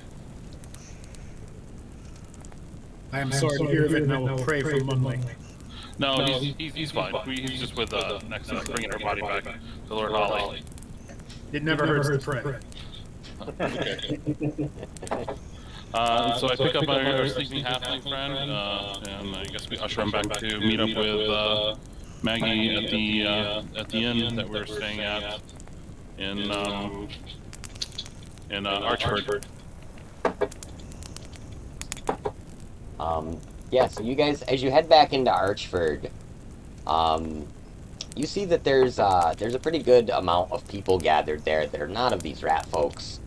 I am sorry to hear of it, and I will pray for Munley. No, he's fine. He's just with Nexa, bringing her body back to Lord Holly. It never hurts to pray. Okay. So I pick up our sleeping halfling friend, and I guess we usher him back to meet up with Maggie at the inn that we were staying at in Archford. Yeah, so you guys, as you head back into Archford, you see that there's a pretty good amount of people gathered there that are not of these rat folks.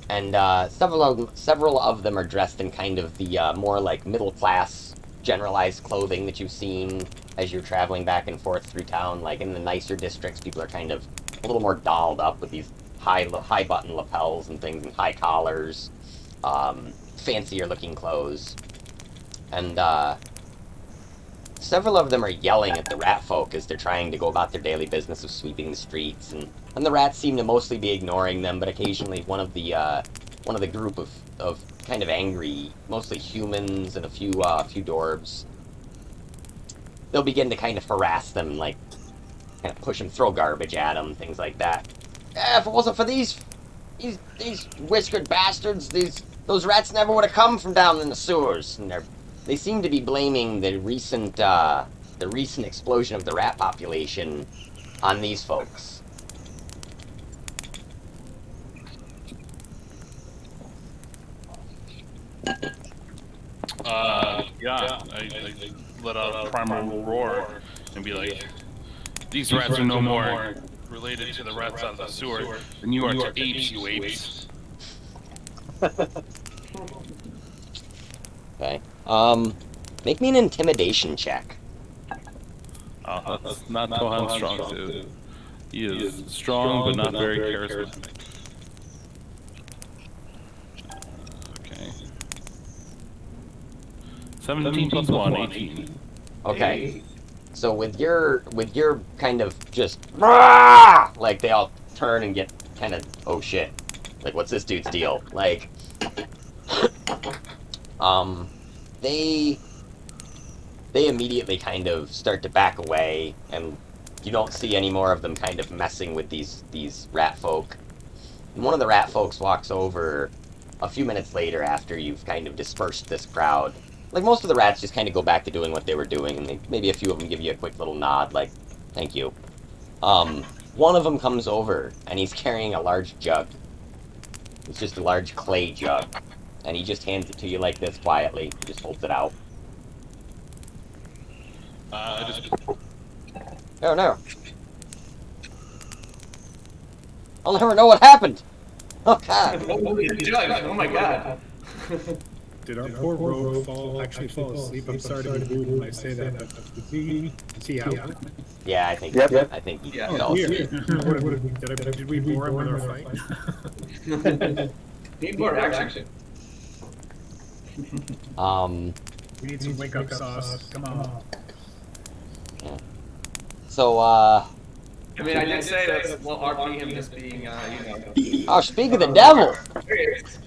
And several of them are dressed in kind of the more like middle-class, generalized clothing that you've seen as you're traveling back and forth through town. Like in the nicer districts, people are kind of a little more dolled up with these high button lapels and things, and high collars, fancier looking clothes. And several of them are yelling at the rat folk as they're trying to go about their daily business of sweeping the streets, and the rats seem to mostly be ignoring them, but occasionally one of the group of kind of angry, mostly humans and a few dwarves, they'll begin to kind of harass them, like kind of push them, throw garbage at them, things like that. If it wasn't for these whiskered bastards, those rats never would have come from down in the sewers. And they seem to be blaming the recent explosion of the rat population on these folks. I let out a primal roar and be like, these rats are no more related to the rats out of the sewer than you are to apes, you apes. Okay. Make me an intimidation check. That's not Kohan's strong suit. He is strong, but not very charismatic. Okay. 17 plus 1, 18. Okay. So with your kind of just like they all turn and get kind of, oh shit, like what's this dude's deal? Like, um, they immediately kind of start to back away, and you don't see any more of them kind of messing with these rat folk. And one of the rat folks walks over a few minutes later after you've kind of dispersed this crowd. Like, most of the rats just kind of go back to doing what they were doing, and maybe a few of them give you a quick little nod, like, thank you. One of them comes over, and he's carrying a large jug. It's just a large clay jug. And he just hands it to you like this quietly. He just holds it out. I just Oh no. I'll never know what happened! Oh god! Oh my god. Did our poor rogue actually fall asleep? I'm sorry to be rude when I say that, but is he out? Yeah, I think Yep. I think he Yeah. fell asleep. Did we bore him with our fight? Need more action. We need some wake up sauce. Come on. So, I mean, I did say that we'll RP him just being, you know. oh, speak of the devil! There he is.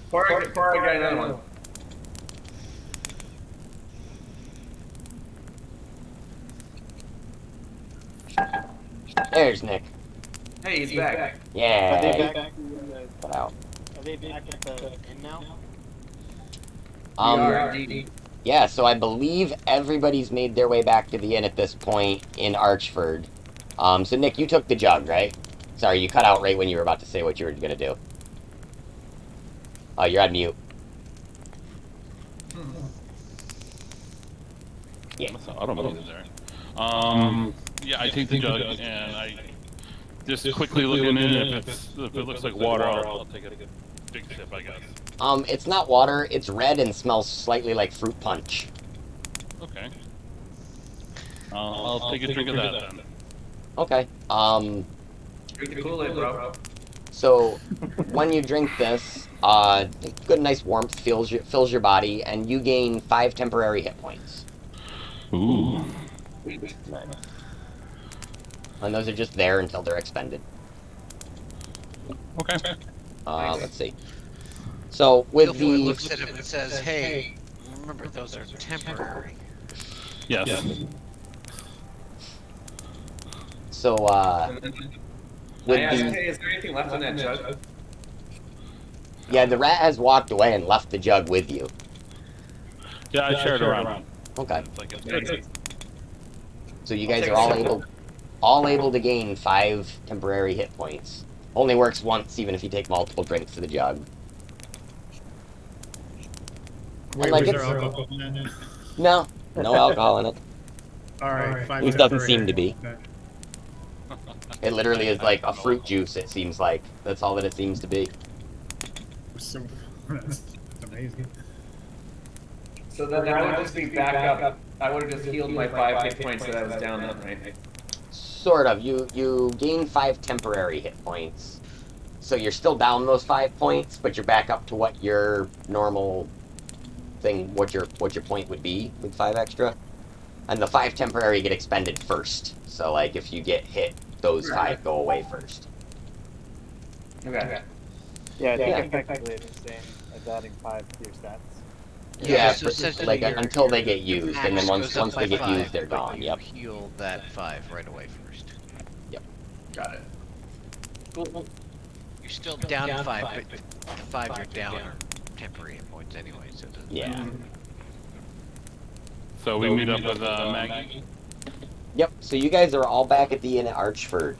Pour I got another one. There's Nick. Hey, he's back. Are Yeah, they he back? got out. Are they back at the inn now? We are indeed. Yeah, so I believe everybody's made their way back to the inn at this point in Archford. So Nick, you took the jug, right? Sorry, you cut out right when you were about to say what you were gonna do. Oh, you're on mute. Yeah. I don't know there. Yeah, I take the jug and I just quickly looking in. If it looks like water, I'll take a big sip, I guess. It's not water, it's red and smells slightly like fruit punch. Okay. I'll take a drink of that then. Okay. Drink the Kool-Aid, bro. So when you drink this, good nice warmth fills your body, and you gain 5 temporary hit points. Ooh. And those are just there until they're expended. Okay. Let's see. So with Guilfoyle the looks at him and says, "Hey, remember those are temporary." Yes. so With hey, is there anything left in that jug? yeah, the rat has walked away and left the jug with you. Yeah, I shared around. Okay. It's like it's So you guys are all able to gain 5 temporary hit points. Only works once, even if you take multiple drinks of the jug. Wait, Like was there it's- alcohol in it? No alcohol in it. Alright, At least doesn't seem to be. It literally is like a fruit juice. It seems like that's all that it seems to be. So, that's amazing. So then I would just be back up. I would have just healed my 5 hit points that I was down then, right? Sort of. You gain 5 temporary hit points, so you're still down those 5 points, but you're back up to what your normal thing, what your point would be with 5 extra. And the 5 temporary get expended first. So like if you get hit, those 5 go away first. Okay. Yeah, I think Yeah. effectively it's the same as adding 5 to your stats. Yeah, so essentially like your- until they get used, and then max once goes up they by get 5, used, they're but gone. you Yep. heal that 5 right away first. Got it. Cool. You're still down 5, but the 5 you're down are temporary hit points anyway, so it doesn't Yeah. So we meet up with Maggie. Yep. So you guys are all back at the inn at Archford,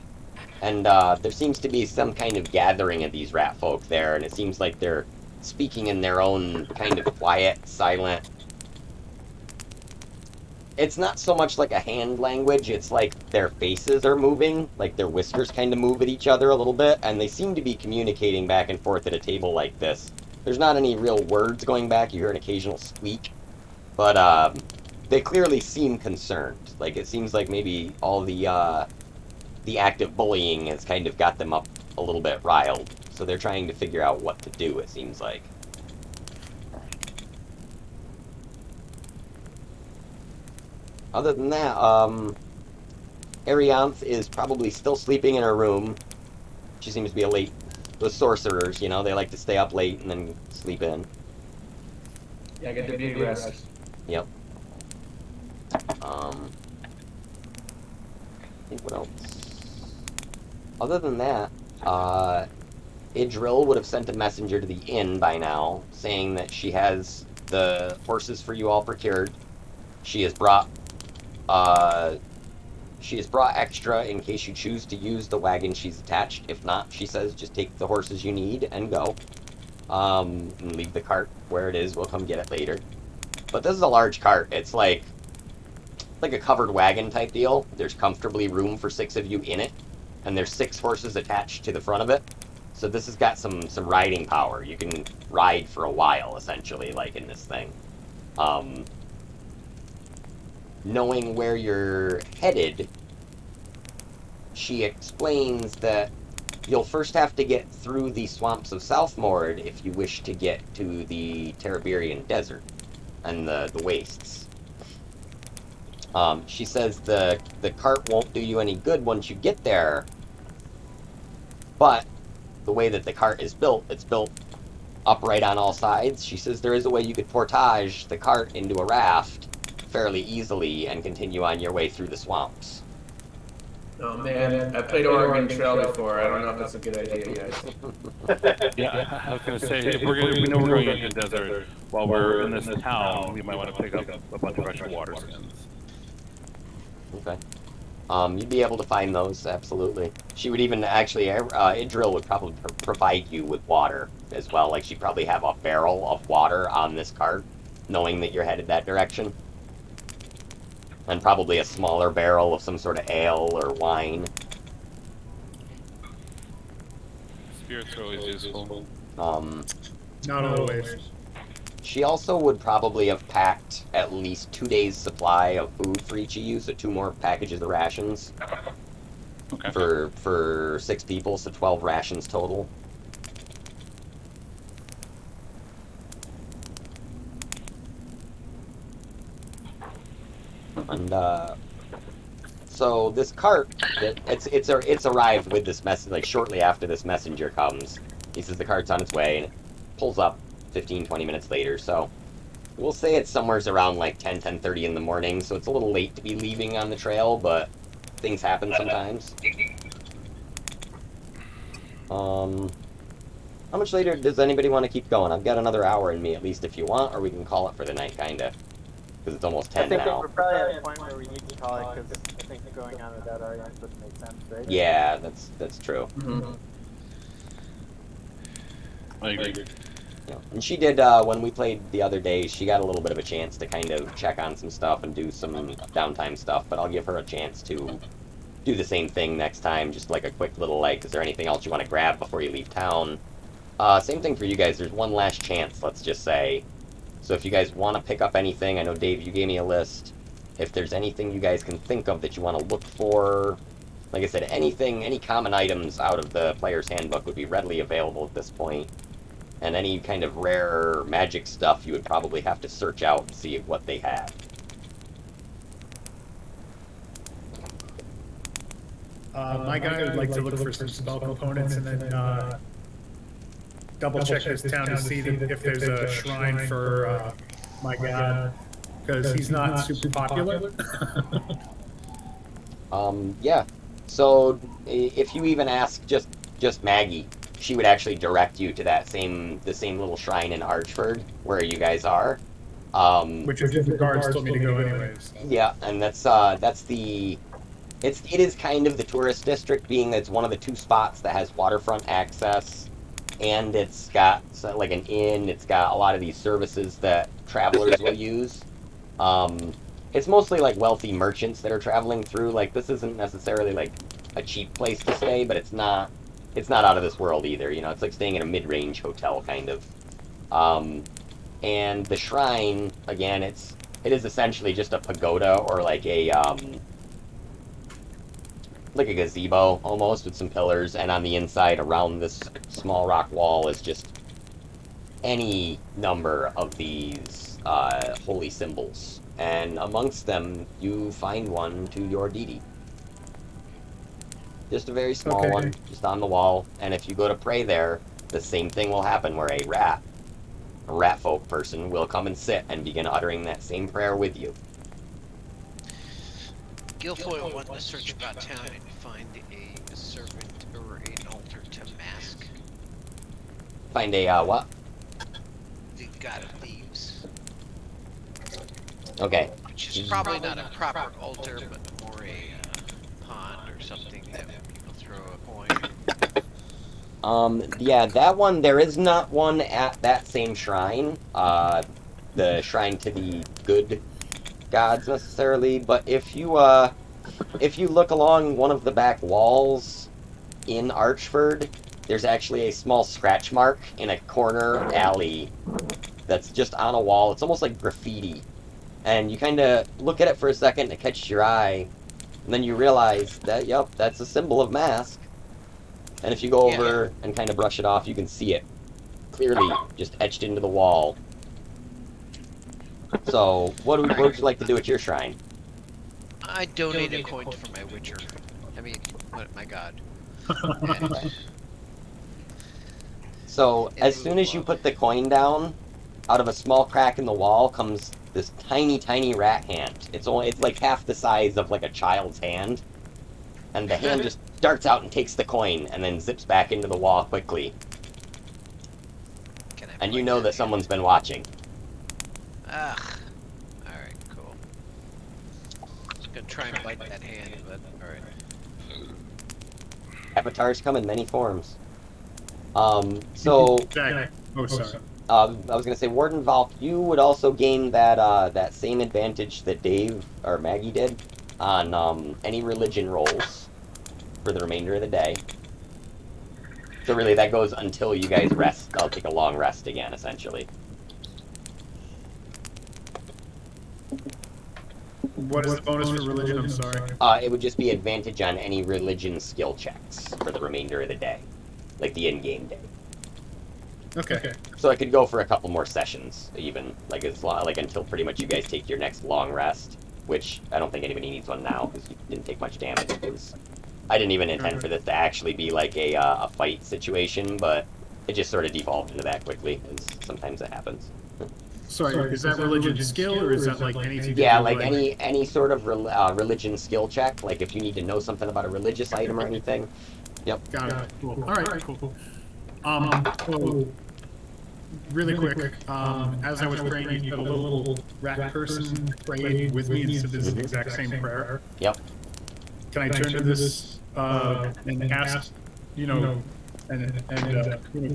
and there seems to be some kind of gathering of these rat folk there, and it seems like they're speaking in their own kind of quiet, silent. It's not so much like a hand language, it's like their faces are moving, like their whiskers kind of move at each other a little bit, and they seem to be communicating back and forth at a table like this. There's not any real words going back, you hear an occasional squeak, but they clearly seem concerned. Like, it seems like maybe all the active bullying has kind of got them up a little bit riled, so they're trying to figure out what to do, it seems like. Other than that, Arianth is probably still sleeping in her room. She seems to be a late... Those sorcerers, you know, they like to stay up late and then sleep in. Yeah, get the beauty rest. Yep. I think what else? Other than that, Idril would have sent a messenger to the inn by now, saying that she has the horses for you all procured. She has brought extra in case you choose to use the wagon she's attached. If not, she says just take the horses you need and go. And leave the cart where it is. We'll come get it later. But this is a large cart. It's like a covered wagon type deal. There's comfortably room for 6 of you in it, and there's 6 horses attached to the front of it. So this has got some riding power. You can ride for a while, essentially, like in this thing. Knowing where you're headed, she explains that you'll first have to get through the swamps of Southmord if you wish to get to the Tereberian Desert and the wastes. She says the cart won't do you any good once you get there, but the way that the cart is built, it's built upright on all sides. She says there is a way you could portage the cart into a raft fairly easily and continue on your way through the swamps. Oh man, I played Oregon Trail before. I don't know if that's a good idea, guys. Yeah, I was gonna say, if we know we're going into the desert while we're in this town, we might want to pick up a bunch of fresh water skins. Okay. You'd be able to find those, absolutely. She would even, actually, Idril would probably provide you with water as well. Like, she'd probably have a barrel of water on this cart, knowing that you're headed that direction. And probably a smaller barrel of some sort of ale or wine. Spirits are always useful. Not always. She also would probably have packed at least 2 days' supply of food for each of you, so 2 more packages of rations. Okay. For 6 people, so 12 rations total. And so this cart, it's arrived with this message, like shortly after this messenger comes. He says the cart's on its way, and it pulls up 15-20 minutes later. So we'll say it's somewhere around like 10:30 in the morning. So it's a little late to be leaving on the trail, but things happen sometimes. How much later does anybody want to keep going? I've got another hour in me at least if you want, or we can call it for the night, kinda. Because it's almost 10 I think now. we're probably at a point where we need to call it because I think going on without arguments doesn't make sense, right? Yeah, that's true. Mm-hmm. I agree. Yeah. And she did, when we played the other day, she got a little bit of a chance to kind of check on some stuff and do some downtime stuff, but I'll give her a chance to do the same thing next time, just like a quick little, like, is there anything else you want to grab before you leave town? Same thing for you guys, there's one last chance, let's just say. So if you guys want to pick up anything, I know, Dave, you gave me a list. If there's anything you guys can think of that you want to look for, like I said, anything, any common items out of the player's handbook would be readily available at this point. And any kind of rare magic stuff you would probably have to search out and see what they have. My guy would like to look for some spell components and then double check this town to see if there's a shrine for my god, because he's not super popular. Yeah. So if you even ask just Maggie, she would actually direct you to the same little shrine in Archford where you guys are. Which is the guards told me to go anyways. Yeah, and it is kind of the tourist district, being that it's one of the 2 spots that has waterfront access, and it's got like an inn. It's got a lot of these services that travelers will use. It's mostly like wealthy merchants that are traveling through. Like, this isn't necessarily like a cheap place to stay, but it's not out of this world either. You know, it's like staying in a mid-range hotel kind of. And the shrine, again, it is essentially just a pagoda or like a gazebo almost, with some pillars, and on the inside around this small rock wall is just any number of these holy symbols. And amongst them, you find one to your Didi. Just a very small Okay. one, just on the wall. And if you go to pray there, the same thing will happen where a rat folk person, will come and sit and begin uttering that same prayer with you. Guilfoyle wanted to search about town and find a servant or an altar to mask Find a, what? the god of thieves. Okay. Which is probably not a proper altar, but more a pond or something that people throw a coin. Yeah, that one, there is not one at that same shrine. The shrine to the good gods necessarily, but if you look along one of the back walls in Archford, there's actually a small scratch mark in a corner alley that's just on a wall. It's almost like graffiti. And you kind of look at it for a second, it catches your eye, and then you realize that, yep, that's a symbol of mask. And if you go over and kind of brush it off, you can see it clearly just etched into the wall. So, what would you like to do at your shrine? I donate a coin for my witcher. I mean, my god. And So, as soon as you put the coin down, out of a small crack in the wall comes this tiny, tiny rat hand. It's like half the size of like a child's hand. And the hand just darts out and takes the coin and then zips back into the wall quickly. And you know that someone's been watching. Ugh. Alright, cool. Just gonna try and bite that hand, but alright. Avatars come in many forms. So, Jack. Oh, sorry. I was gonna say, Warden Valk, you would also gain that same advantage that Dave or Maggie did on any religion rolls for the remainder of the day. So really, that goes until you guys rest. I'll take a long rest again, essentially. What is the bonus for religion? I'm sorry. It would just be advantage on any religion skill checks for the remainder of the day, like the in-game day. Okay. So I could go for a couple more sessions, even like until pretty much you guys take your next long rest, which I don't think anybody needs one now because you didn't take much damage. Because I didn't even intend for this to actually be like a fight situation, but it just sort of devolved into that quickly, because sometimes it happens. Sorry, is that religion skill or is that like anything? Yeah, like any sort of religion skill check, like if you need to know something about a religious item or anything. Yep. Got it. Cool. All right. Cool. So, really quick. As I was praying, you had a little rat person prayed with me and said this is the exact same prayer. Yep. Can I turn to this and ask,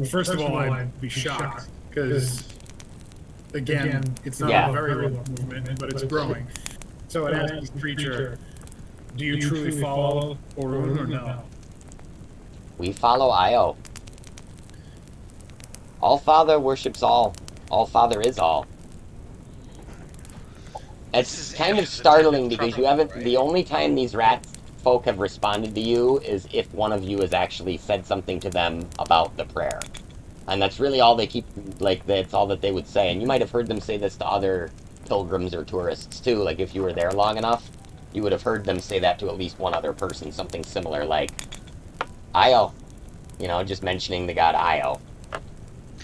first of all, I'd be shocked because, again, it's not a very long movement, but it's growing. So I'd ask this creature, do you truly follow Orun or no? We follow Io. All Father worships all. All Father is all. It's kind of startling because you haven't. The only time these rat folk have responded to you is if one of you has actually said something to them about the prayer. And that's really all they keep, like, that's all that they would say. And you might have heard them say this to other pilgrims or tourists, too. Like, if you were there long enough, you would have heard them say that to at least one other person. Something similar, like, Io. Just mentioning the god Io.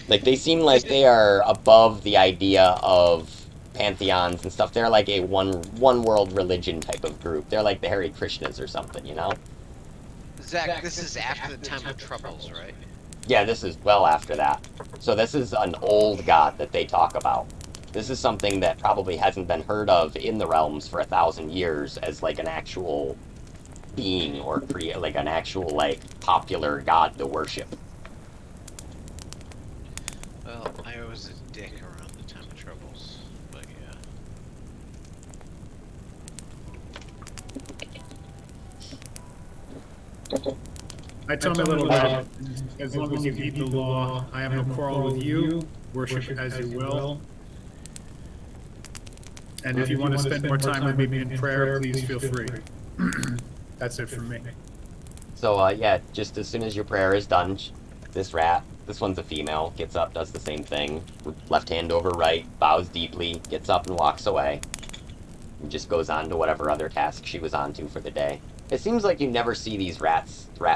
Like, they seem like they are above the idea of pantheons and stuff. They're like a one-world religion type of group. They're like the Hare Krishnas or something, Zach, this is after the time of troubles, right? Yeah, this is well after that. So this is an old god that they talk about. This is something that probably hasn't been heard of in the realms for 1,000 years as like an actual being or like an actual like popular god to worship. Well, I was a dick around the time of troubles, but yeah. I tell them a little bit. As long as you heed the law, I have no quarrel with you. Worship as you will. And if you want to spend more time with me in prayer, please feel free. That's it from me. So, yeah, just as soon as your prayer is done, this rat, this one's a female, gets up, does the same thing. Left hand over right, bows deeply, gets up and walks away. And just goes on to whatever other task she was on to for the day. It seems like you never see these rat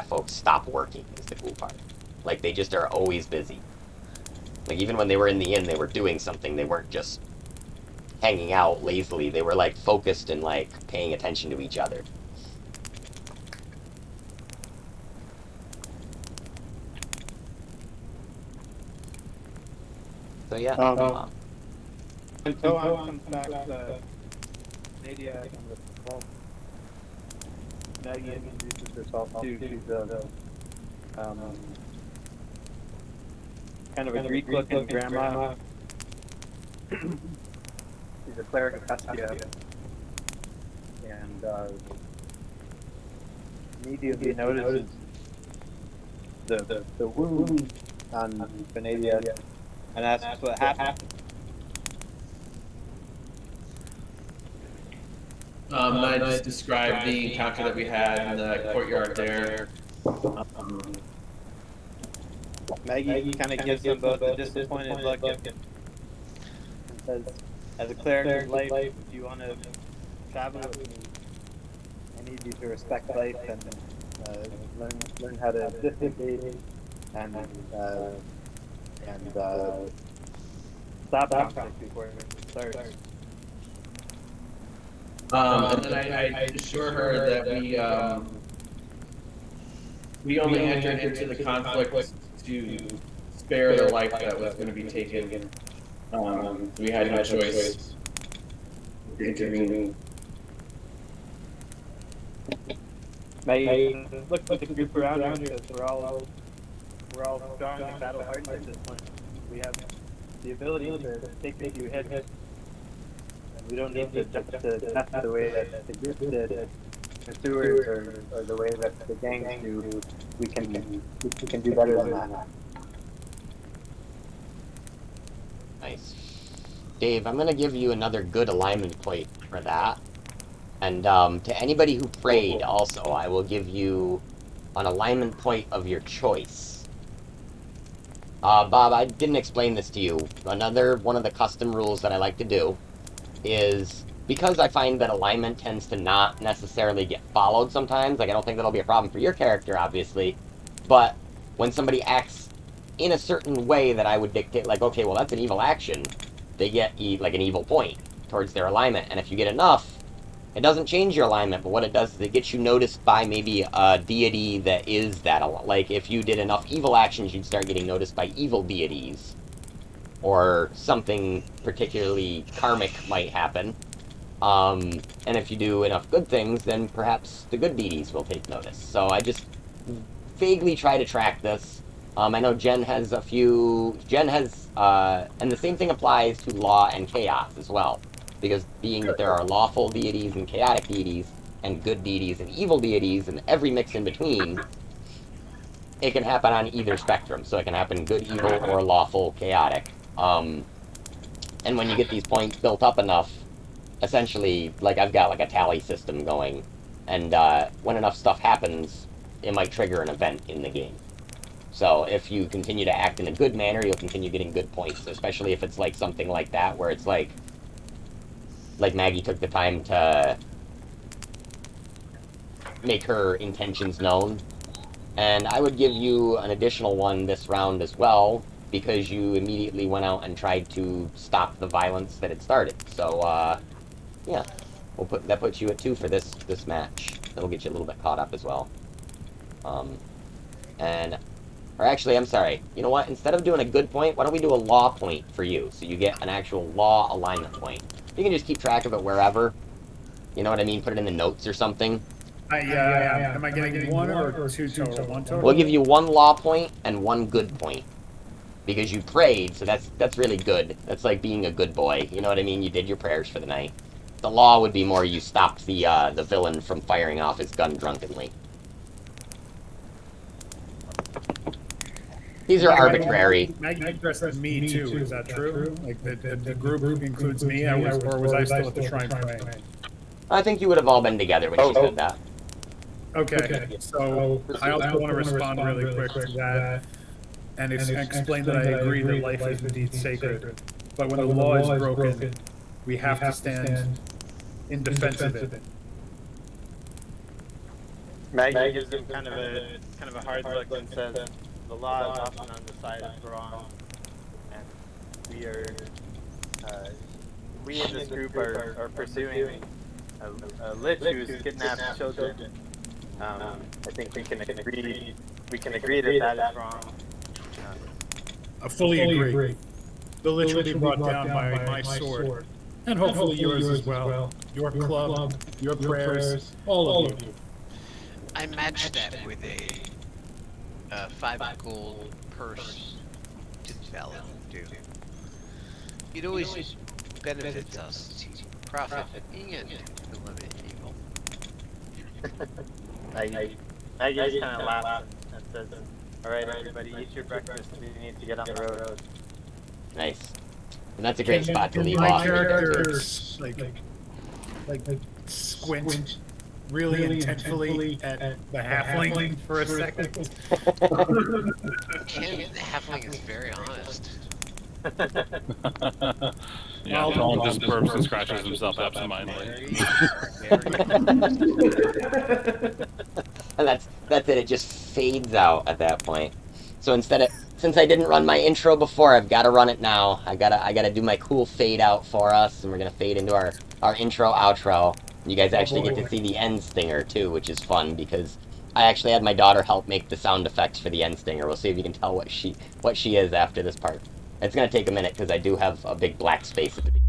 folks stop working, is the cool part. Like, they just are always busy. Like, even when they were in the inn, they were doing something. They weren't just hanging out lazily. They were, like, focused and, like, paying attention to each other. So, yeah. Until comes back, Nadia and Maggie introduces herself too. She's kind of a Greek-looking grandma. She's a cleric of Hestia, and immediately notices the wound on Benadia, and asks what happened. I just described the encounter that we had in the courtyard there. Maggie kind of gives them both a disappointed look and says, as a cleric of life, if you want to travel with me, I need you to respect life and learn how to disengage and stop conflict before it starts. And then I assure her that we only entered into the conflict to spare the life that was going to be taken. We had no choice to intervene. Maggie looks at the group around her because we're all strong and battle hardened at this point. We have the ability to take a few hits, and we don't need to just test the way that the group did, pursuers, or the way that the gangs do. We can do better than that. Nice. Dave, I'm going to give you another good alignment point for that. And to anybody who prayed also, I will give you an alignment point of your choice. Bob, I didn't explain this to you. Another one of the custom rules that I like to do is, because I find that alignment tends to not necessarily get followed sometimes, like I don't think that'll be a problem for your character, obviously, but when somebody acts in a certain way that I would dictate, like, okay, well, that's an evil action, they get, like, an evil point towards their alignment, and if you get enough, it doesn't change your alignment, but what it does is it gets you noticed by maybe a deity that is that, like, if you did enough evil actions, you'd start getting noticed by evil deities, or something particularly karmic might happen. And if you do enough good things, then perhaps the good deities will take notice. So I just vaguely try to track this. I know Jen has a few... Jen has... and the same thing applies to law and chaos as well. Because being that there are lawful deities and chaotic deities, and good deities and evil deities, and every mix in between, it can happen on either spectrum. So it can happen good, evil, or lawful, chaotic. And when you get these points built up enough, essentially, like, I've got, like, a tally system going, and when enough stuff happens, it might trigger an event in the game. So if you continue to act in a good manner, you'll continue getting good points, especially if it's, like, something like that, where it's, like Maggie took the time to make her intentions known. And I would give you an additional one this round as well, because you immediately went out and tried to stop the violence that had started. So, yeah, that puts you at 2 for this match. That'll get you a little bit caught up as well. Or actually, I'm sorry. You know what? Instead of doing a good point, why don't we do a law point for you, so you get an actual law alignment point. You can just keep track of it wherever. You know what I mean? Put it in the notes or something. Yeah. Am I getting 1 or 2 total? 1 total? We'll give you 1 law point and 1 good point. Because you prayed, so that's really good. That's like being a good boy. You know what I mean? You did your prayers for the night. The law would be more you stopped the villain from firing off his gun drunkenly. These are arbitrary. Maggie addressed me too, is that true? Like the group includes me, or was I still at the shrine praying? I think you would have all been together when she said that. Okay, so I also want to respond really quick to that and explain that I agree that life is indeed sacred. But when the law is broken, we have to stand in defense of it. Maggie gives him kind of a hard look and says, "The law is often on the side of wrong, and we are we in this group are pursuing a lich who's kidnapped children. I think we can agree that is wrong." I fully agree. The lich will be brought down by my sword, and hopefully yours as well. Your club, your prayers, all of you. I match that with a 5 gold purse to Valk, too. It always benefits us to profit and eliminate evil. Maggie just kind of laughs and says, "All right, everybody, eat your breakfast. We need to get on the road." Nice. And that's a great spot to leave My off. characters like squint really intentfully at the halfling for a second. Ken, the halfling is very honest. Yeah, Colin just burps and scratches himself absentmindedly. And that's it. It just fades out at that point. So since I didn't run my intro before, I've got to run it now. I gotta do my cool fade out for us, and we're gonna fade into our intro outro. You guys actually get to see the end stinger too, which is fun because I actually had my daughter help make the sound effects for the end stinger. We'll see if you can tell what she is after this part. It's gonna take a minute because I do have a big black space at the beginning.